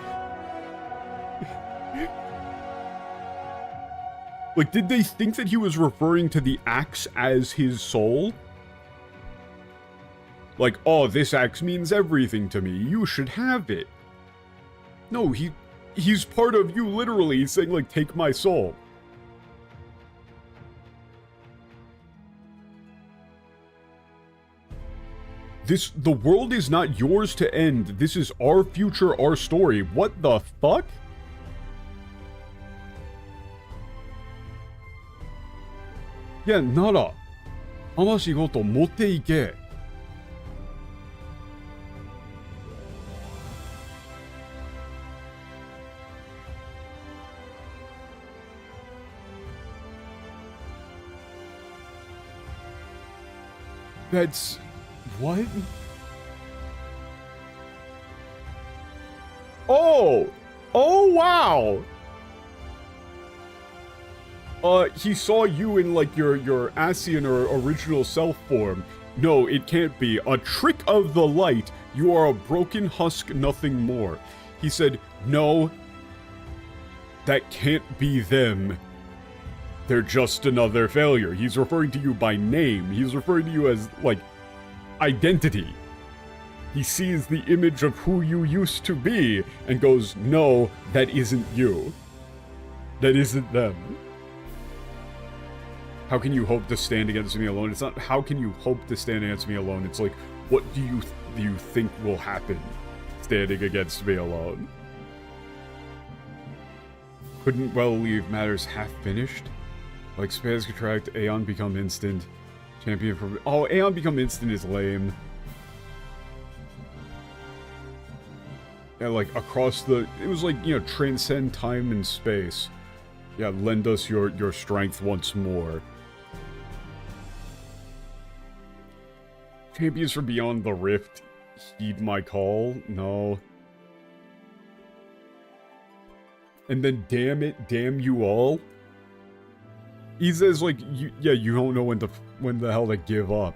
Like, did they think that he was referring to the axe as his soul? Like, oh, this axe means everything to me. You should have it. No, he's part of you literally. He's saying, like, take my soul. The world is not yours to end. This is our future, our story. What the fuck? Yeah, Nara. 魂ごと持っていけ. That's... what? Oh! Oh, wow! He saw you in, like, your Asian or original self form. No, it can't be. A trick of the light. You are a broken husk, nothing more. He said, no, that can't be them. They're just another failure. He's referring to you by name. He's referring to you as, like, identity. He sees the image of who you used to be and goes, no, that isn't you. That isn't them. How can you hope to stand against me alone? It's not how can you hope to stand against me alone. It's like, what do you think will happen standing against me alone? Couldn't well leave matters half finished. Like spans contract, Aeon become instant. Champion for... oh, Aeon become instant is lame. Yeah, like across the... it was like, you know, transcend time and space. Yeah, lend us your strength once more. Champions from beyond the rift, heed my call? No. And then damn it, damn you all? He says like, you don't know when the hell to give up.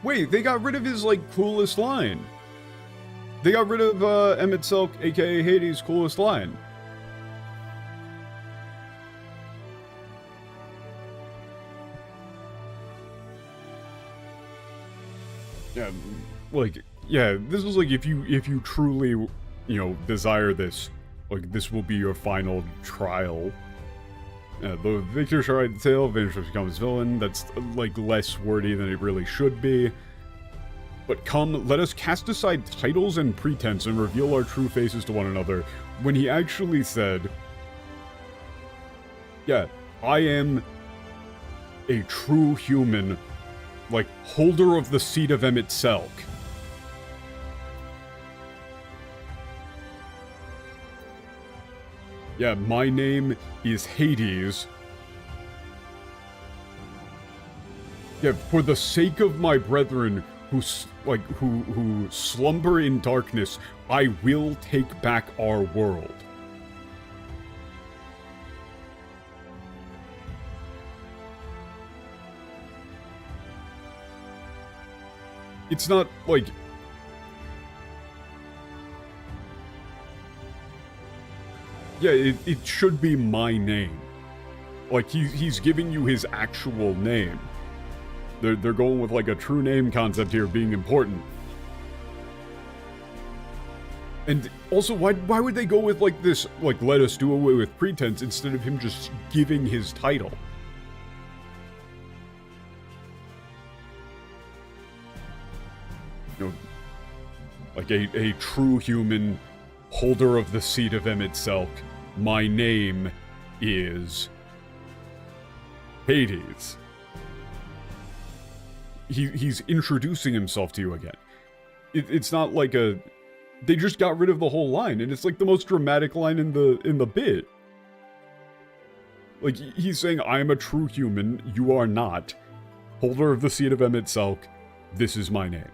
Wait, they got rid of his, like, coolest line. They got rid of, Emmett Silk, aka Hades' coolest line. Yeah, like, yeah, this is like, if you truly, you know, desire this, like, this will be your final trial. The victor shall ride the tail, Vanisher becomes villain. That's, like, less wordy than it really should be. But come, let us cast aside titles and pretense and reveal our true faces to one another. When he actually said, yeah, I am a true human, like, holder of the seat of Emmett Selk. Yeah, my name is Hades. Yeah, for the sake of my brethren who slumber in darkness, I will take back our world. It's not like... yeah, it should be my name. Like, he's giving you his actual name. They're going with, like, a true name concept here being important. And also, why would they go with, like, this, like, let us do away with pretense instead of him just giving his title? You know, like a true human, holder of the seat of Emmett Selk. My name is... Hades. He's introducing himself to you again. It's not like a... They just got rid of the whole line, and it's like the most dramatic line in the bit. Like, he's saying, I am a true human, you are not. Holder of the Seed of Emet-Selch, this is my name.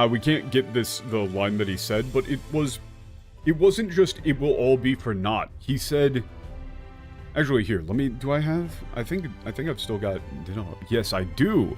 We can't get the line that he said, but it wasn't just, it will all be for naught. He said, actually here, do I have, I think I've still got, yes I do.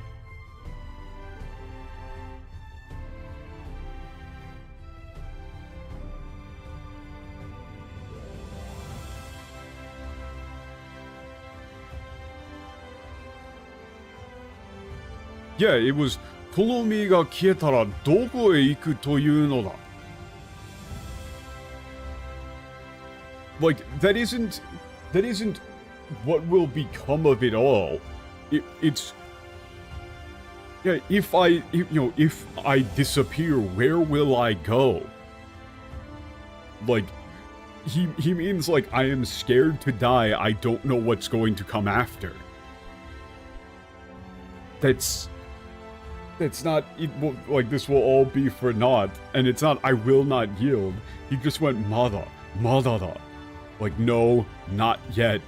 Yeah, it was, この実が消えたらどこへ行くというのだ. Like, that isn't what will become of it all. It's... Yeah, if I disappear, where will I go? Like, he means like, I am scared to die, I don't know what's going to come after. That's not, like, this will all be for naught, and it's not, I will not yield. He just went, Mada. Like, no, not yet.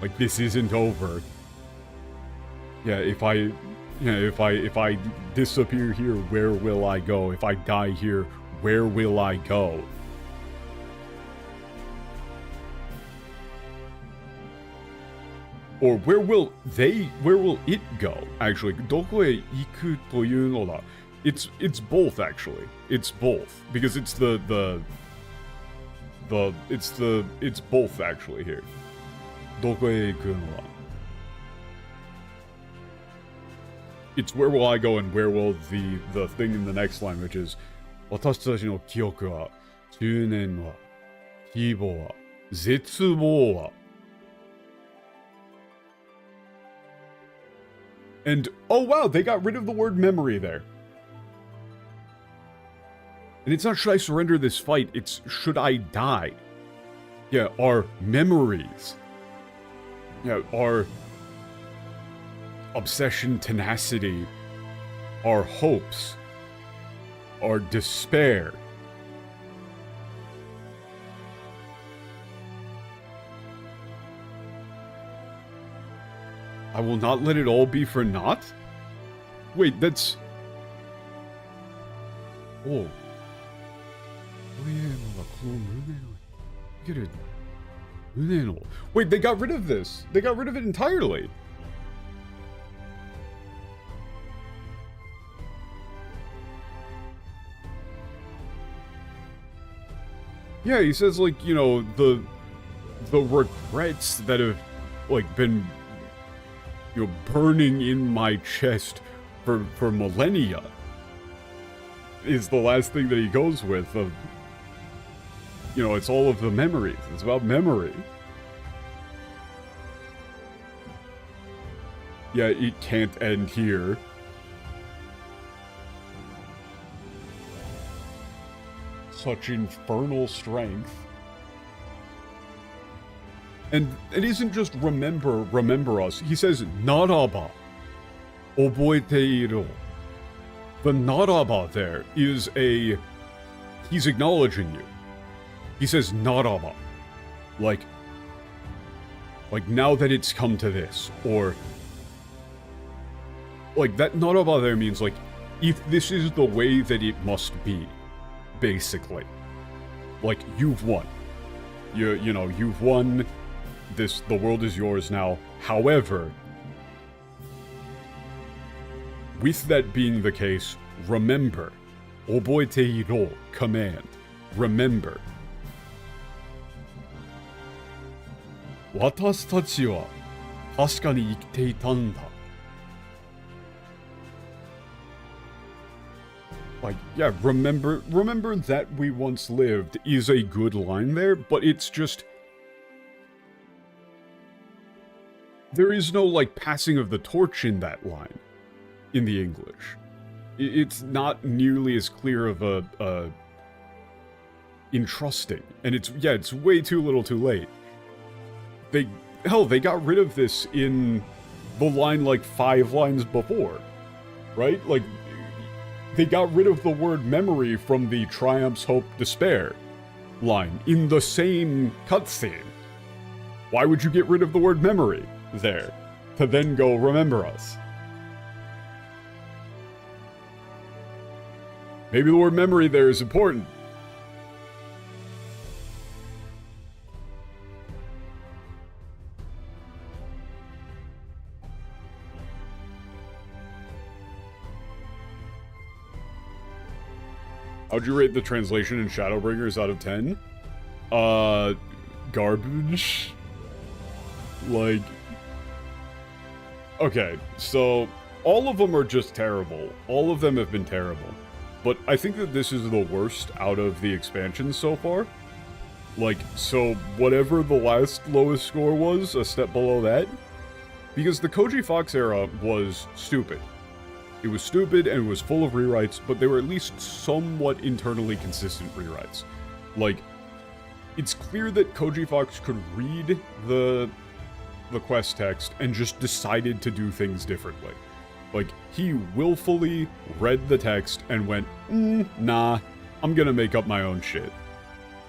Like, this isn't over. Yeah, if I disappear here, where will I go? If I die here, where will I go? Or where will it go? Actually, どこへ行くというのだ? It's both actually. It's both because it's it's both actually here. どこへ行くのだ? It's where will I go and where will the thing in the next line, which is 私たちの記憶は、執念は、希望は、絶望は。And, oh wow, they got rid of the word memory there. And it's not should I surrender this fight, it's should I die. Yeah, our memories. Yeah, our obsession, tenacity, our hopes, our despair. I will not let it all be for naught? Wait, that's... Oh. Wait, they got rid of this. They got rid of it entirely. Yeah, he says, like, you know, the regrets that have, like, been... you know, burning in my chest for millennia is the last thing that he goes with of, you know, it's all of the memories. It's about memory. Yeah, it can't end here. Such infernal strength. And it isn't just remember us. He says, naraba, oboeteiru. The naraba there is he's acknowledging you. He says, naraba. Like now that it's come to this, or like that naraba there means like, if this is the way that it must be, basically. Like, you've won. You know, you've won. The world is yours now. However, with that being the case, remember. Oboeteiro, command. Remember. 私たちは確かに生きていたんだ. Like, yeah, remember that we once lived is a good line there, but it's just... There is no, like, passing of the torch in that line, in the English. It's not nearly as clear of a entrusting, and it's way too little too late. They got rid of this in the line, like, 5 lines before, right? Like, they got rid of the word memory from the triumphs, hope, despair line in the same cutscene. Why would you get rid of the word memory there to then go remember us? Maybe the word memory there is important. How'd you rate the translation in Shadowbringers out of 10? Garbage. Like... Okay, so all of them are just terrible. All of them have been terrible. But I think that this is the worst out of the expansions so far. Like, so whatever the last lowest score was, a step below that. Because the Koji Fox era was stupid. It was stupid and it was full of rewrites, but they were at least somewhat internally consistent rewrites. Like, it's clear that Koji Fox could read the quest text and just decided to do things differently. Like, he willfully read the text and went, nah, I'm gonna make up my own shit.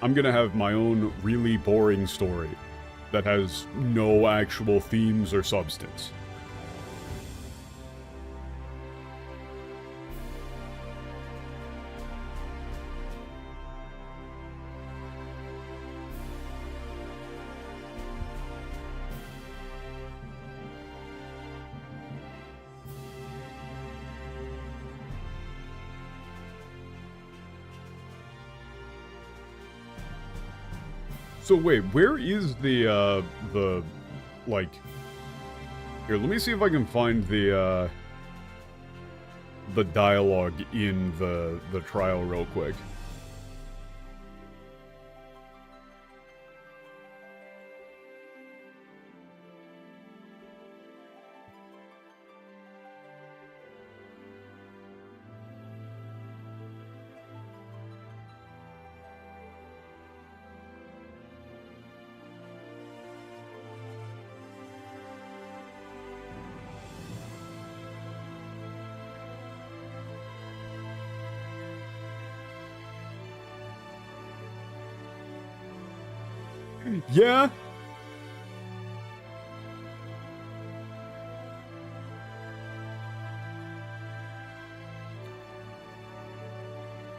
I'm gonna have my own really boring story that has no actual themes or substance. So wait, where is the, like... Here, let me see if I can find the dialogue in the trial real quick. Yeah?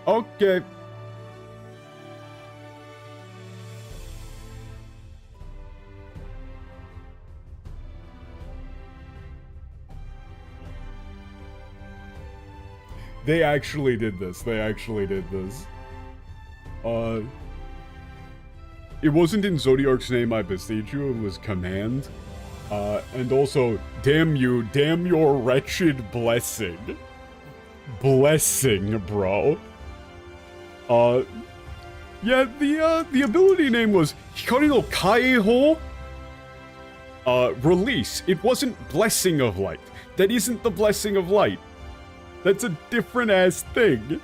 Okay. They actually did this. They actually did this. It wasn't in Zodiark's name, I beseech you, it was Command. And also, damn you, damn your wretched blessing. Blessing, bro. Yeah, the ability name was Hikari no Kaiho. Release. It wasn't Blessing of Light. That isn't the Blessing of Light. That's a different ass thing.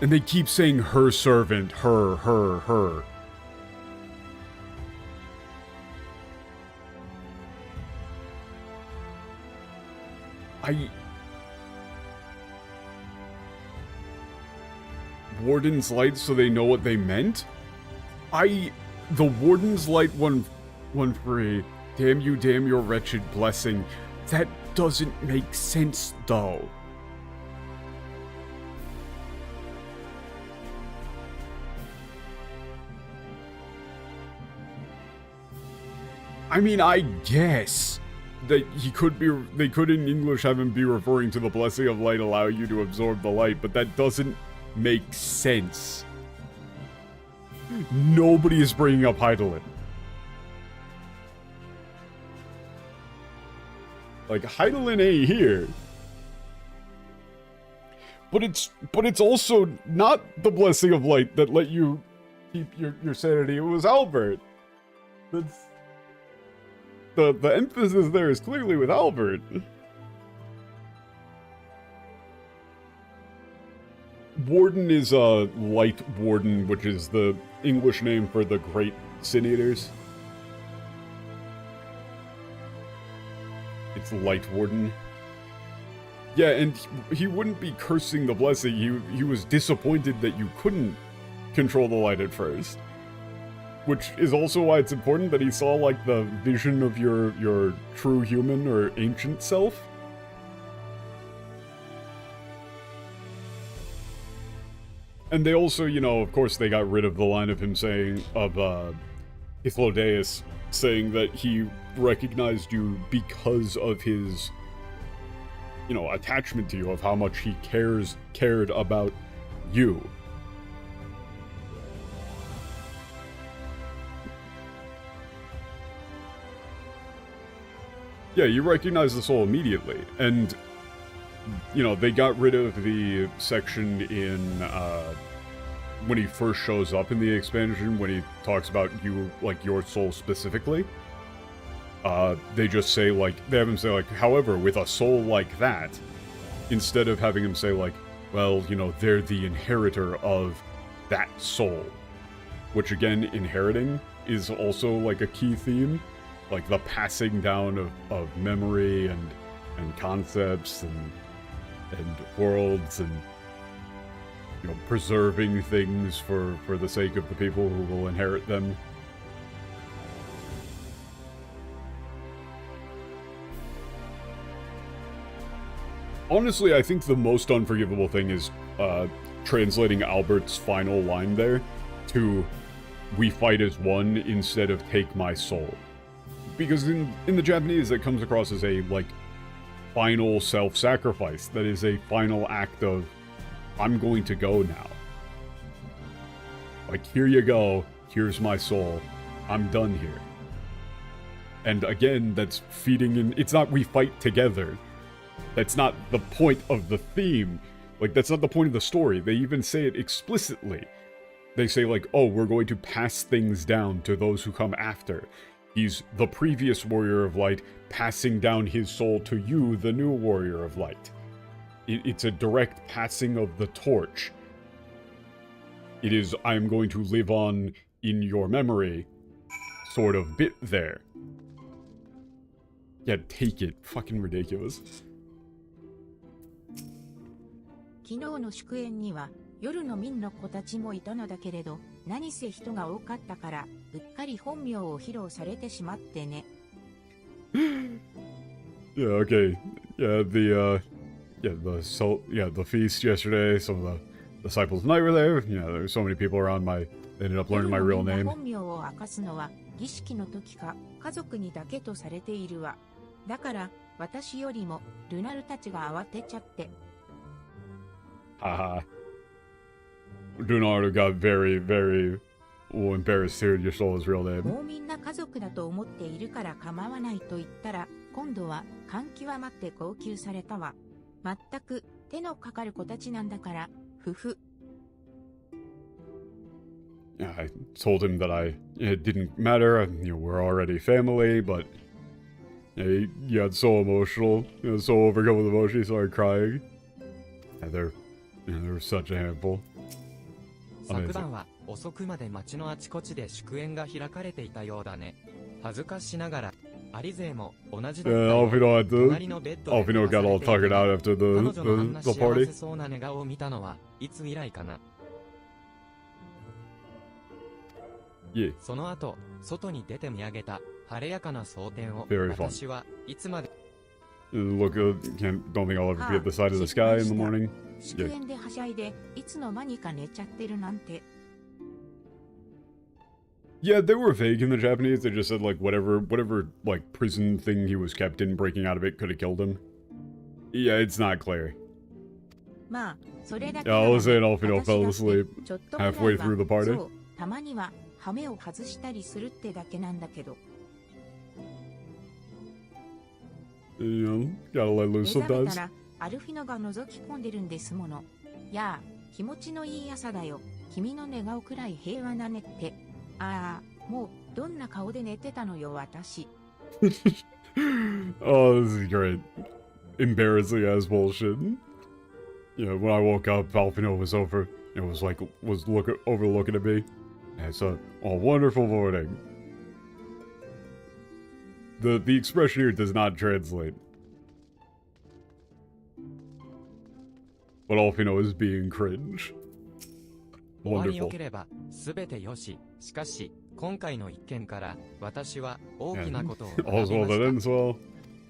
And they keep saying her servant, her. Warden's Light so they know what they meant? The Warden's Light one free. Damn you, damn your wretched blessing. That doesn't make sense, though. I mean, I guess that they could in English have him be referring to the blessing of light, allow you to absorb the light, but that doesn't make sense. Nobody is bringing up Heidelin. Like, Heidelin ain't here. But it's also not the blessing of light that let you keep your sanity. It was Albert. That's the emphasis there is clearly with Albert. Warden is Light Warden, which is the English name for the Great Sin Eaters. It's Light Warden. Yeah, and he wouldn't be cursing the blessing. He was disappointed that you couldn't control the light at first. Which is also why it's important that he saw, like, the vision of your true human or ancient self. And they also, you know, of course they got rid of the line of him saying, of Ithlodeus saying that he recognized you because of his, you know, attachment to you, of how much he cared about you. Yeah, you recognize the soul immediately, and, you know, they got rid of the section in, when he first shows up in the expansion, when he talks about you, like, your soul specifically. They just say, like, they have him say, like, however, with a soul like that, instead of having him say, like, well, you know, they're the inheritor of that soul. Which, again, inheriting is also, like, a key theme. Like, the passing down of memory and concepts and worlds and, you know, preserving things for the sake of the people who will inherit them. Honestly, I think the most unforgivable thing is translating Albert's final line there to "we fight as one" instead of "take my soul." Because in the Japanese, that comes across as a, like, final self-sacrifice. That is a final act of, I'm going to go now. Like, here you go, here's my soul, I'm done here. And again, that's feeding in, it's not we fight together. That's not the point of the theme. Like, that's not the point of the story. They even say it explicitly. They say, like, oh, we're going to pass things down to those who come after. He's the previous Warrior of Light, passing down his soul to you, the new Warrior of Light. It's a direct passing of the torch. It is, I'm going to live on in your memory, sort of bit there. Yeah, take it. Fucking ridiculous. 昨日の祝宴には夜の民の子たちもいたのだけれど、何せ人が多かったからうっかり本名を披露されてしまってね。Yeah, okay. Yeah, the feast yesterday, some of the disciples of night were there. You know, there were so many people around they ended up learning my real name. 本名を明かすのは儀式の時か家族にだけとされているわ。だから私よりもルナルたちが慌てちゃって。Haha. Lunardo got very, very embarrassed to hear your soul's real name. もうみんな家族だと思っているから構わないと言ったら、今度は感極まって号泣されたわ。全く手のかかる子たちなんだから、ふふ。Yeah, I told him that it didn't matter. You know, we're already family, but he got so emotional, so overcome with emotion, he started crying. Yeah, they're such a handful. 昨晩は遅くまで町のあちこちで祝宴が開かれていたようだね。恥ずかしながら、アリ勢も同じだったよ。隣のベッドで Alfino got all tuckered out after 彼女のあんな the 幸 party. せそうな寝顔を見たのはいつ以来かな。Yeah. その後、外に出て見上げた晴れやかな蒼天を Very fun. 私はいつまで Look, don't think I'll ever forget the sight of the sky in the morning. 祝宴ではしゃいで、いつの間にか寝ちゃってるなんて。Yeah, they were vague in the Japanese. They just said, like, whatever, like, prison thing he was kept in, breaking out of it could have killed him. Yeah, it's not clear. まあ、それだけ Yeah, な I ら was saying Alfino 私だ fell って asleep ちょっとぐらいは halfway through the party. そう、たまには羽目を外したりするってだけなんだけど。You know, gotta let 目 loose 覚めた sometimes. ら、アルフィノが覗き込んでるんですもの。やあ、気持ちのいい朝だよ。君の寝顔くらい平和なねって。ああ、もう、どんな顔で寝てたのよ、私。Oh, this is great. Embarrassing as bullshit. Yeah, when I woke up, Alpino was over. It was like, overlooking at me. It's a wonderful morning. The expression here does not translate. But Alpino is being cringe. 終わり良 Wonderful. ければ全てよし。しかし、今回の一件から私は大きなことを学び All's well ま that し ends well.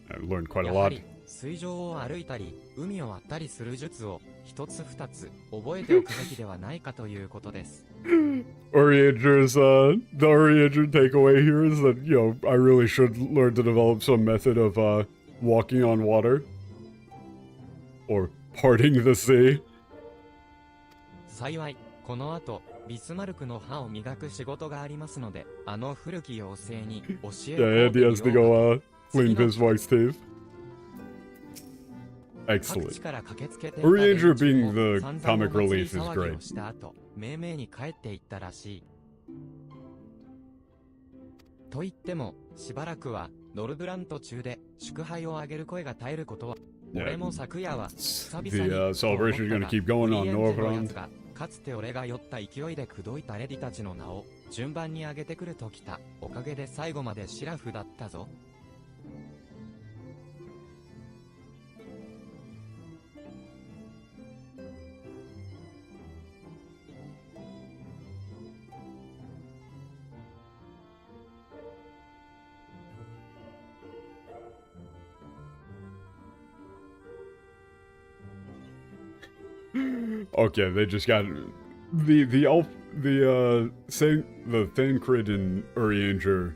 I learned quite た。 a やは lot. り、水上を歩いたり、海を割ったりする術を一つ二つ覚えておくべきではないかということです。Orienter's, the Orienter takeaway here is that, you know, I really should learn to develop some method of, walking on water. Or parting the sea. 幸い、この後、ビスマルクの歯を磨く仕事がありますので、あの古き妖精に教え Yeah, て Andy has to go, clean Bismarck's teeth. 各 Excellent. 地から駆けつけていた Orienter 連中 being も the 散々 comic お祭り relief is 騒ぎ great. をした後、めいめいに帰っていったらしい。と言っても、しばらくはノルブラン途中で祝杯をあげる声が絶えることは、 Yeah. 俺も昨夜は久々 The に celebration is gonna keep going on オリエンテのや Northrend. つがかつて俺が酔った勢いで口説いたレディたちの名を順番に上げてくるときた。おかげで最後までシラフだったぞ。Okay, they just got the Thancred and Urianger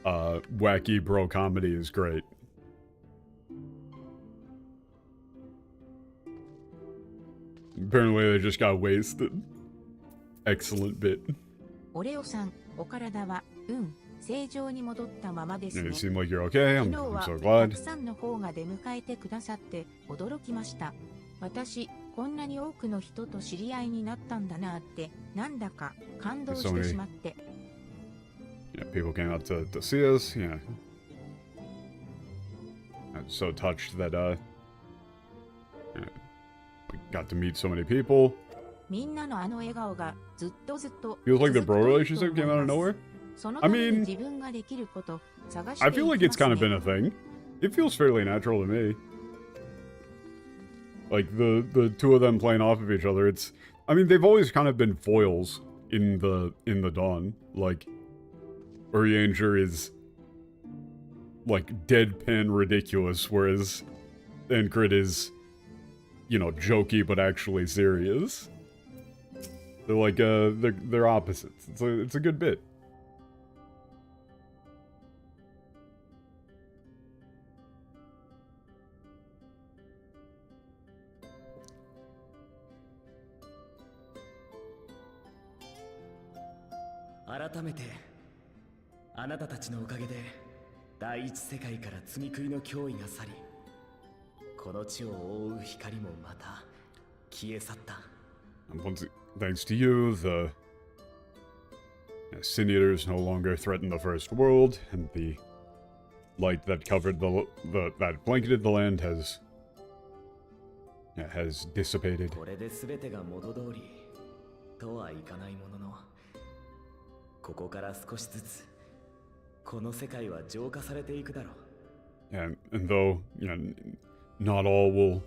wacky bro comedy is great. Apparently they just got wasted. Excellent bit. オレオさん、お体は、正常に戻ったままです Yeah, ね you。seem like you're okay. 昨 I'm 日は so た glad. くさんの方が出迎えてくださって驚きました。私、こんなに多くの人と知り合いになったんだなって、なんだか感動してしまって。Yeah, people came out to see us. Yeah. I'm so touched that yeah, we got to meet so many people. みんなのあの笑顔がずっとずっと Feels like the 続く bro といい relationship と came 思い out of ます nowhere. その I ために mean, 自分ができること探して I い feel き like ま it's す kind of been ね a thing. It feels fairly natural to me. Like the two of them playing off of each other. It's, I mean, they've always kind of been foils in the Dawn. Like Urianger is like deadpan ridiculous, whereas Thancred is, you know, jokey but actually serious. They're like they're opposites. It's a good bit. "改めてあなたたちのおかげで第一世界から罪食いの脅威が去り、この地を覆う光もまた消え去った。 And thanks to you, the Sin Eaters no longer threaten the First World, and the light that covered that blanketed the land has dissipated. これで全てが元通りとはいかないものの、ここから少しずつこの世界は浄化されていくだろう。 And though, you know, not all will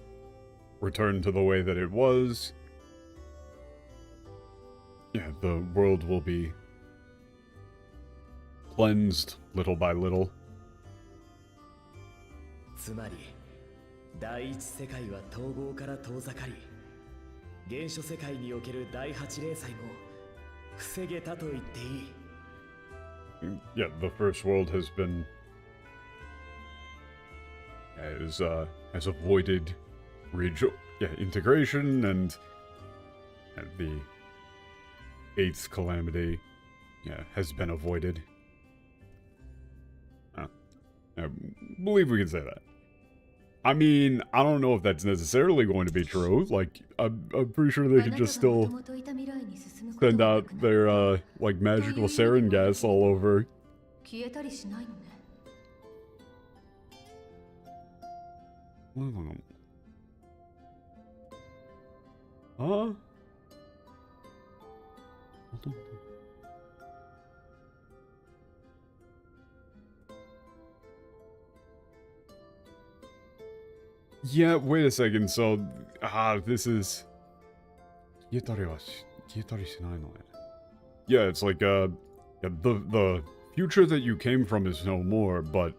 return to the way that it was, yeah, the world will be cleansed little by little. つまり第一世界は統合から遠ざかり、原初世界における第八霊祭も防げたと言っていい。 Yeah, the First World has been has avoided integration, and the eighth calamity has been avoided. I believe we can say that. I mean, I don't know if that's necessarily going to be true. Like, I'm pretty sure they could just still send out their, like, magical sarin gas all over. 消えたりしないのね。Huh? Yeah, wait a second. So, this is. Yeah, it's like yeah, the future that you came from is no more, but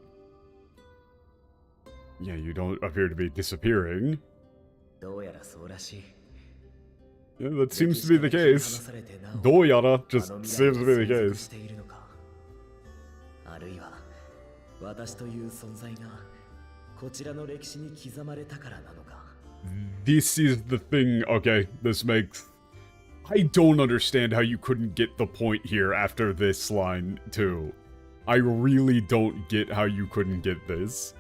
yeah, you don't appear to be disappearing. どうやらそうらしい。 Yeah, that seems to be the case. どうやら just seems to be the case. あるいは私という存在がこちらの歴史に刻まれたからなのか。This is the thing. Okay, this makes. I don't understand how you couldn't get the point here after this line, too. I really don't get how you couldn't get this.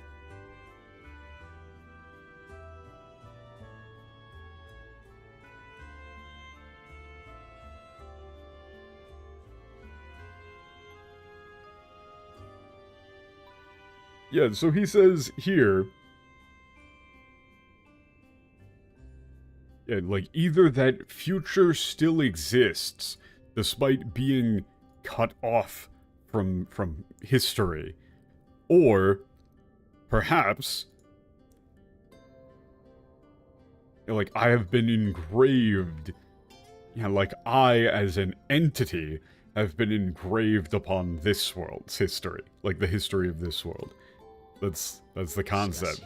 Yeah, so he says here. Yeah, like, either that future still exists, despite being cut off from history, or perhaps, like, I have been engraved, yeah, like, I, as an entity, have been engraved upon this world's history, like, the history of this world. That's the concept.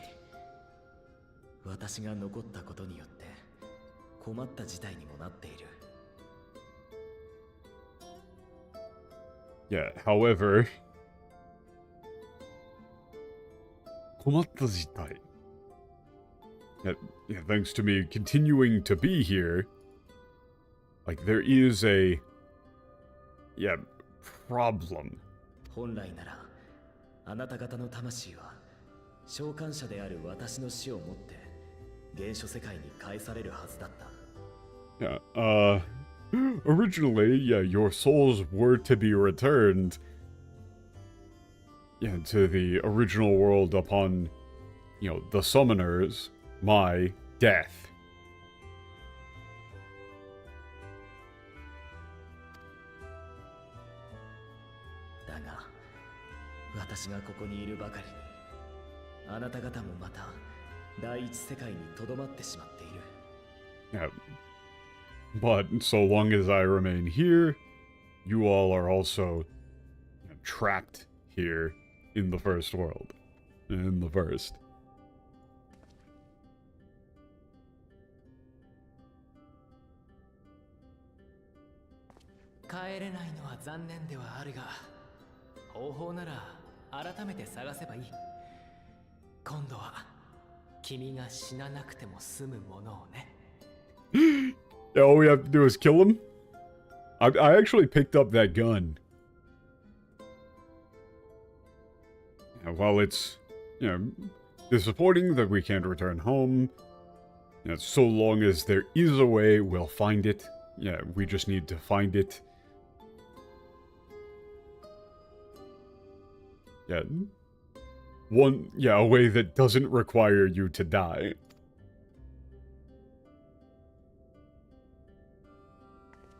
私が残ったことによって困った事態にもなっている。 Yeah, however, 困った事態. Yeah, thanks to me continuing to be here, like, there is a, yeah, problem. 本来ならあなた方の魂は召喚者である私の死をもって原初世界に返されるはずだった。 Yeah, originally, yeah, your souls were to be returned, yeah, to the original world upon, you know, the summoners, my death. だが、私がここにいるばかりに、あなた方もまた第一世界にとどまってしまっている。 Yeah. But so long as I remain here, you all are also trapped here in the first world. In the first. 帰れないのは残念ではあるが、方法なら改めて探せばいい。今度は君が死ななくても済むものをね。Yeah, all we have to do is kill him? I actually picked up that gun. Yeah, while it's, you know, disappointing that we can't return home, you know, so long as there is a way, we'll find it. Yeah, we just need to find it. Yeah. A way that doesn't require you to die.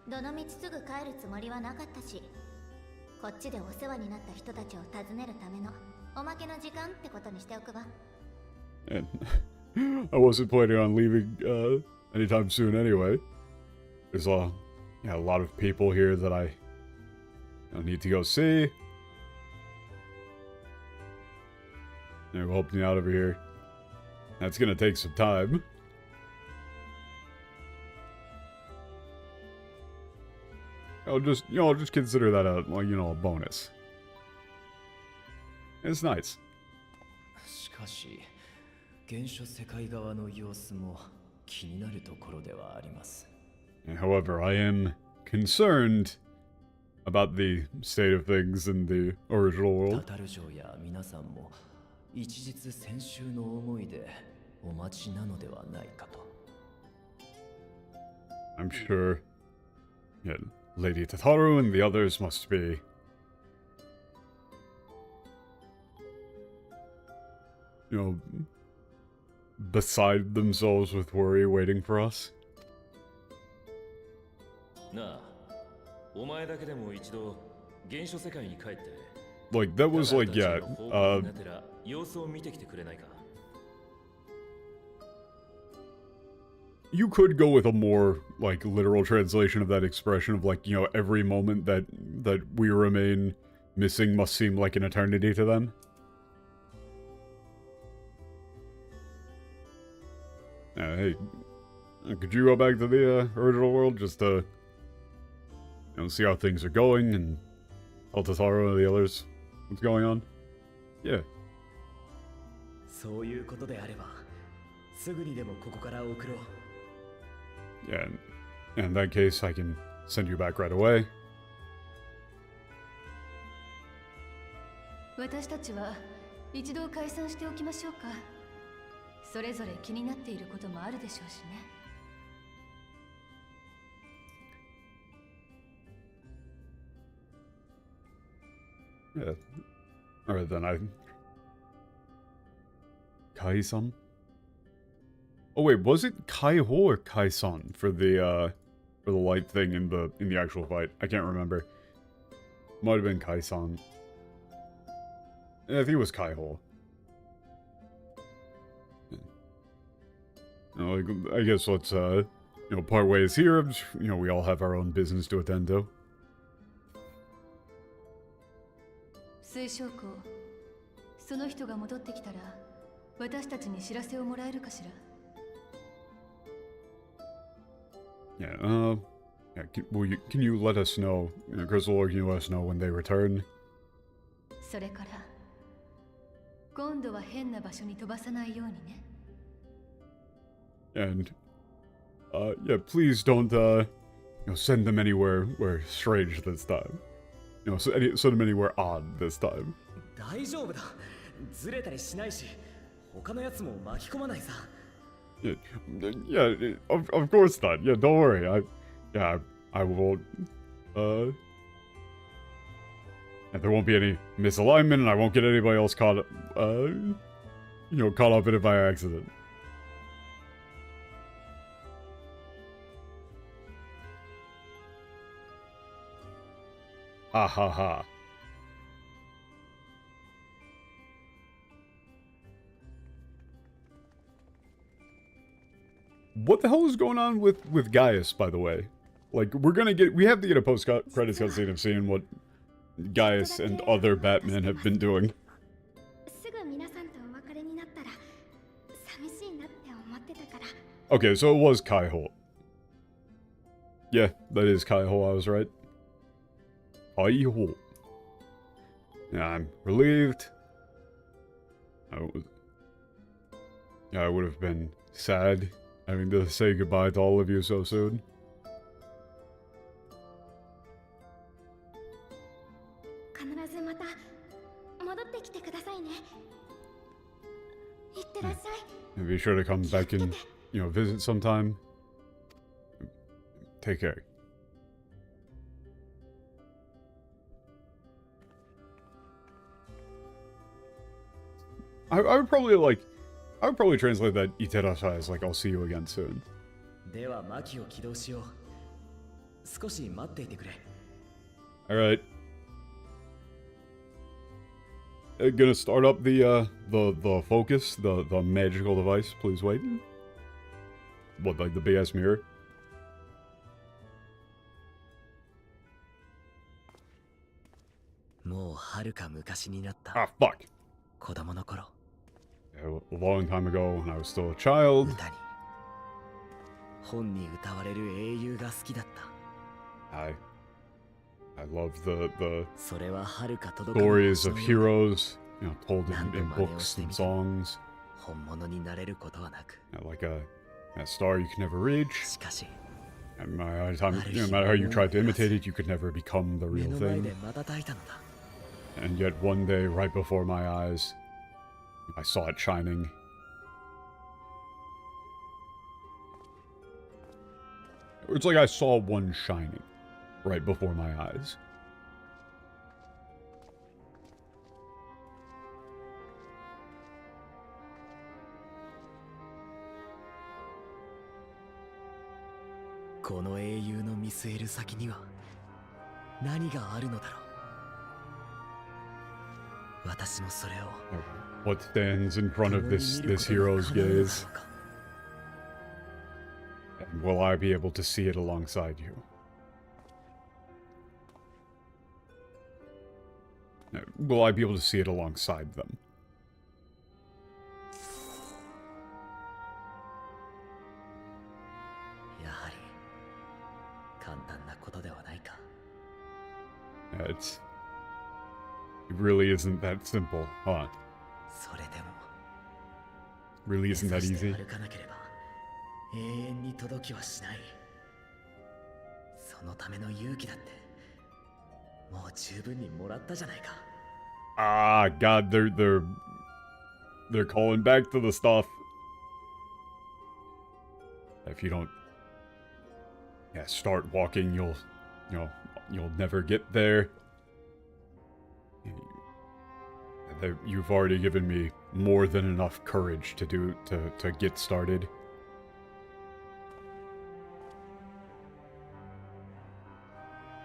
どのみちすぐ帰るつもりはなかったし、こっちでお世話になった人たちを訪ねるためのおまけの時間ってことにしておくわ。And I wasn't planning on leaving anytime soon anyway. There's a lot of people here that I need to go see. They're helping me out over here. That's gonna take some time. I'll just consider that a bonus. It's nice. しかし、原初世界側の様子も気になるところではあります。 However, I am concerned about the state of things in the original タ world. タル城や皆さんも一日先週の思いでお待ちなのではないかと。 I'm sure, yeah, Lady Tataru and the others must be, you know, beside themselves with worry waiting for us. なあ、お前だけでも一度原初世界に帰って、 Like, that was like, yeah, がてら様子を見てきてくれないか。 you could go with a more, like, literal translation of that expression of, like, you know, every moment that we remain missing must seem like an eternity to them. Hey, could you go back to the original world just to, you know, see how things are going and tell Tataru and the others what's going on? Yeah. そういうことであれば、すぐにでもここから送ろう。 Yeah, in that case, I can send you back right away. 私たちは一度解散しておきましょうか。それぞれ気になっていることもあるでしょうしね。Yeah. Alright then, Kai-san? Oh wait, was it Kaiho or Kai-san for the light thing in the actual fight? I can't remember. Might have been Kai-san. Yeah, I think it was Kaiho. Like, I guess let's you know, part ways here. You know, we all have our own business to attend to. 水晶校、その人が戻ってきたら、私たちに知らせをもらえるかしら。 Yeah, yeah, can you let us know, Crystal, or can you let us know when they return? それから、今度は変な場所に飛ばさないようにね。 And, yeah, please don't, you know, send them anywhere strange this time. You know, send them anywhere odd this time. 大丈夫だ。ずれたりしないし、他のやつも巻き込まないさ。 Yeah, of course not. Yeah, don't worry. I won't, yeah, there won't be any misalignment, and I won't get anybody else caught, you know, caught up in it by accident. Ha ha ha. What the hell is going on with Gaius, by the way? Like, we have to get a post-credits cutscene of seeing what Gaius and other Batman have been doing. すぐ皆さんとお別れになったら寂しいなって思ってたから。 Okay, so it was Kaiho. Yeah, that is Kaiho, I was right. Kaiho. Yeah, I'm relieved. I would have been sad having to say goodbye to all of you so soon. 必ずまた戻ってきてくださいね。いってらっしゃい。 And be sure to come back and, you know, visit sometime. Take care. I would probably translate that Iterasha as like, I'll see you again soon. ではマキを起動しよう。少し待っていてくれ。 Alright. Gonna start up the focus, the magical device, please wait. What, like the BS mirror? もう遥か昔になった。 Ah, fuck. 子供の頃。 Yeah, a long time ago when I was still a child. 歌に。本に歌われる英雄が好きだった。I love the それは遥か届かない stories of heroes, you know, told in books and songs. 本物になれることはなく。 Like a star you can never reach. しかし、And no matter how you tried to imitate it, you could never become the 目 real の前で thing. 瞬いたのだ。 And yet one day, right before my eyes, I saw it shining. It's like I saw one shining right before my eyes. This この英雄の見据える先には何があるのだろう。私もそれを What stands in front of this hero's gaze? And will I be able to see it alongside you? Will I be able to see it alongside them? やはり簡単なことではないか。 It really isn't that simple, huh? それでも Really isn't that 目指して easy? 歩かなければ永遠に届きはしない。そのための勇気だってもう十分にもらったじゃないか。 Ah, God, they're calling back to the stuff. If you don't, start walking, you'll never get there. You've already given me more than enough courage to get started.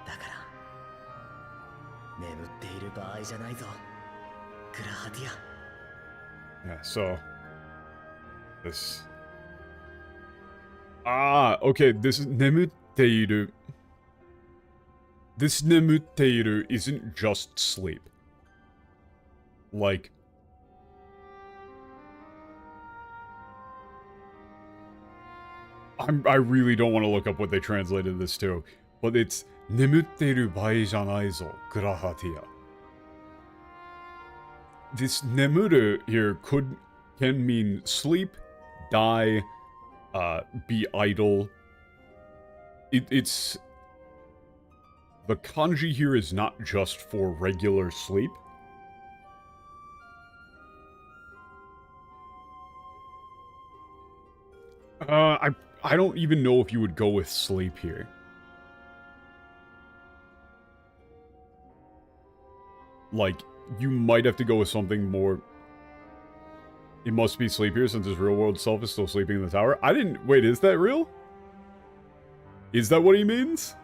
だから眠っている場合じゃないぞ、グラハティア。 Yeah, so this. Ah, okay, this nemuteiru. This nemuteiru isn't just sleep. Like, I really don't want to look up what they translated this to, but it's nemutteru bai janai zo, grahatia. This nemuru here can mean sleep, die, be idle. It's the kanji here is not just for regular sleep. I don't even know if you would go with sleep here. Like, you might have to go with something more. It must be sleep here since his real world self is still sleeping in the tower. Wait, is that real? Is that what he means?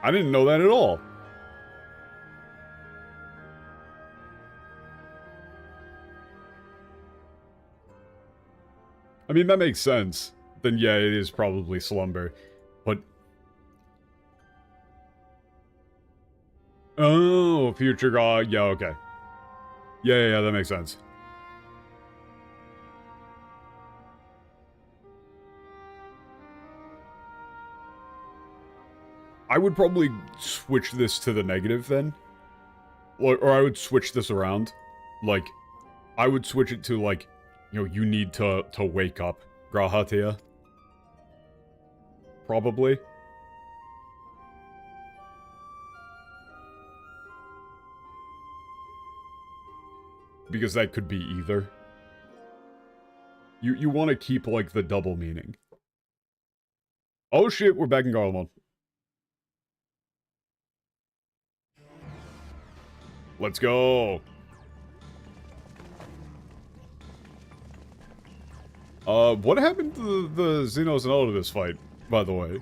I didn't know that at all. I mean, that makes sense. Then yeah, it is probably slumber. But... oh, future god. Yeah, okay. Yeah, that makes sense. I would probably switch this to the negative then. Or I would switch this around. Like, I would switch it to, like, you need to wake up, Grahatia. Probably. Because that could be either. You want to keep, like, the double meaning. Oh shit, we're back in Garlemald. Let's go! What happened to the Xenos and Elidibus fight, by the way?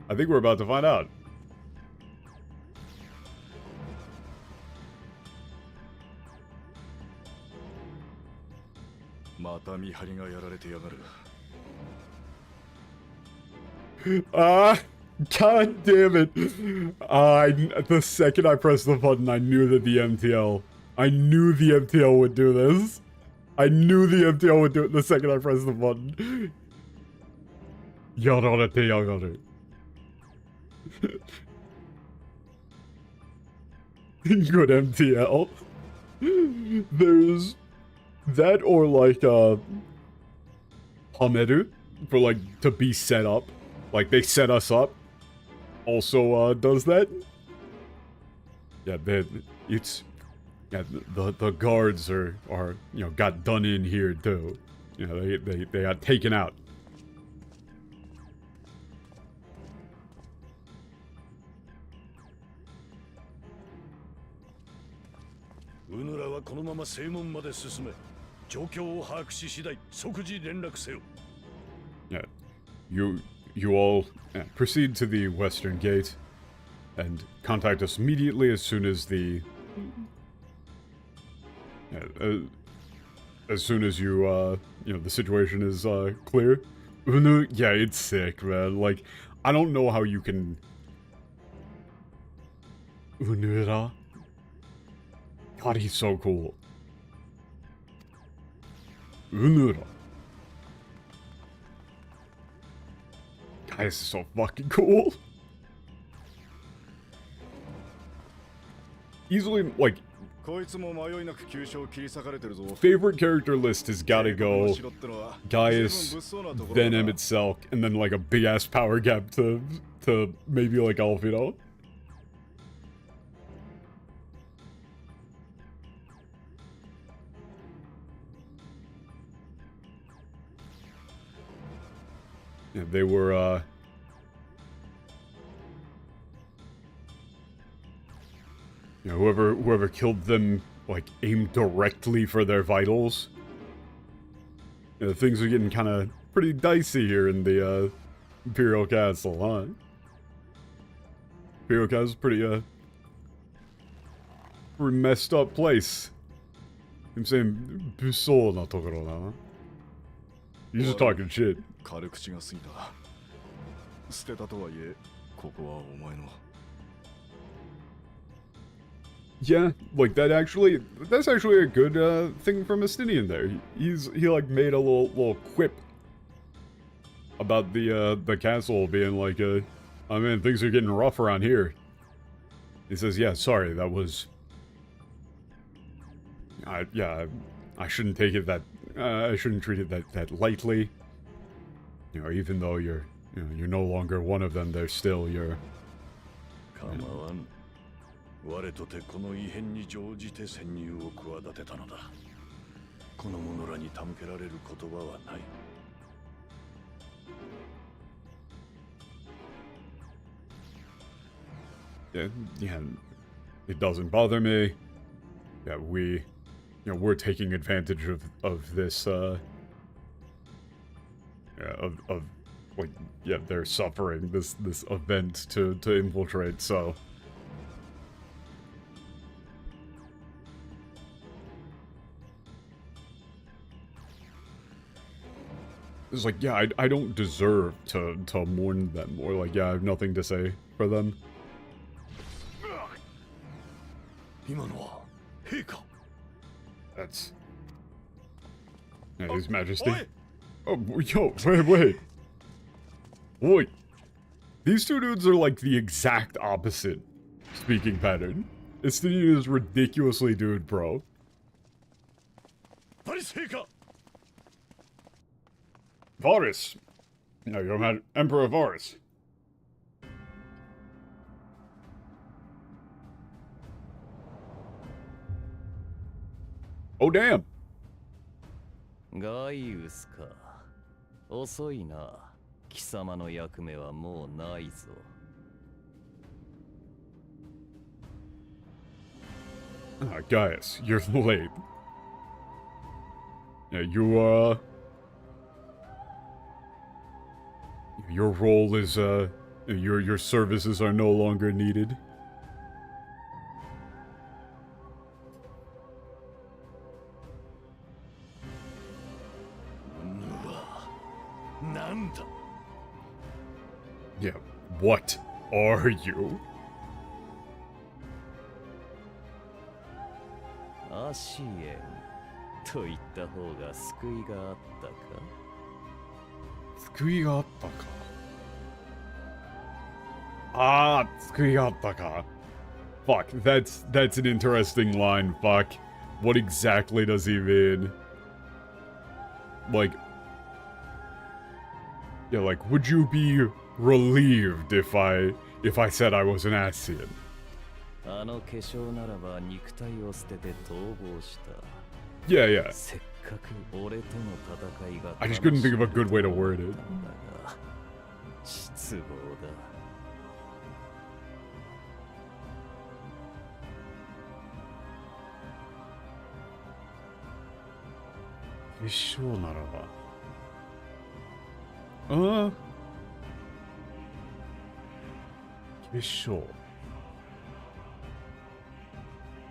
I think we're about to find out. God damn it. The second I pressed the button, I knew that the MTL would do this. I knew the MTL would do it the second I pressed the button. Yararete. Good MTL. There's that or like, Hameru for like to be set up. Like they set us up. Also does that. Yeah, it's yeah, the guards are you know, got done in here too. You know, they got taken out. Yeah, you all proceed to the western gate and contact us immediately as soon as the as soon as you you know, the situation is clear. Yeah, it's sick, man. Like, I don't know how you can Unura. God, he's so cool. Unura. God, this is so fucking cool. Easily, like, favorite character list has gotta go Gaius, then Emmett Selk, and then like a big ass power gap to maybe like Alfredo. Yeah, they were you know, whoever killed them, like, aimed directly for their vitals. You know, things are getting kind of pretty dicey here in the Imperial Castle, huh? Imperial Castle's pretty messed up place. I'm saying, Busol na tokoro na. You're just talking shit. Yeah, like that's actually a good thing from Estinian there. He like made a little quip about the castle being like I mean, things are getting rough around here. He says, yeah, sorry, that was I shouldn't take it that I shouldn't treat it that lightly. You know, even though you're no longer one of them, they're still your yeah, it doesn't bother me. Yeah, we're taking advantage of this of like, yeah, they're suffering this event to infiltrate, so it's like, yeah, I don't deserve to mourn them, or like, yeah, I have nothing to say for them. That's yeah, His Majesty. Oh, yo, wait. Wait. These two dudes are like the exact opposite speaking pattern. Estinian is ridiculously dude, bro. Varus. No, you're Emperor Varus. Oh, damn. ガイウスか。遅いな。貴様の役目はもうないぞ。Gaius, you're late. Yeah, your role is, your services are no longer needed. Yeah, what are you? アシエンと言った方が救いがあったか？救いがあったか。ああ、救いがあったか。Fuck, that's an interesting line. Fuck, what exactly does he mean? Like, Yeah, like, would you be relieved if I said I was an ASEAN? あの化粧ならば肉体を捨てて逃亡した。Yeah, yeah. せっかく俺との戦いが I just couldn't think of a good way to word it. だが失望だ。化粧ならば。化粧。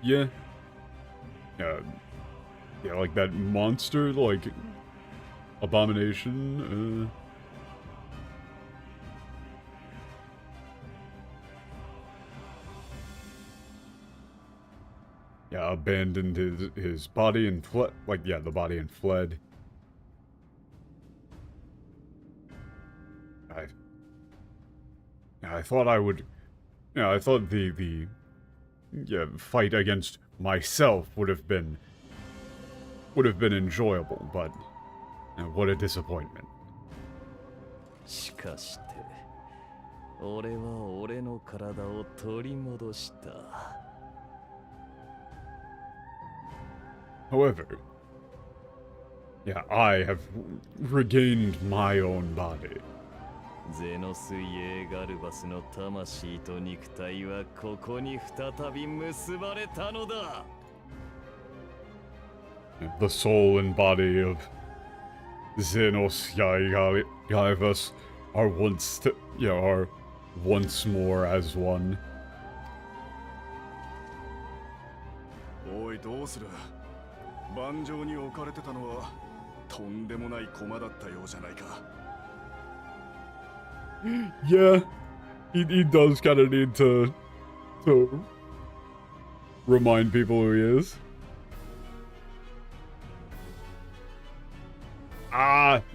Yeah. Yeah, like that monster, like abomination. Yeah, abandoned his body and fled. Like, yeah, the body and fled. I thought I would. Yeah, I thought the fight against myself would have been enjoyable, but what a disappointment. しかして、俺は俺の体を取り戻した。However, yeah, I have regained my own body. ゼノス・イエーガルバスの魂と肉体はここに再び結ばれたのだ。The soul and body of Xenos Yaivas are once more as one. おい、どうする？盤上に置かれてたのはとんでもない駒だったようじゃないか。Yeah, he does kind of need to remind people who he is.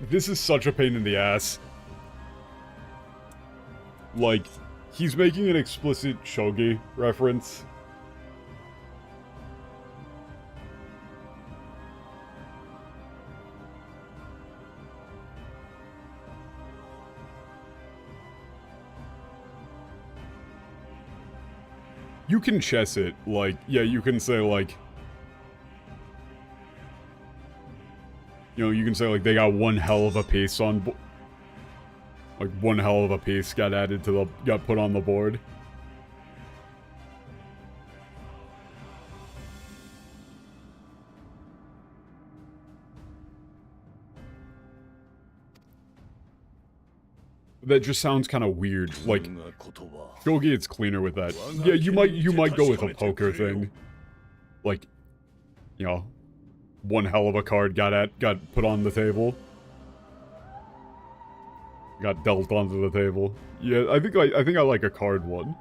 This is such a pain in the ass. Like, he's making an explicit shogi reference. You can chess it, like, yeah, you can say, like, you know, you can say, like, they got one hell of a piece on, like, one hell of a piece got added to got put on the board. That just sounds kind of weird. Like, Shogi, it's cleaner with that. Yeah, you might go with a poker thing. Like, you know, one hell of a card got put on the table. Got dealt onto the table. Yeah, I think I like a card one.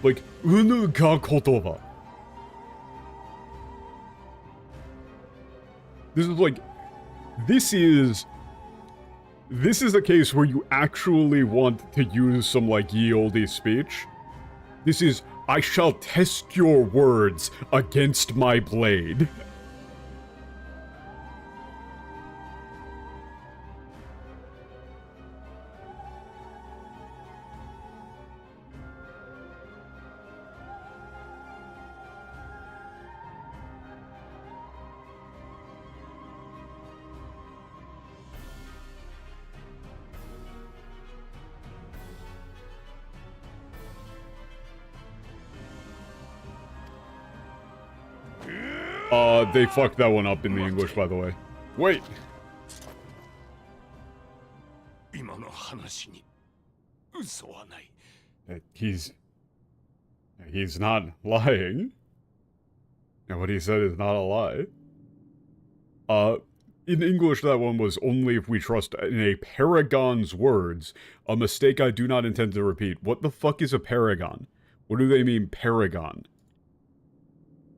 Like, unu ga kotoba. This is a case where you actually want to use some, like, ye olde speech. This is, I shall test your words against my blade. They fucked that one up in the English, by the way. Wait! He's not lying. And what he said is not a lie. In English, that one was only if we trust in a paragon's words, a mistake I do not intend to repeat. What the fuck is a paragon? What do they mean, paragon?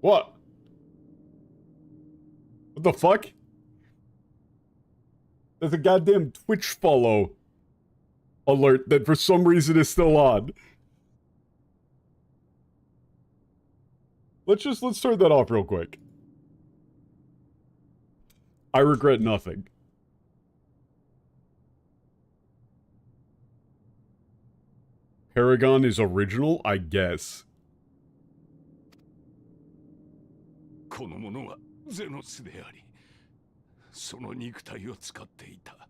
What? What the fuck? There's a goddamn Twitch follow alert that for some reason is still on. Let's turn that off real quick. I regret nothing. Paragon is original, I guess. この者はゼノスであり、その肉体を使っていた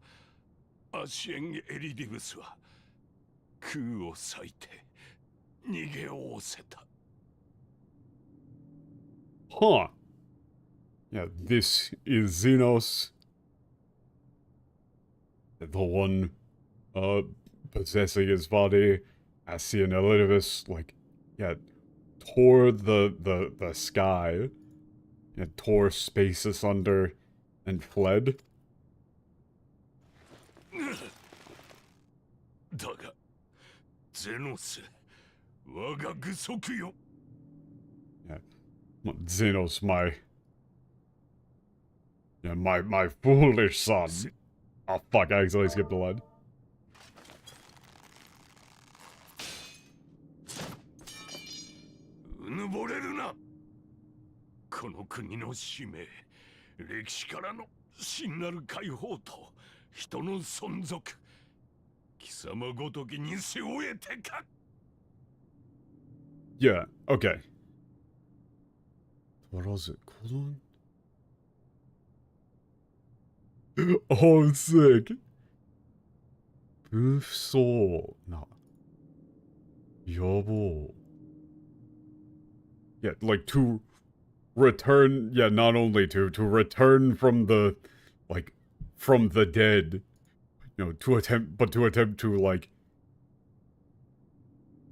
アシエン・エリディブスは空を裂いて逃げおおせた。 Huh. Yeah, this is Xenos. The one, possessing his body. Asian Elidibus, like, yeah, tore the sky. Yeah, tore space asunder and fled. だがゼノス、我が具足よ。 Yeah, Xenos, my foolish son. Oh fuck, I accidentally skipped a line. うぬぼれるな。この国の使命、歴史からの真なる解放と人の存続、貴様ごときに背負えてか。 Yeah, okay. What was it? Hold on. Oh, sick. Boof soul. No. Yobo. Yeah, like to return, yeah, not only to return from the, like, from the dead, you know, to attempt to, like,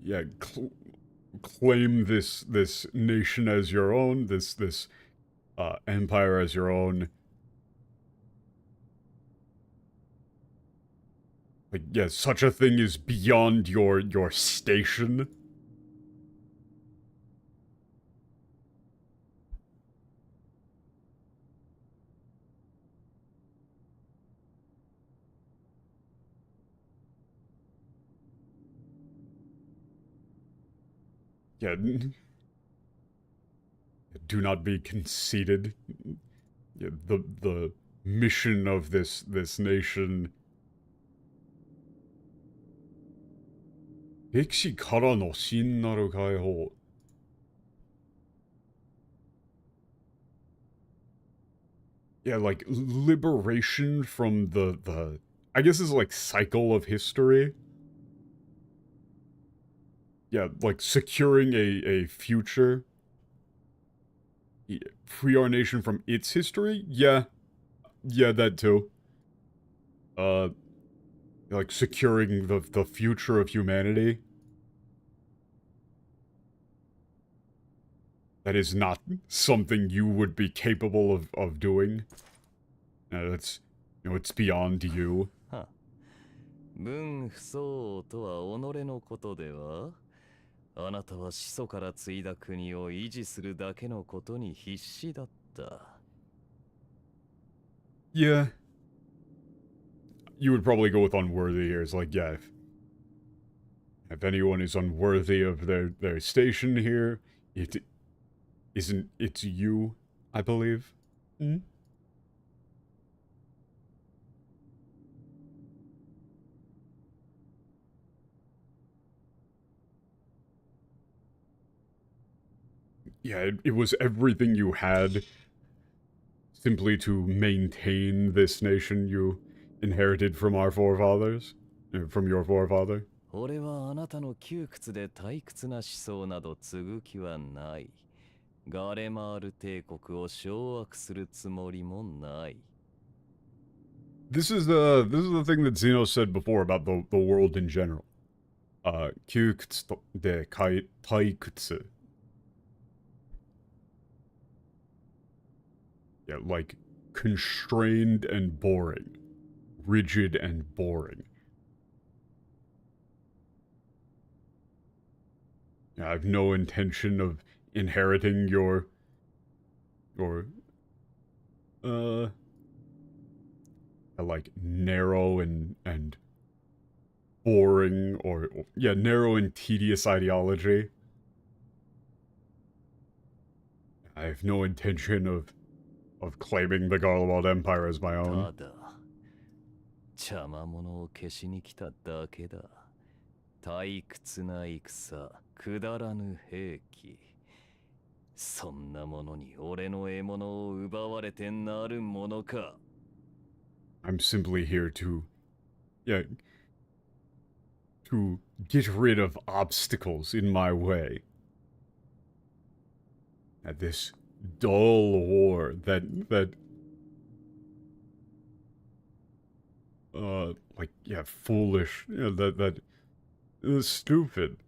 yeah, claim this nation as your own, this empire as your own. Like, yeah, such a thing is beyond your station. Yeah, do not be conceited. Yeah, the mission of this nation. 歴史からの真なる解放. Yeah, like liberation from the I guess it's like cycle of history. Yeah, like securing a future. Yeah, free our nation from its history? Yeah. Yeah, that too. Like securing the future of humanity. That is not something you would be capable of doing. That's, you know, it's beyond you. 分不相応とは己のことでは。あなたは始祖から継いだ国を維持するだけのことに必死だった。Yeah. You would probably go with unworthy here. It's like, yeah, if anyone is unworthy of their station here, it's you, I believe. Mm? Yeah, it was everything you had simply to maintain this nation you inherited from our forefathers, from your forefather. 俺はあなたの窮屈で退屈な思想など継ぐ気はない。ガレマール帝国を掌握するつもりもない。This is the thing that Zeno said before about the world in general. 窮屈で退屈. Yeah, like constrained and boring. Rigid and boring. Yeah, I have no intention of inheriting your like narrow and boring or yeah, narrow and tedious ideology. I have no intention of claiming the Garlemald Empire as my own. ただ邪魔者を消しに来ただけだ。退屈な戦、くだらぬ兵器。そんなものに俺の獲物を奪われてなるものか。I'm simply here to, yeah, to get rid of obstacles in my way. At this dull war that like, yeah, foolish, you know, that stupid,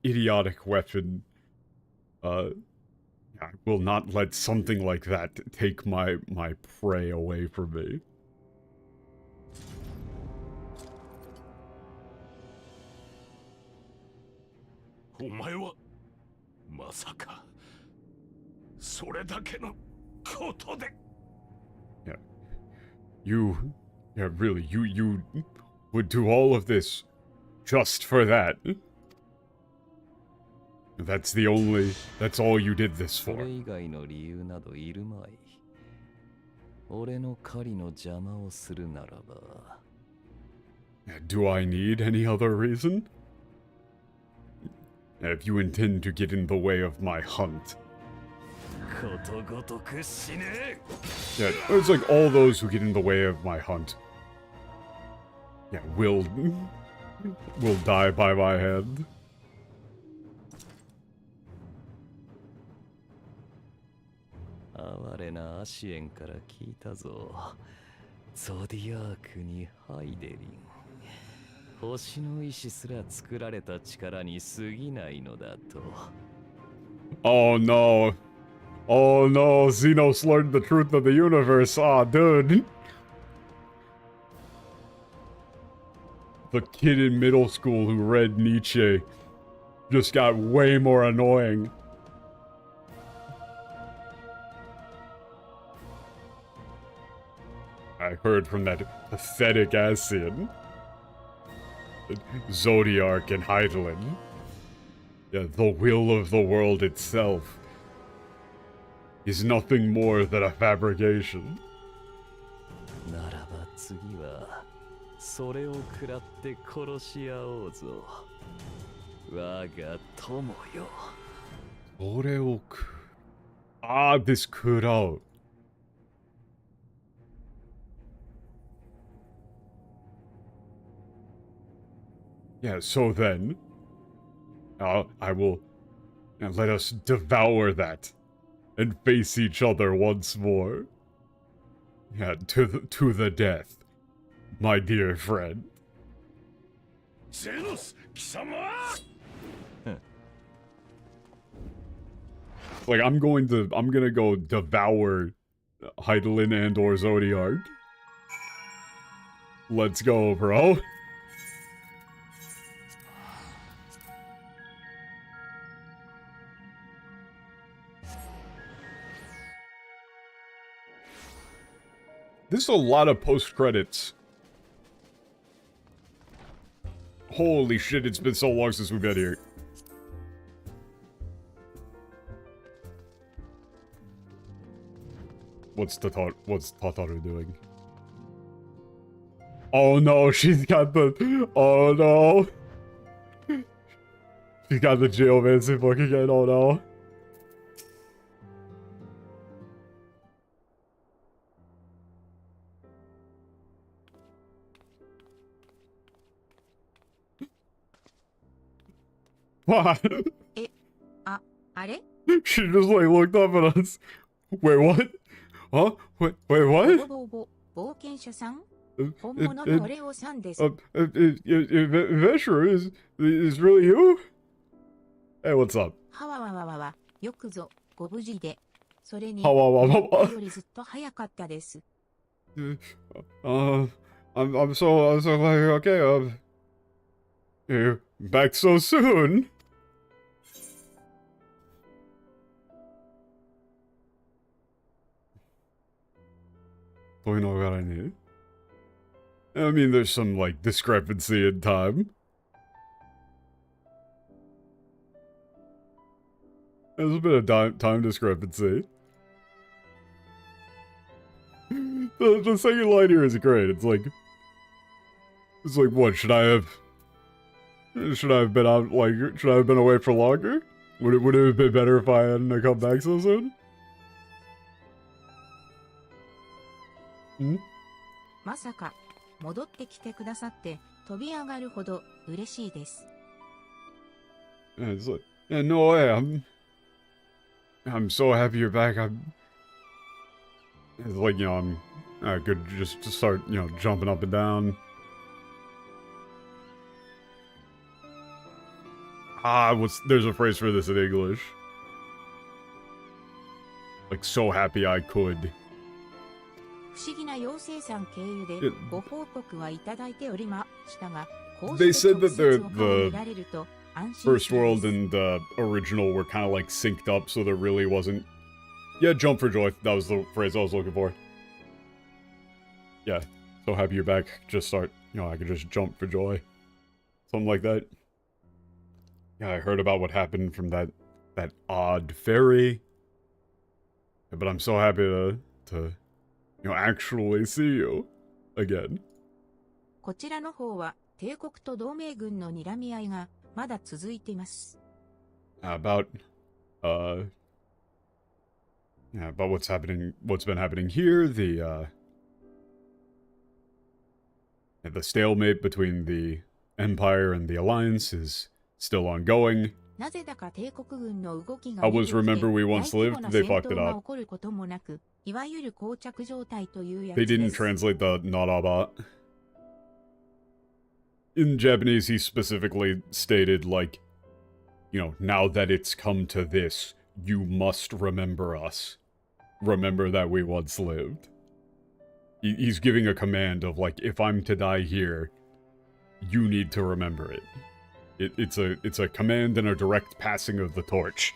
idiotic weapon. I will not let something like that take my prey away from me. お前はまさかそれだけのことで。 Yeah. Yeah, really, you would do all of this just for that. That's all you did this そ for. れ以外の理由などいるまい。俺の狩りの邪魔をするならば。Do I need any other reason? If you intend to get in the way of my hunt. ことごとく死ね。 Yeah, it's like all those who get in the way of my hunt. Yeah, will die by my hand. 哀れなアシエンから聞いたぞ。ゾディアークにハイデリン。星の石すら作られた力に過ぎないのだと。Oh no. Oh no, Xenos learned the truth of the universe. Ah, dude. The kid in middle school who read Nietzsche just got way more annoying. I heard from that pathetic Asian. Zodiark and Heidelin. Yeah, the will of the world itself is nothing more than a fabrication. ならば次はそれを食らって殺し合おうぞ。我が友よ。Ah, this kurao. Yeah, so then, I will let us devour that and face each other once more. Yeah, to the death, my dear friend. ゼノス貴様。 Like I'm gonna go devour Heidelin and or Zodiark. Let's go, bro. This is a lot of post-credits. Holy shit, it's been so long since we've been here. What's Tataru doing? Oh no, she's got the... Oh no. She's got the geomancy book again, oh no. What? She just like looked up at us. Wait, what? Huh? Wait, what? 冒険者さん本物のレオさんです。Vesher is really you? Hey, what's up? はわわわわわ、よくぞ、ご無事で。それに、はわわわわよりずっと早かったです。I'm so like, okay, you're back so soon? Do we know what I need? I mean, there's some, like, discrepancy in time. There's a bit of time discrepancy. The second line here is great. It's like, what should I have been out? Like, should I have been away for longer? Would it have been better if I hadn't come back so soon? Hmm? まさか、戻ってきてくださって飛び上がるほど嬉しいです。Yeah, it's like, yeah, no way. I'm so happy you're back. It's like, you know, I could just start, you know, jumping up and down. There's a phrase for this in English. Like, so happy I could. 不思議な妖精さん経由でご報告はいただいておりましたが、こう They して said 直 that 接 the お顔を見られると安心 First していま World す。 and the original were kind of like synced up, so there really wasn't. Yeah, jump for joy. That was the phrase I was looking for. Yeah, so happy you're back. Just start, you know, I could just jump for joy. Something like that. Yeah, I heard about what happened from that odd fairy. Yeah, but I'm so happy to you know, actually see you again. こちらの方は帝国と同盟軍の睨み合いがまだ続いています。About what's been happening here, the stalemate between the Empire and the Alliance is still ongoing. なぜだか帝国軍の動きが I always remember we once 大規 lived, 模な they 戦 fucked 闘 it が up. 起こることもなく、いわゆる膠着状態というや They つで didn't す。 translate the Naraba. In Japanese, he specifically stated, like, you know, now that it's come to this, you must remember us. Remember that we once lived. He's giving a command of, like, if I'm to die here, you need to remember it. It's a command and a direct passing of the torch.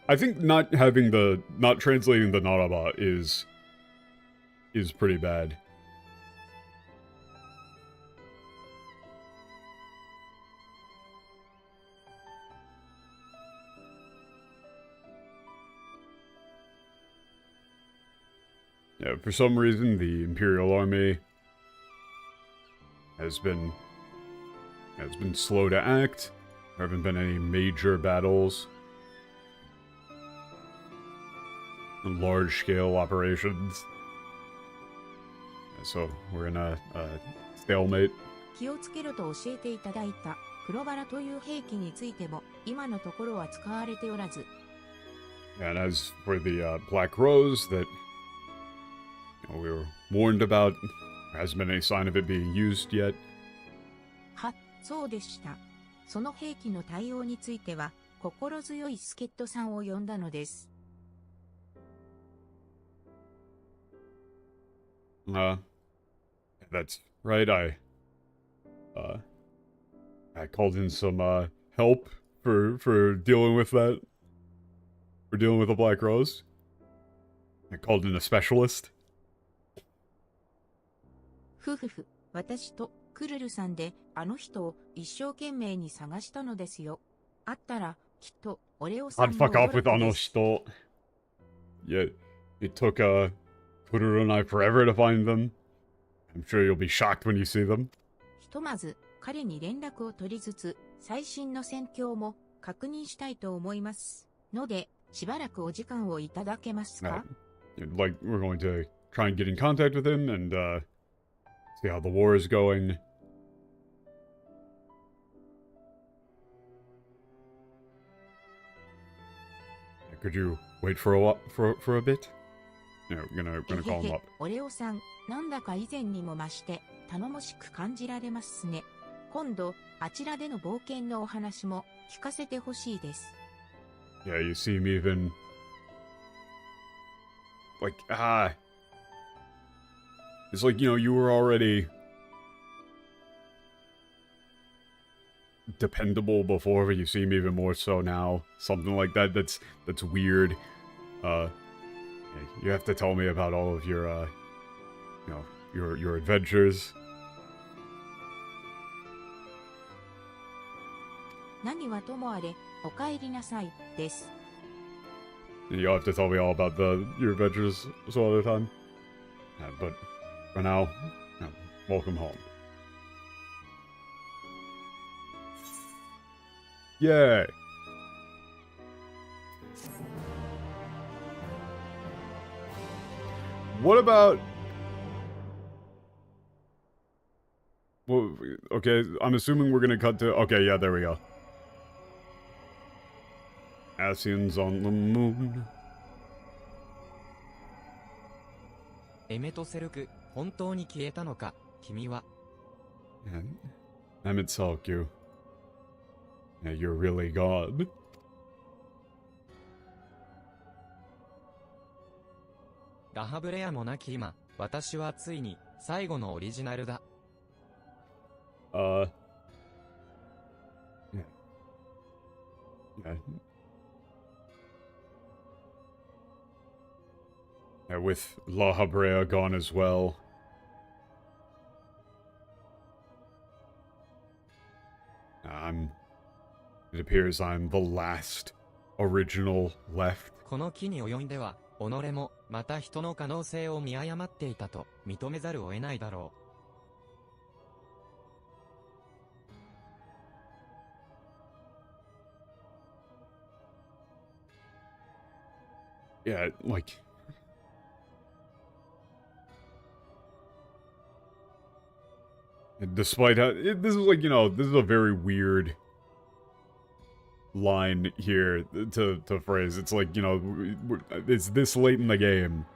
I think not translating the Naraba is pretty bad. Yeah, for some reason, the Imperial Army has been slow to act. There haven't been any major battles. And large-scale operations. So, we're in a stalemate. 気をつけろと教えていただいた黒バラという兵器についても今のところは使われておらず。And as for the Black Rose that we were warned about, there hasn't been any sign of it being used yet. は、そうでした。その兵器の対応については心強い助っ人さんを呼んだのです。That's right. I called in some help for dealing with that. For dealing with the Black Rose. I called in a specialist. ふふふ、私とクルルさんであの人を一生懸命に探したのですよ。あったらきっとオレオさん I'd も fuck off 驚 with くで Ano す。 Shito. Yeah, it took Kururu and I forever to find them. I'm sure you'll be shocked when you see them. ひとまず彼に連絡を取りつつ最新の戦況も確認したいと思いますのでしばらくお時間をいただけますか？ Like, we're going to try and get in contact with him and see how the war is going. Could you wait for a bit? Yeah, we're gonna call him up. オレオさん、なんだか以前にも増して頼もしく感じられますね。今度あちらでの冒険のお話も聞かせてほしいです。 Yeah, you seem even like it's like, you know, you were already dependable before, but you seem even more so now. Something like that. That's weird. You have to tell me about all of your you know, your adventures. 何はともあれ、お帰りなさい、です。You'll have to tell me all about your adventures some other time. But for now, welcome home. Yay! What about... Well, okay, I'm assuming we're gonna cut to... Okay, yeah, there we go. Asians on the moon. エメトセルク、本当に消えたのか、君は。MSQ. Yeah, you're really God. ラハブレアもなき今、私はついに最後のオリジナルだ。Yeah. With La Habrea gone as well. It appears I'm the last original left. この木に及んでは、己もまた人の可能性を見誤っていたと認めざるを得ないだろう。Yeah, like... Despite how... this is like, you know, this is a very weird line here to phrase. It's like, you know, it's this late in the game.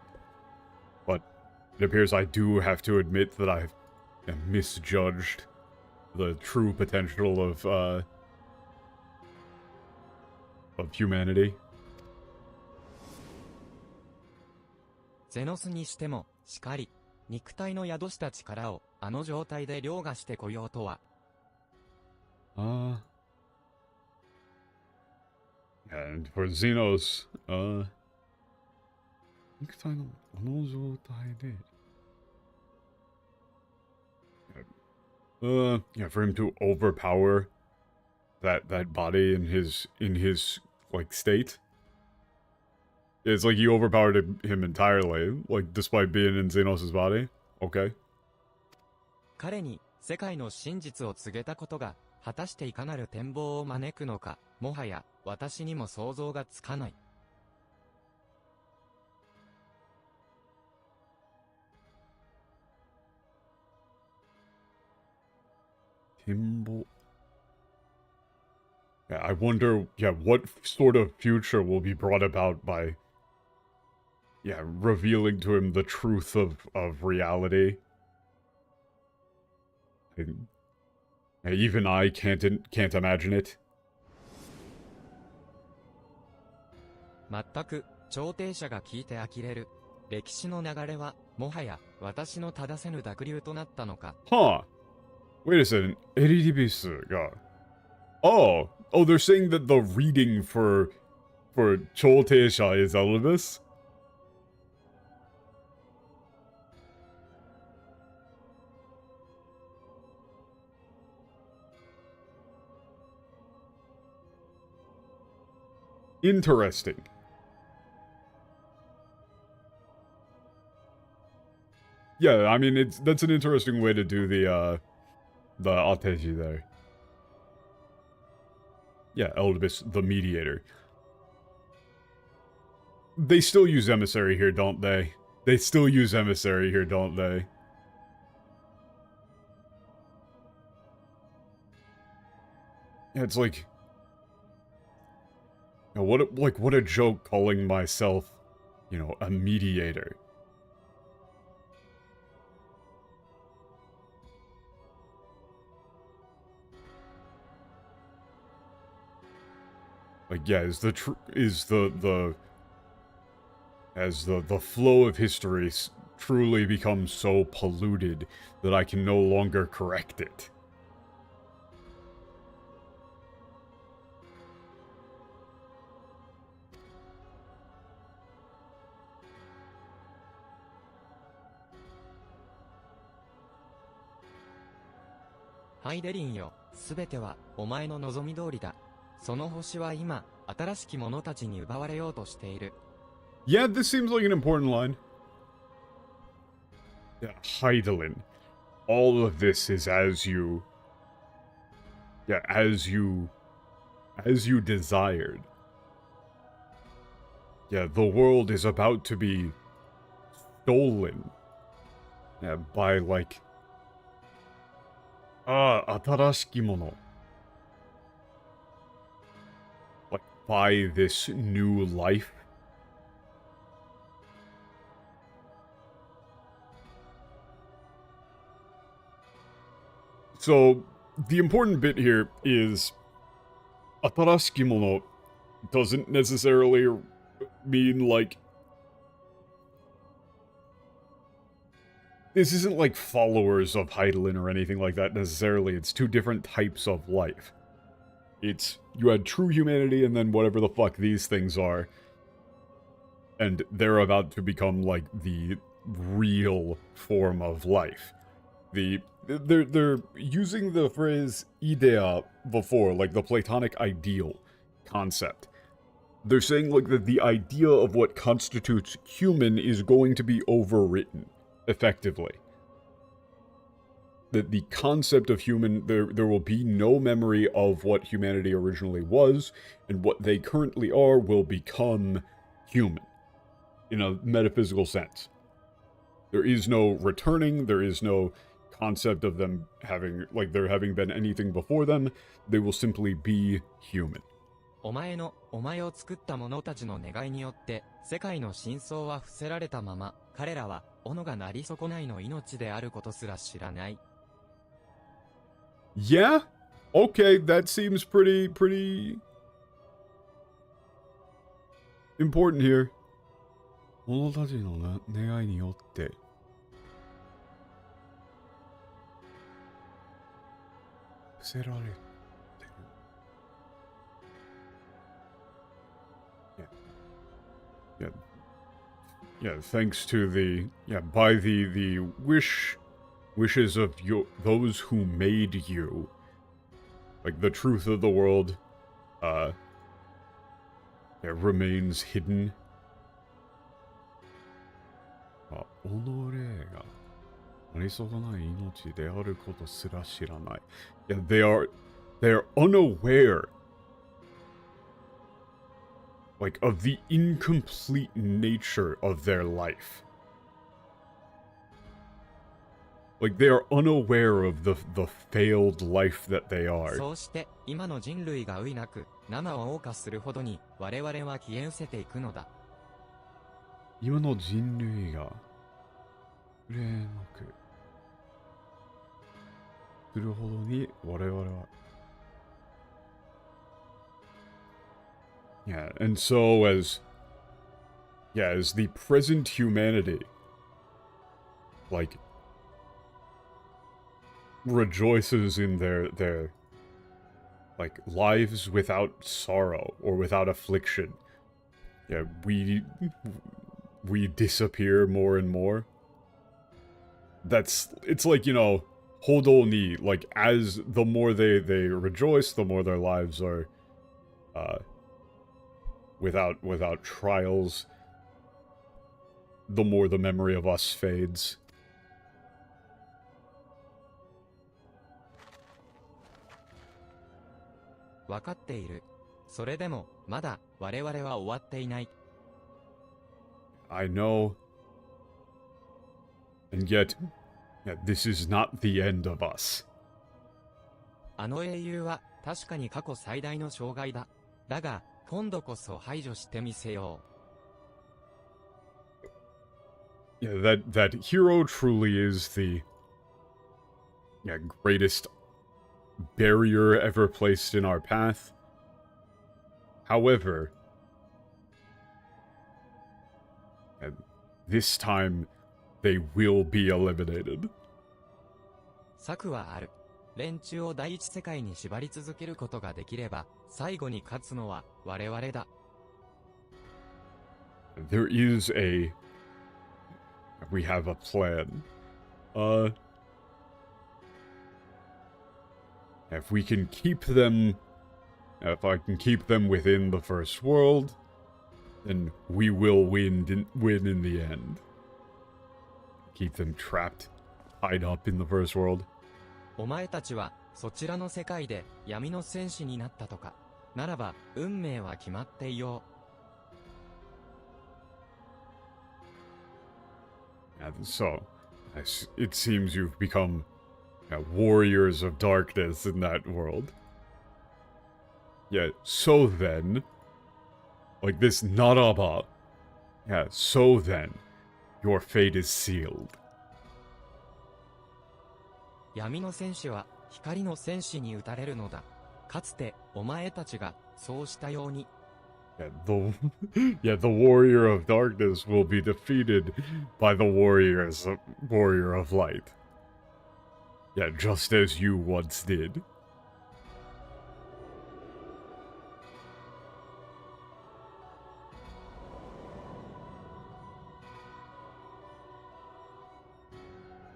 But it appears I do have to admit that I misjudged the true potential of humanity. ゼノスにしても、しかり、肉体の宿した力を、あの状態で凌駕してこようとは。And for Xenos, 肉体のあの状態で... yeah, for him to overpower that body in his like state. It's like he overpowered him entirely, like despite being in Xenos' body. Okay. 彼に世界の真実を告げたことが果たしていかなる展望を招くのか、もはや私にも想像がつかない。Timbo. Yeah, I wonder, yeah, what sort of future will be brought about by, yeah, revealing to him the truth of reality. Even I can't imagine it. 全く、調停者が聞いて呆れる。歴史の流れは、もはや、私の正せぬ濁流となったのか。Huh. Wait a second. ADDBS got... Oh, they're saying that the reading for Cholteisha is Elibis? Interesting. Yeah, I mean, that's an interesting way to do the Ateji there. Yeah, Elibis, the mediator. They still use emissary here, don't they? They still use emissary here, don't they? Yeah, it's like... You know, what a joke calling myself, you know, a mediator. Like, yeah, as the flow of history truly becomes so polluted that I can no longer correct it. Hi デリンよ、すべてはお前の望み通りだ。その星は今、新しき者たちに奪われようとしている。Yeah, this seems like an important line. Yeah, Heidelin. All of this is as you... Yeah, as you desired. Yeah, the world is about to be stolen. Yeah, by, like... 新しきもの. Like, by this new life. So, the important bit here is 新しきもの doesn't necessarily mean, like... This isn't like followers of Heidelin or anything like that necessarily. It's two different types of life. It's, you had true humanity and then whatever the fuck these things are. And they're about to become, like, the real form of life. They're using the phrase idea before, like the Platonic ideal concept. They're saying, like, that the idea of what constitutes human is going to be overwritten, effectively. That the concept of human, there will be no memory of what humanity originally was, and what they currently are will become human, in a metaphysical sense. There is no returning, there is no concept of them having, like, there having been anything before them. They will simply be human. お前を作った者たちの願いによって、世界の真相は伏せられたまま、彼らは、斧がなり損ないの命であることすら知らない。Yeah? Okay, that seems pretty important here. 者たちの願いによって。伏せられてる。Yeah, thanks to the, by the wishes of those who made you, like, the truth of the world, remains hidden. 己がありそうない命であることすら知らない。Yeah, they're unaware, like, of the incomplete nature of their life. Like, they are unaware of the failed life that they are. そうして、今の人類が悔いなく、生を謳歌するほどに、我々は消え失せていくのだ。今の人類が憂いなくするほどに我々は Yeah, and so as the present humanity, like, rejoices in their like lives without sorrow or without affliction, yeah, we disappear more and more. It's like, you know, Hodo ni, like, as the more they rejoice, the more their lives are without trials, the more the memory of us fades. わかっている。それでも、まだ、我々は終わっていない。I know. And yet, this is not the end of us. あの英雄は、確かに過去最大の障害だ。だが、今度こそ排除してみせよう。Yeah, that hero truly is the greatest barrier ever placed in our path. However, this time they will be eliminated. 策はある。連中を第一世界に縛り続けることができれば、最後に勝つのは我々だ。There is we have a plan. if we can keep them, if I can keep them within the first world, then we will win in the end. Keep them trapped, tied up in the first world. お前たちはそちらの世界で闇の戦士になったとか。ならば運命は決まっていよう。And so, it seems you've become warriors of darkness in that world. Yeah, so then, like this Naraba, yeah, so then, your fate is sealed. 闇の戦士は光の戦士に撃たれるのだ。かつてお前たちがそうしたように。Yeah, the warrior of darkness will be defeated by the warrior of light. Yeah, just as you once did.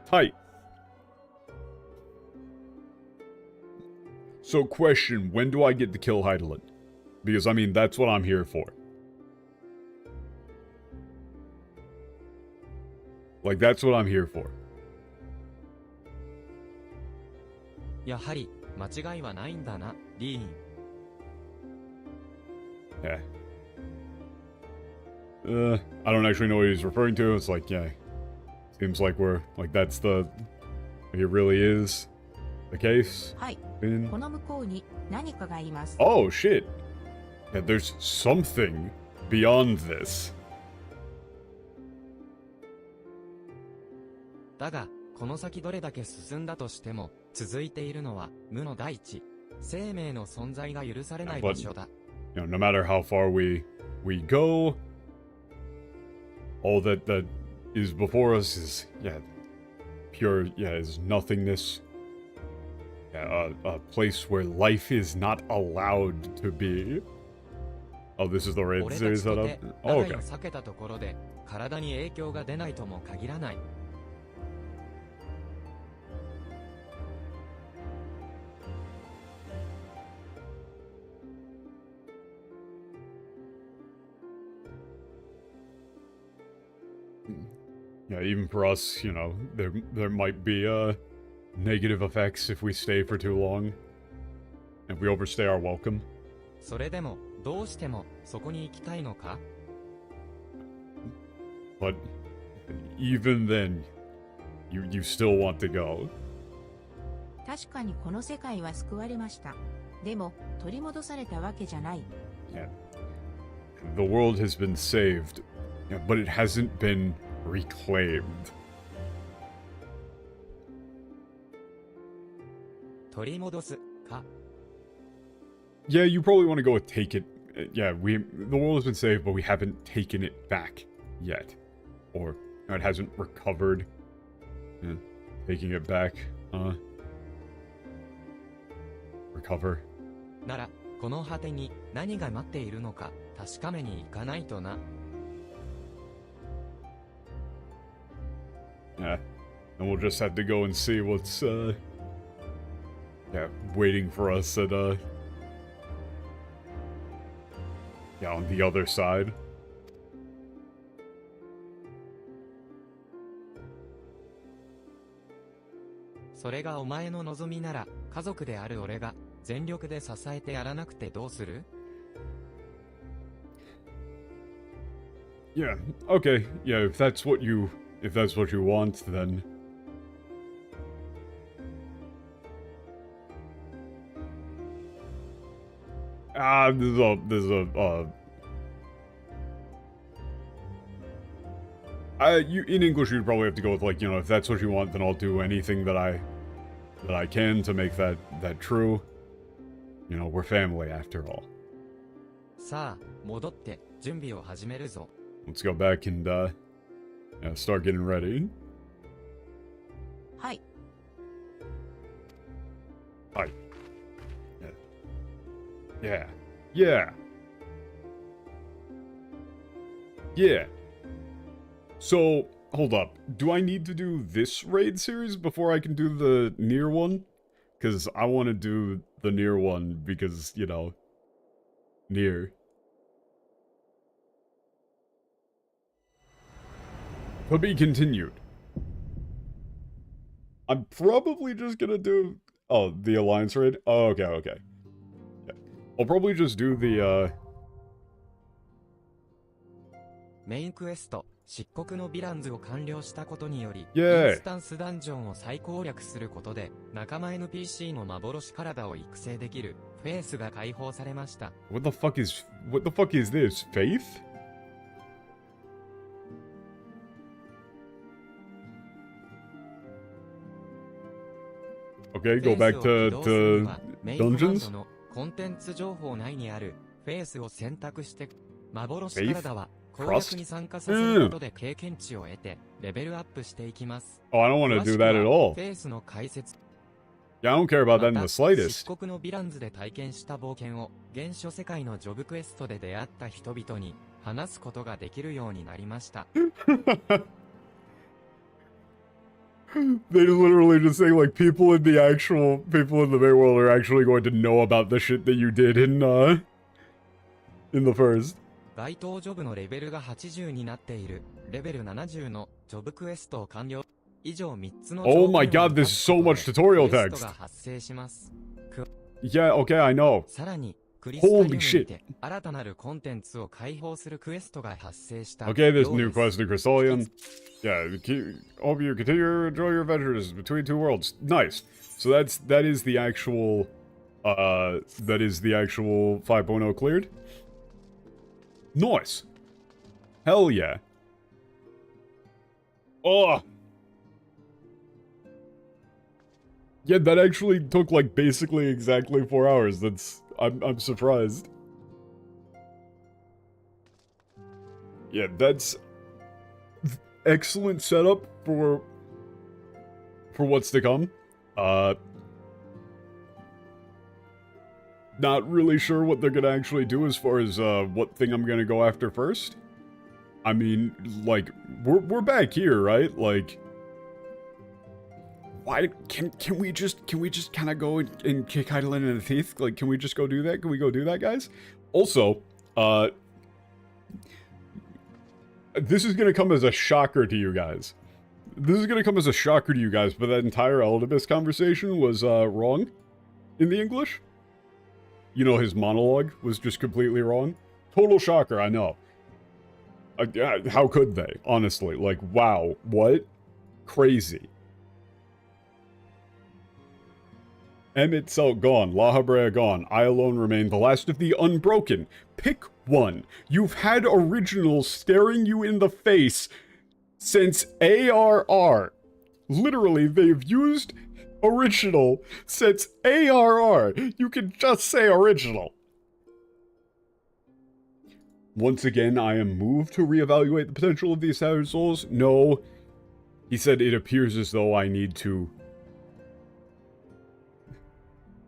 Tight. So question, when do I get to kill Heidelin? Because, I mean, that's what I'm here for. Like, that's what I'm here for. やはり間違いはないんだな、リーン。Yeah. I don't actually know what he's referring to. It's like, yeah. Seems like we're, like, that's the... Like it really is the case. はい。 In... この向こうに何かがいます。 Oh, shit. Yeah, there's something beyond this. だが、この先どれだけ進んだとしても、続いているのは無の大地。生命の存在が許されない場所だ。You know, no matter how far we go, all that is before us is, yeah, pure, yeah, is nothingness. Yeah, a place where life is not allowed to be. Oh, this is the raid 俺た series ちと setup? て Oh, 長 okay. 屋を避けたところで、体に影響が出ないとも限らない。Yeah, even for us, you know, there might be negative effects if we stay for too long. If we overstay our welcome. それでも、どうしてもそこに行きたいのか？ But even then, you still want to go. 確かにこの世界は救われました。でも、取り戻されたわけじゃない。Yeah. The world has been saved, yeah, but it hasn't been reclaimed. 取り戻すか？ Yeah, you probably want to go with take it. Yeah, the world has been saved, but we haven't taken it back yet. Or it hasn't recovered. Yeah, taking it back. Recover. なら、この果てに何が待っているのか確かめに行かないとな。Yeah, and we'll just have to go and see what's, yeah, waiting for us at, yeah, on the other side. それがお前の望みなら、家族である俺が全力で支えてやらなくてどうする？ Yeah, okay, yeah, if that's what you want, then... there's in English you'd probably have to go with, like, you know, if that's what you want, then I'll do anything that I can to make that true. You know, we're family after all. さあ、戻って準備を始めるぞ。 Let's go back and, yeah, start getting ready. はい。 Hi. Yeah. Yeah. Yeah. So, hold up. Do I need to do this raid series before I can do the near one? Because I want to do the Nier one because, you know, Nier. To be continued. I'm probably just gonna do... Oh, the Alliance raid? Oh, okay, okay. Yeah. I'll probably just do the, メインクエスト、漆黒のヴィランズを完了したことにより、イ Yay. ンスタンスダンジョンを再攻略することで、仲間 NPC の幻体を育成できる、フェイスが解放されました。What the fuck is this? Faith? Okay, go back to dungeons? のコンテンツ情報内にあるフェイスを選択して幻体は攻略に参加させることで経験値を得てレベルアップしていきます。Oh, I don't want to do that at all. フェイスの解説 Yeah, I don't care about that in the また slightest. 漆黒のヴィランズで体験した冒険を原初世界のジョブクエストで出会った人々に話すことができるようになりました。They literally just say, like, people in the main world are actually going to know about the shit that you did in the first. 該当ジョブのレベルが80になっているレベル70のジョブクエストを完了。以上3つの Oh my god, there's so much tutorial クエス text. トが発生します。 Yeah, okay, I know. さらにクリスタリウム Holy に shit. て新たなるコンテンツを開放するクエストが発生した。 Okay, there's よう new です。 quest in Crystallian. Yeah, hope you continue to enjoy your adventures between two worlds. Nice. So that is the actual 5.0 cleared. Nice. Hell yeah. Oh. Yeah, that actually took like basically exactly 4 hours. I'm surprised. Yeah, that's excellent setup for what's to come. Not really sure what they're gonna actually do as far as what thing I'm gonna go after first. I mean, like, we're back here, right? Like, why can we just kind of go and kick Heidelin in the teeth? Like, can we just go do that? Can we go do that, guys? Also, this is gonna come as a shocker to you guys. This is gonna come as a shocker to you guys, but that entire Eldibus conversation was wrong in the English. You know, his monologue was just completely wrong. Total shocker, I know. How could they? Honestly, like, wow, what? Crazy. Emmett Selt gone, La Habrea gone, I alone remain the last of the unbroken. Pick one. You've had originals staring you in the face since ARR. Literally, they've used original since ARR. You can just say original. Once again, I am moved to reevaluate the potential of these Savage Souls. No. He said it appears as though I need to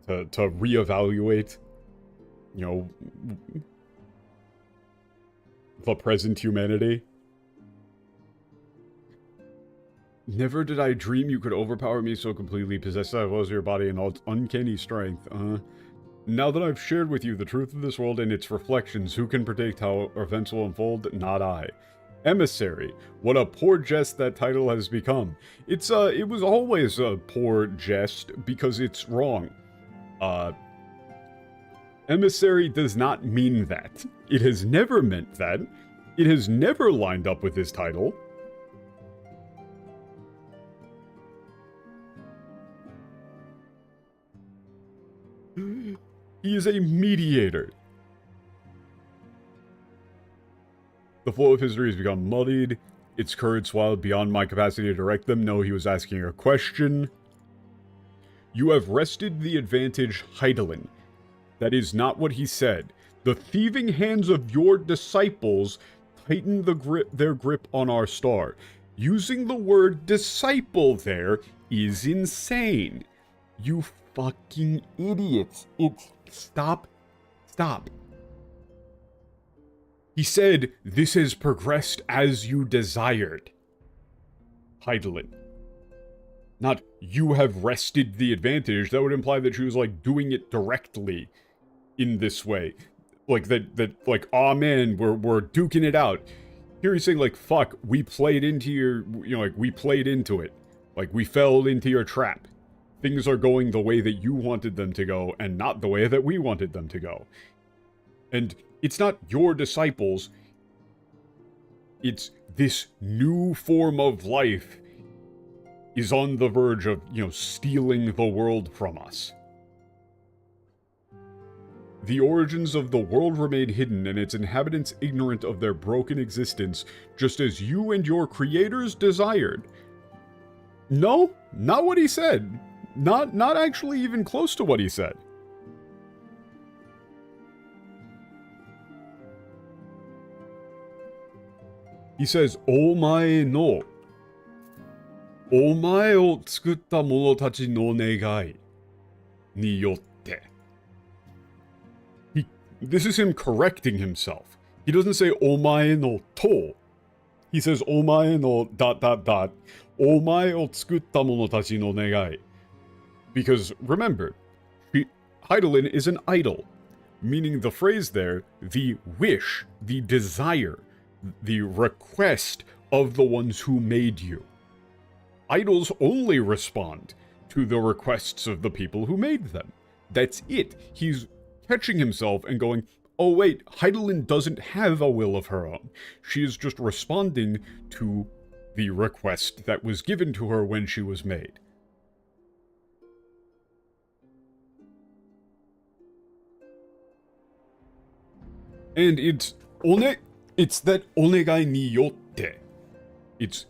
reevaluate, you know, the present humanity. Never did I dream you could overpower me so completely, possessed I was of your body and all its uncanny strength. Now that I've shared with you the truth of this world and its reflections, who can predict how events will unfold? Not I. Emissary. What a poor jest that title has become. It was always a poor jest because it's wrong. Emissary does not mean that. It has never meant that. It has never lined up with his title. He is a mediator. The flow of history has become muddied. Its currents swallowed beyond my capacity to direct them. No, he was asking a question. You have wrested the advantage, Heidelin. That is not what he said. The thieving hands of your disciples tighten their grip on our star. Using the word disciple there is insane. You fucking idiots. Stop. He said, this has progressed as you desired. Heidelin. Not, you have wrested the advantage. That would imply that she was, like, doing it directly in this way. Like, like, aw, man, we're duking it out. Here he's saying, like, fuck, we played into your, you know, like, we played into it. Like, we fell into your trap. Things are going the way that you wanted them to go, and not the way that we wanted them to go. And it's not your disciples. It's this new form of life is on the verge of, you know, stealing the world from us. The origins of the world remain hidden and its inhabitants ignorant of their broken existence, just as you and your creators desired. No, not what he said. Not actually even close to what he said. He says, Omae no. Omae o tsukutta mono tachi no negai ni yotte. This is him correcting himself. He doesn't say omae no to. He says omae no ... Omae o tsukutta mono tachi no negai. Because remember, Heidelin is an idol, meaning the phrase there, the wish, the desire, the request of the ones who made you. Idols only respond to the requests of the people who made them. That's it. He's catching himself and going, oh wait, Heidelin doesn't have a will of her own. She is just responding to the request that was given to her when she was made. And it's that onegai ni yotte. It's,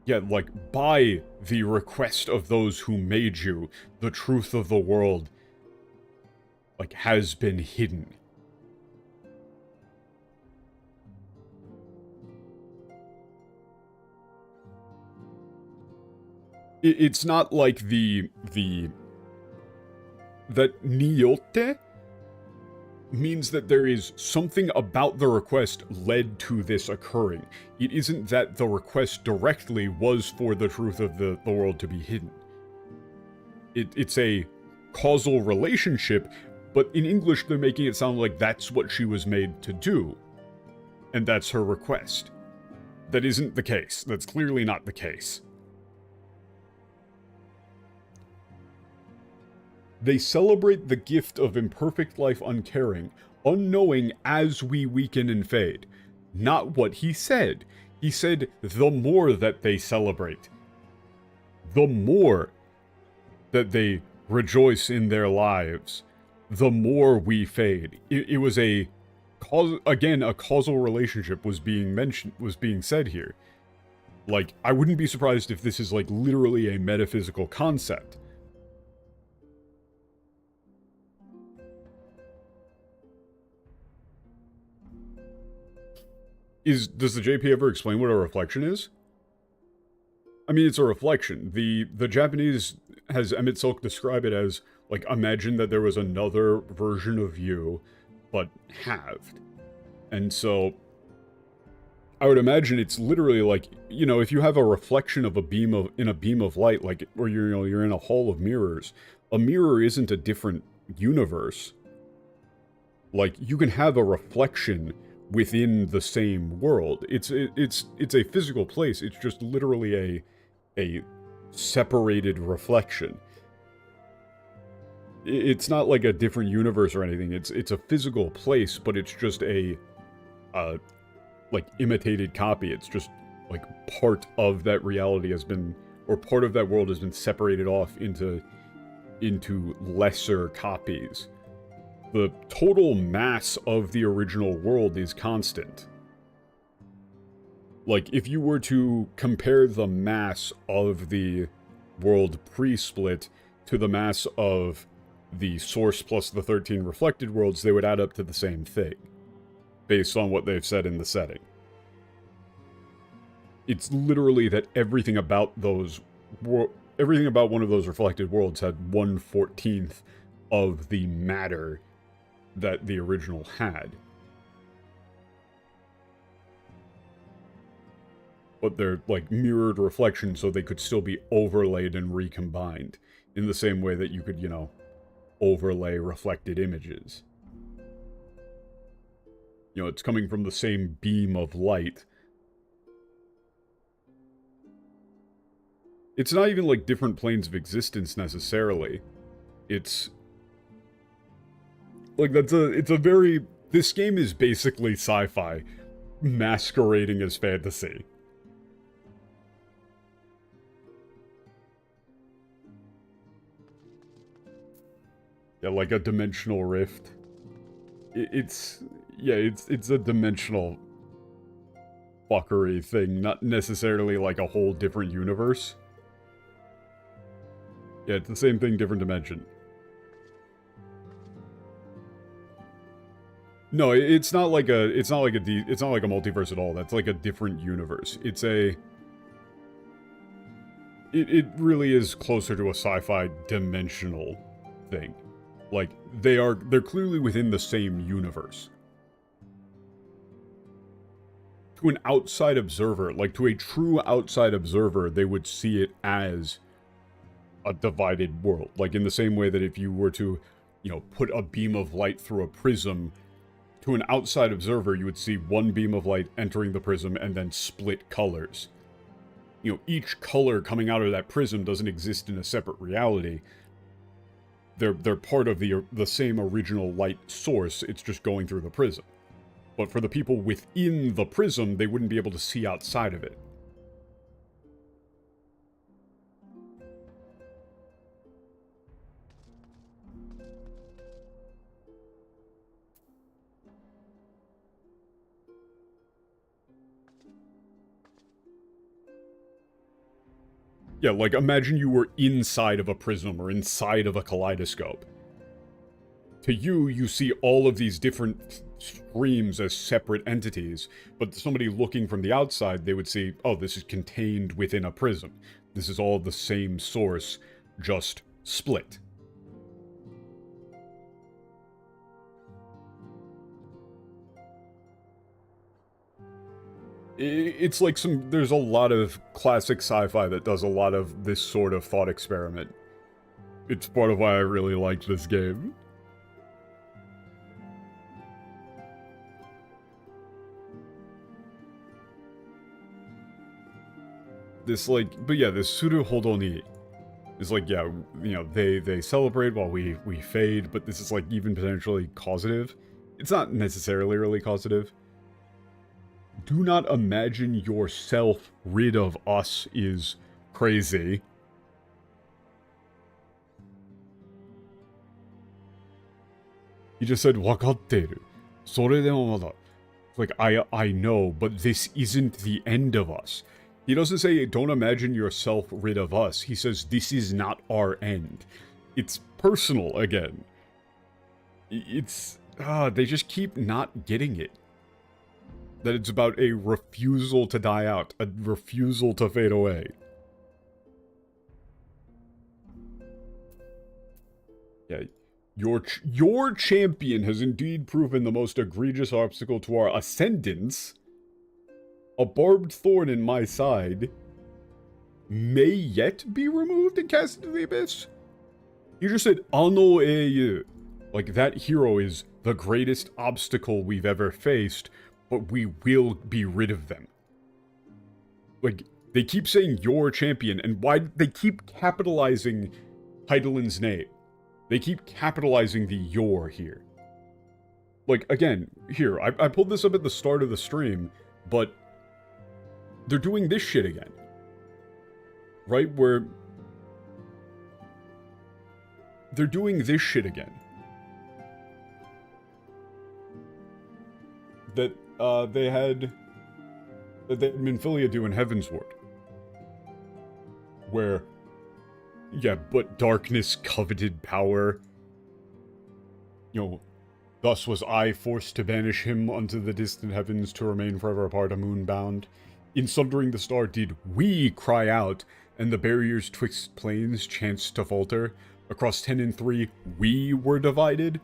yeah, like, by the request of those who made you, the truth of the world, like, has been hidden. It's not like that niyotte means that there is something about the request led to this occurring. It isn't that the request directly was for the truth of the world to be hidden. It's a causal relationship, but in English they're making it sound like that's what she was made to do. And that's her request. That isn't the case. That's clearly not the case. They celebrate the gift of imperfect life uncaring, unknowing as we weaken and fade. Not what he said. He said the more that they celebrate, the more that they rejoice in their lives, the more we fade. It was a causal relationship was being said here. Like, I wouldn't be surprised if this is like literally a metaphysical concept. Does the JP ever explain what a reflection is? I mean, it's a reflection. The Japanese has Emmett Silk describe it as, like, imagine that there was another version of you, but halved. And so, I would imagine it's literally like, you know, if you have a reflection of in a beam of light, like, or you're in a hall of mirrors, a mirror isn't a different universe. Like, you can have a reflection within the same world. It's a physical place. It's just literally a separated reflection. It's not like a different universe or anything. It's a physical place, but it's just a like imitated copy. It's just like part of that reality has been, or part of that world has been separated off into lesser copies. The total mass of the original world is constant. Like, if you were to compare the mass of the world pre-split to the mass of the source plus the 13 reflected worlds, they would add up to the same thing, based on what they've said in the setting. It's literally that everything about one of those reflected worlds had 1/14 of the matter that the original had. but they're like mirrored reflections, so they could still be overlaid and recombined in the same way that you could, you know, overlay reflected images. You know, it's coming from the same beam of light. It's not even like different planes of existence necessarily. It's like it's a very, this game is basically sci-fi masquerading as fantasy. Yeah, like a dimensional rift. It's a dimensional fuckery thing, not necessarily like a whole different universe. Yeah, it's the same thing, different dimension. No, it's not like a multiverse at all. That's like a different universe. It really is closer to a sci-fi dimensional thing. Like, they're clearly within the same universe. To an outside observer, like to a true outside observer, they would see it as a divided world. Like in the same way that if you were to, you know, put a beam of light through a prism, to an outside observer, you would see one beam of light entering the prism and then split colors. You know, each color coming out of that prism doesn't exist in a separate reality. They're part of the same original light source, it's just going through the prism. But for the people within the prism, they wouldn't be able to see outside of it. Yeah, like imagine you were inside of a prism or inside of a kaleidoscope. To you, you see all of these different streams as separate entities, but somebody looking from the outside, they would see, oh, this is contained within a prism. This is all the same source, just split. It's like there's a lot of classic sci-fi that does a lot of this sort of thought experiment. It's part of why I really like this game. This Suru Hodoni is like, yeah, you know, they celebrate while we fade, but this is like even potentially causative. It's not necessarily really causative. Do not imagine yourself rid of us is crazy. He just said, わかってる。それでもまだ. Like, I know, but this isn't the end of us. He doesn't say, don't imagine yourself rid of us. He says, this is not our end. It's personal again. They just keep not getting it. That it's about a refusal to die out, a refusal to fade away. Yeah, your champion has indeed proven the most egregious obstacle to our ascendance. A barbed thorn in my side may yet be removed and cast into the abyss. You just said, Ano eiyu. Like, that hero is the greatest obstacle we've ever faced, but we will be rid of them. Like, they keep saying your champion, and why they keep capitalizing Heidelin's name. They keep capitalizing the your here. Like, again, here, I pulled this up at the start of the stream, but they're doing this shit again. Right? Where they're doing this shit again. That they had Minfilia do in Heavensward. Where, yeah, but darkness coveted power. You know, thus was I forced to banish him unto the distant heavens to remain forever apart, a moon bound. In sundering the star did we cry out, and the barriers twixt planes chanced to falter. Across 10 and 3, we were divided.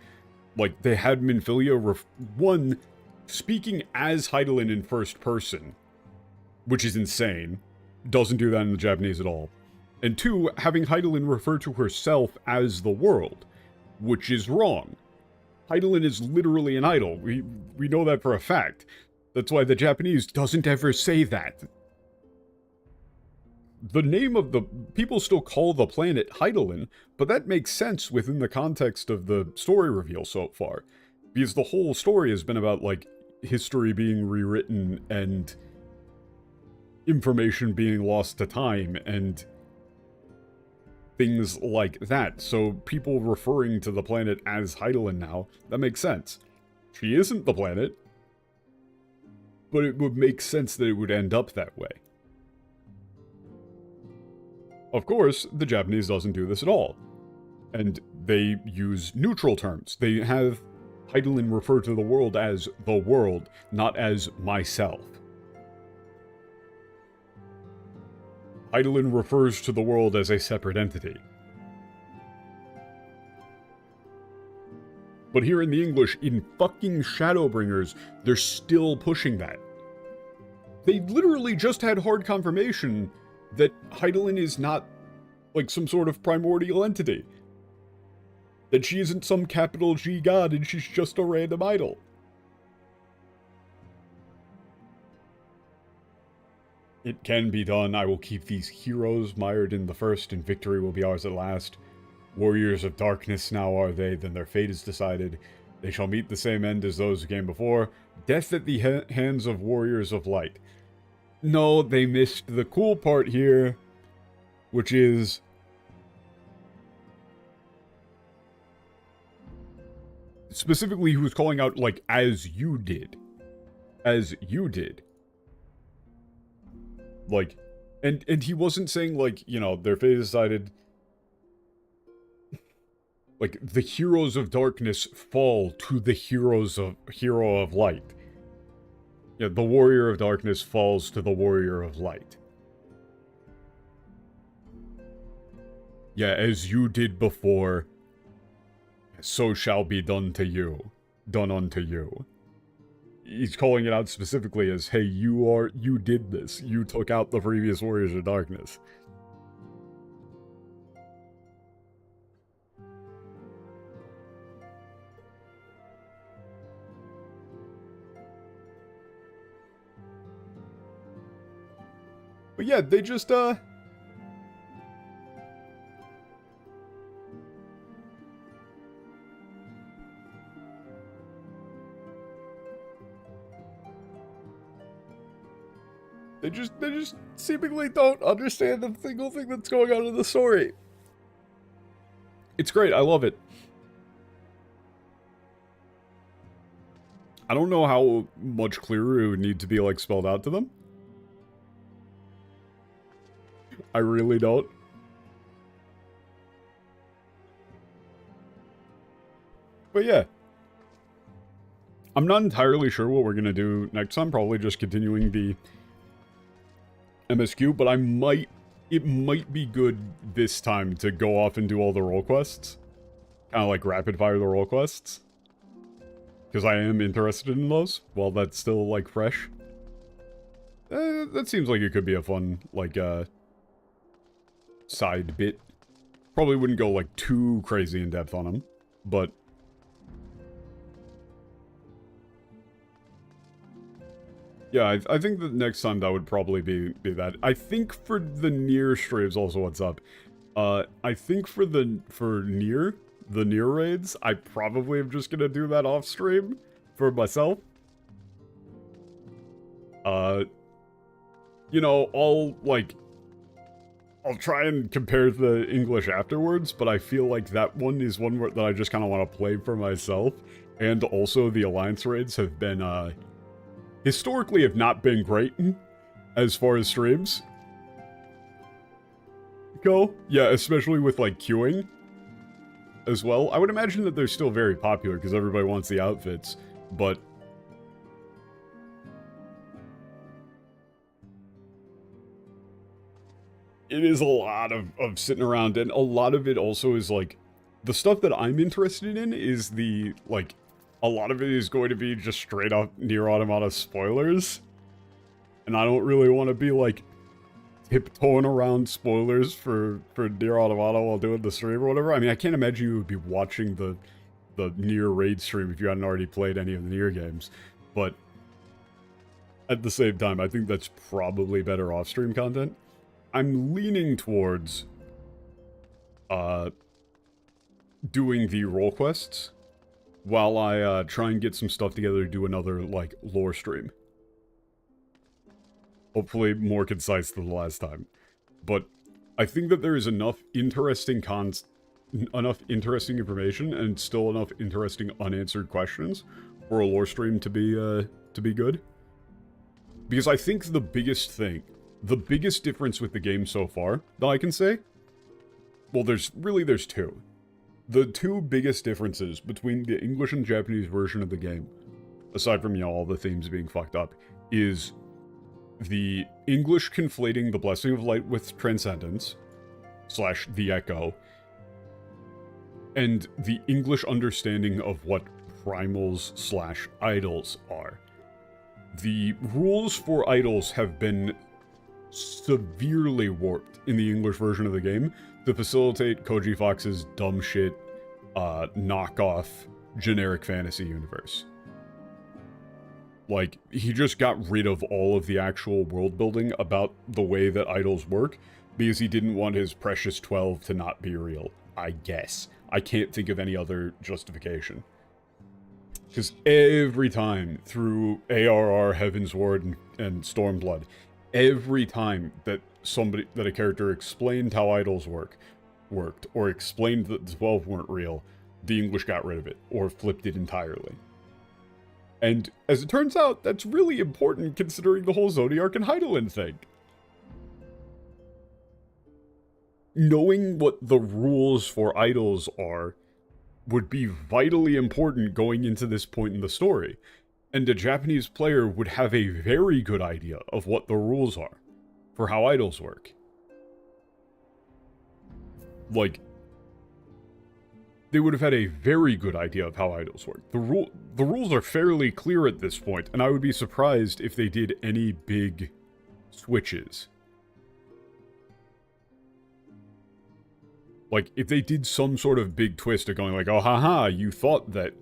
Like, they had Minfilia, speaking as Heidelin in first person, which is insane. Doesn't do that in the Japanese at all. And 2, having Heidelin refer to herself as the world, which is wrong. Heidelin is literally an idol. We know that for a fact. That's why the Japanese doesn't ever say that. The name of the... People still call the planet Heidelin, but that makes sense within the context of the story reveal so far. Because the whole story has been about, like, history being rewritten and information being lost to time and things like that. So people referring to the planet as Heidelin now, that makes sense. She isn't the planet, but it would make sense that it would end up that way. Of course, the Japanese doesn't do this at all. And they use neutral terms. They have Heidelin refer to the world as the world, not as myself. Heidelin refers to the world as a separate entity. But here in the English, in fucking Shadowbringers, they're still pushing that. They literally just had hard confirmation that Heidelin is not, like, some sort of primordial entity. That she isn't some capital G god and she's just a random idol. It can be done. I will keep these heroes mired in the first, and victory will be ours at last. Warriors of darkness now are they, then their fate is decided. They shall meet the same end as those who came before. Death at the hands of warriors of light. No, they missed the cool part here, which is... specifically, he was calling out, like, as you did. As you did. Like, and he wasn't saying, like, you know, their fate is decided. Like, the heroes of darkness fall to the hero of light. Yeah, the warrior of darkness falls to the warrior of light. Yeah, as you did before, so shall be done to you. Done unto you. He's calling it out specifically as, hey, you did this. You took out the previous warriors of darkness. But yeah, they just, They just seemingly don't understand the single thing that's going on in the story. It's great, I love it. I don't know how much clearer it would need to be, like, spelled out to them. I really don't. But yeah. I'm not entirely sure what we're gonna do next time. Probably just continuing the MSQ, but it might be good this time to go off and do all the role quests. Kind of like rapid fire the role quests. Because I am interested in those, while that's still, like, fresh. That seems like it could be a fun, like, side bit. Probably wouldn't go, like, too crazy in depth on them, but... yeah, I think that next time that would probably be that. I think for the Nier streams also, what's up? I think for the Nier raids, I probably am just gonna do that off stream for myself. You know, I'll try and compare the English afterwards, but I feel like that one is one that I just kind of want to play for myself. And also, the Alliance raids have been, historically have not been great as far as streams go. Yeah, especially with, like, queuing as well. I would imagine that they're still very popular because everybody wants the outfits, but... it is a lot of sitting around, and a lot of it also is, like, the stuff that I'm interested in is the, like, a lot of it is going to be just straight up Nier Automata spoilers. and I don't really want to be, like, tiptoeing around spoilers for Nier Automata while doing the stream or whatever. I mean, I can't imagine you would be watching the Nier raid stream if you hadn't already played any of the Nier games, but at the same time, I think that's probably better off-stream content. I'm leaning towards doing the role quests while I try and get some stuff together to do another, like, lore stream. Hopefully more concise than the last time. But I think that there is enough interesting information and still enough interesting unanswered questions for a lore stream to be good. Because I think the biggest difference with the game so far that I can say, well, there's two. The two biggest differences between the English and Japanese version of the game, aside from, you know, all the themes being fucked up, is the English conflating the Blessing of Light with Transcendence, / the Echo, and the English understanding of what primals / idols are. The rules for idols have been severely warped in the English version of the game to facilitate Koji Fox's dumb shit, knockoff, generic fantasy universe. Like, he just got rid of all of the actual world building about the way that idols work because he didn't want his precious 12 to not be real, I guess. I can't think of any other justification. Because every time through ARR, Heaven's Ward, and Stormblood, every time that a character explained how idols worked, or explained that the 12 weren't real, the English got rid of it, or flipped it entirely. And as it turns out, that's really important considering the whole Zodiark and Hydaelyn thing. Knowing what the rules for idols are would be vitally important going into this point in the story, and a Japanese player would have a very good idea of what the rules are for how idols work. Like, they would have had a very good idea of how idols work. The rules are fairly clear at this point, and I would be surprised if they did any big switches. Like, if they did some sort of big twist of going like, oh haha, you thought that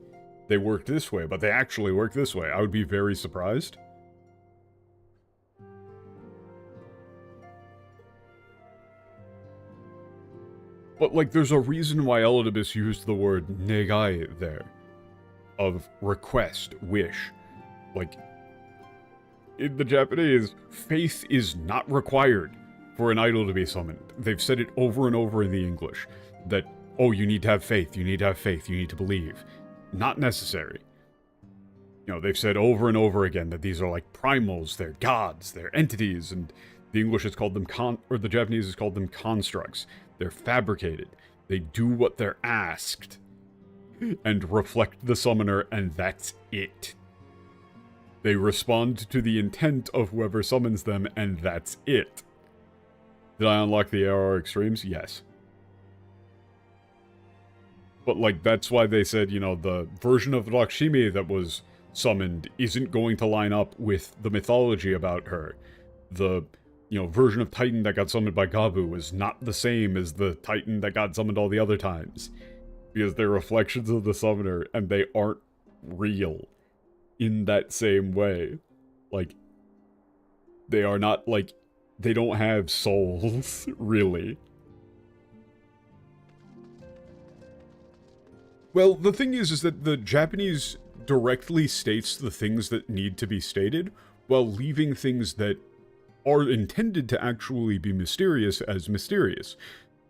they worked this way, but they actually work this way, I would be very surprised. But, like, there's a reason why Elidibus used the word negai there. Of request, wish. Like, in the Japanese, faith is not required for an idol to be summoned. They've said it over and over in the English. That, oh, you need to have faith, you need to have faith, you need to believe. Not necessary. You know, they've said over and over again that these are like primals, they're gods, they're entities, and the English has called them the Japanese has called them constructs. They're fabricated. They do what they're asked. And reflect the summoner, and that's it. They respond to the intent of whoever summons them, and that's it. Did I unlock the ARR extremes? Yes. But, like, that's why they said, you know, the version of Lakshmi that was summoned isn't going to line up with the mythology about her. The, you know, version of Titan that got summoned by Gabu is not the same as the Titan that got summoned all the other times. Because they're reflections of the summoner, and they aren't real in that same way. Like, they are not, like, they don't have souls, really. Well, the thing is that the Japanese directly states the things that need to be stated, while leaving things that are intended to actually be mysterious as mysterious.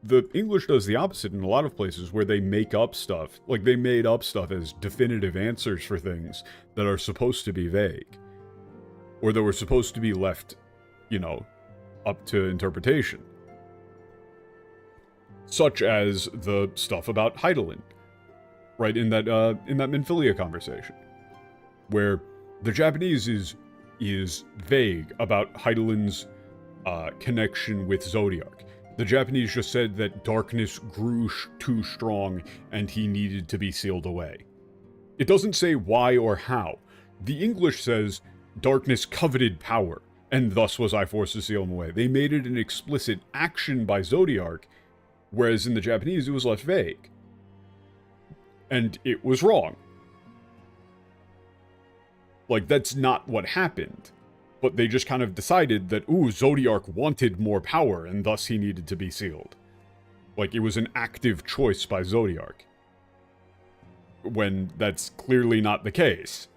The English does the opposite in a lot of places where they make up stuff. Like, they made up stuff as definitive answers for things that are supposed to be vague. Or that were supposed to be left, you know, up to interpretation. Such as the stuff about Hydaelyn. Right, in that Minfilia conversation. Where the Japanese is vague about Hydaelyn's connection with Zodiark. The Japanese just said that darkness grew too strong and he needed to be sealed away. It doesn't say why or how. The English says darkness coveted power and thus was I forced to seal him away. They made it an explicit action by Zodiark, whereas in the Japanese it was left vague. And it was wrong. Like, that's not what happened. But they just kind of decided that, ooh, Zodiark wanted more power, and thus he needed to be sealed. Like, it was an active choice by Zodiark. When that's clearly not the case.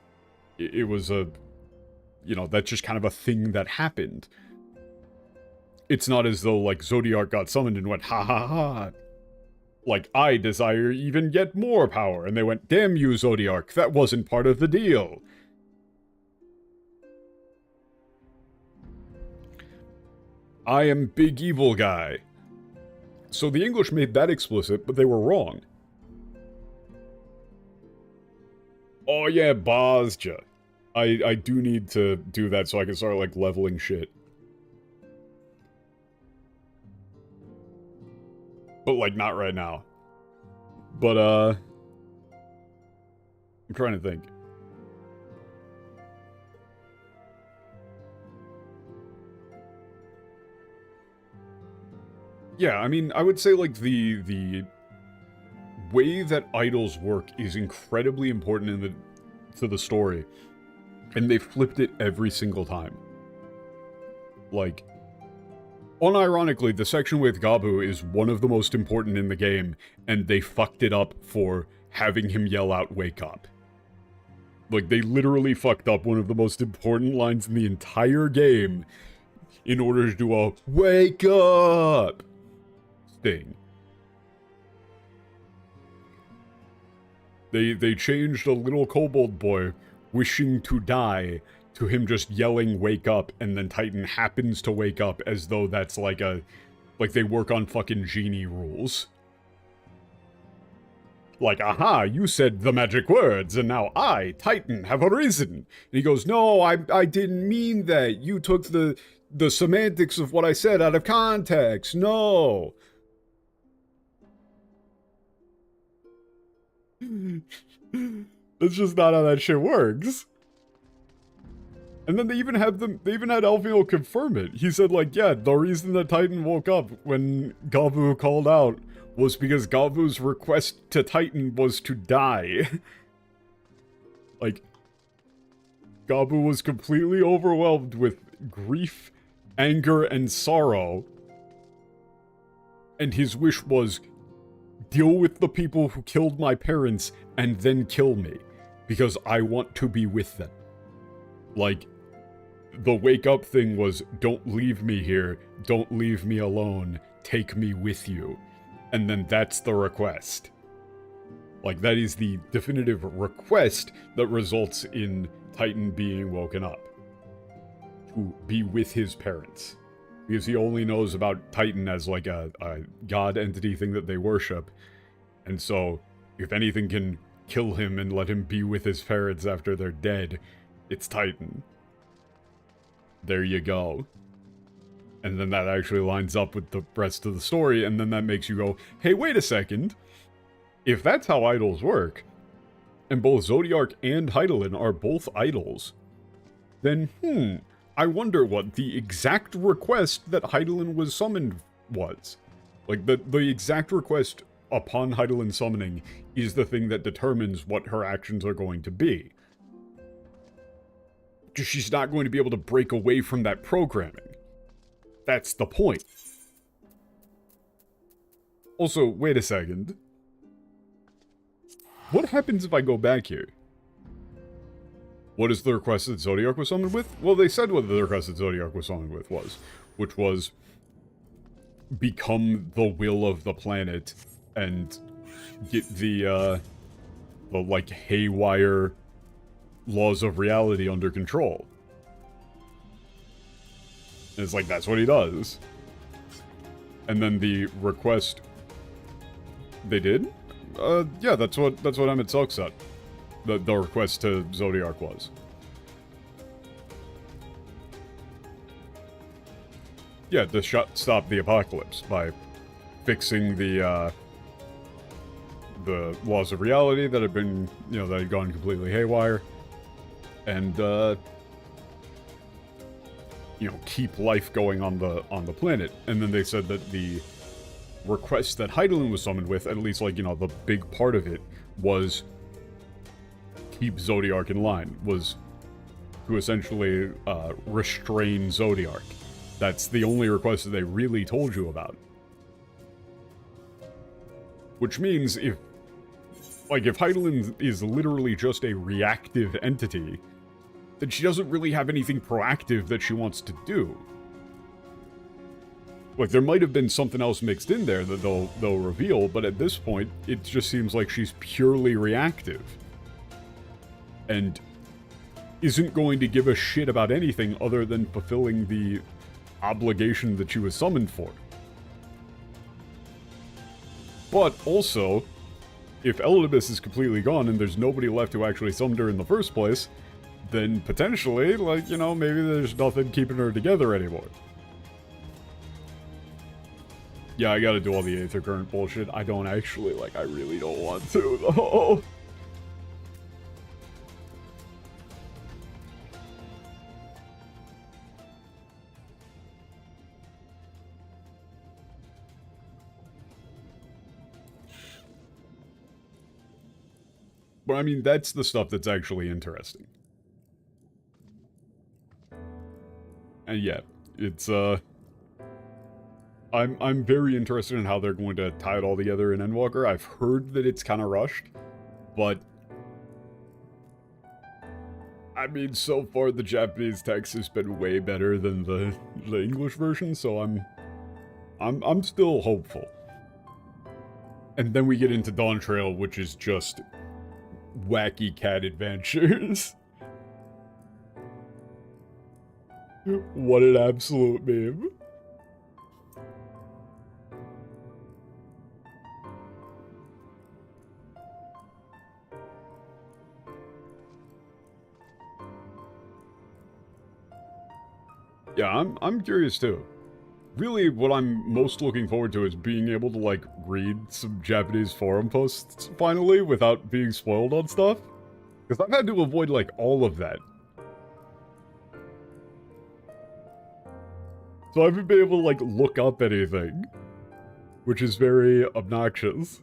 It was a... You know, that's just kind of a thing that happened. It's not as though, like, Zodiark got summoned and went, ha ha ha. Like, I desire even yet more power. And they went, damn you, Zodiark, that wasn't part of the deal. I am big evil guy. So the English made that explicit, but they were wrong. Oh yeah, Bazja. I do need to do that so I can start, like, leveling shit. But, like, not right now. But, I'm trying to think. Yeah, I mean, I would say, like, the way that idols work is incredibly important to the story. And they flipped it every single time. Like, unironically, the section with Gabu is one of the most important in the game, and they fucked it up for having him yell out, "Wake up." Like, they literally fucked up one of the most important lines in the entire game in order to do a "Wake up" thing. They changed a little kobold boy wishing to die to him just yelling "wake up," and then Titan happens to wake up as though that's like they work on fucking genie rules. Like, aha, you said the magic words, and now I, Titan, have arisen. And he goes, no, I didn't mean that. You took the semantics of what I said out of context. No. That's just not how that shit works. And then they even had Alfio confirm it. He said, like, yeah, the reason that Titan woke up when Gabu called out was because Gabu's request to Titan was to die. Like, Gabu was completely overwhelmed with grief, anger, and sorrow. And his wish was, deal with the people who killed my parents and then kill me. Because I want to be with them. Like, the wake up thing was, don't leave me here, don't leave me alone, take me with you. And then that's the request. Like, that is the definitive request that results in Titan being woken up. To be with his parents. Because he only knows about Titan as, like, a god entity thing that they worship. And so, if anything can kill him and let him be with his parents after they're dead, it's Titan. There you go. And then that actually lines up with the rest of the story, and then that makes you go, hey, wait a second. If that's how idols work, and both Zodiark and Hydaelyn are both idols, then, I wonder what the exact request that Hydaelyn was summoned was. Like, the exact request upon Hydaelyn summoning is the thing that determines what her actions are going to be. Just she's not going to be able to break away from that programming. That's the point. Also, wait a second. What happens if I go back here? What is the request that Zodiark was summoned with? Well, they said what the request that Zodiark was summoned with was. Which was, become the will of the planet and get the like, haywire laws of reality under control. And it's like, that's what he does. And then the request... They did? Yeah, that's what Emmett Silk said. The request to Zodiark was. Yeah, to stop the apocalypse by fixing the laws of reality that had been, that had gone completely haywire. And, you know, keep life going on the planet. And then they said that the request that Heidelin was summoned with, at least, like, you know, the big part of it, was keep Zodiark in line, was to essentially restrain Zodiark. That's the only request that they really told you about. Which means if Heidelin is literally just a reactive entity, then she doesn't really have anything proactive that she wants to do. Like, there might have been something else mixed in there that they'll reveal, but at this point, it just seems like she's purely reactive. And isn't going to give a shit about anything other than fulfilling the obligation that she was summoned for. But also, if Elidibus is completely gone and there's nobody left who actually summoned her in the first place, then potentially, like, you know, maybe there's nothing keeping her together anymore. Yeah, I gotta do all the Aether Current bullshit. I don't actually, like, I really don't want to, though. But I mean, that's the stuff that's actually interesting. And yeah, it's, I'm very interested in how they're going to tie it all together in Endwalker. I've heard that it's kind of rushed, but I mean, so far the Japanese text has been way better than the English version, so I'm still hopeful. And then we get into Dawn Trail, which is just wacky cat adventures. What an absolute meme. Yeah, I'm curious too. Really, what I'm most looking forward to is being able to, like, read some Japanese forum posts, finally, without being spoiled on stuff. Because I've had to avoid, like, all of that. So I haven't been able to, like, look up anything. Which is very obnoxious.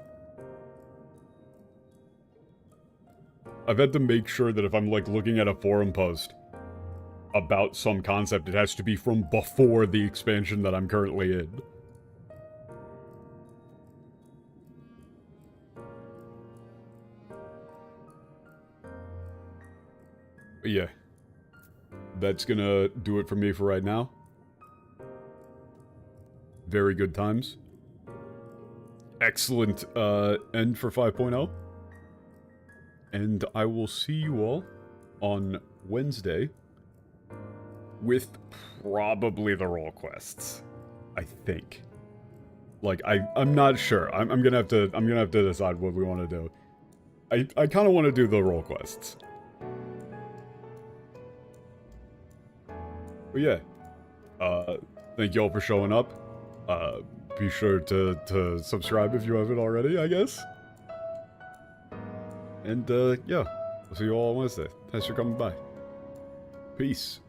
I've had to make sure that if I'm, like, looking at a forum post about some concept, it has to be from before the expansion that I'm currently in. But yeah. That's gonna do it for me for right now. Very good times. Excellent end for 5.0. And I will see you all on Wednesday with probably the role quests, I think. Like, I'm not sure. I'm gonna have to decide what we want to do. I kind of want to do the role quests. But yeah, thank you all for showing up. Be sure to subscribe if you haven't already, I guess. And yeah, I'll see you all on Wednesday. Thanks for coming by. Peace.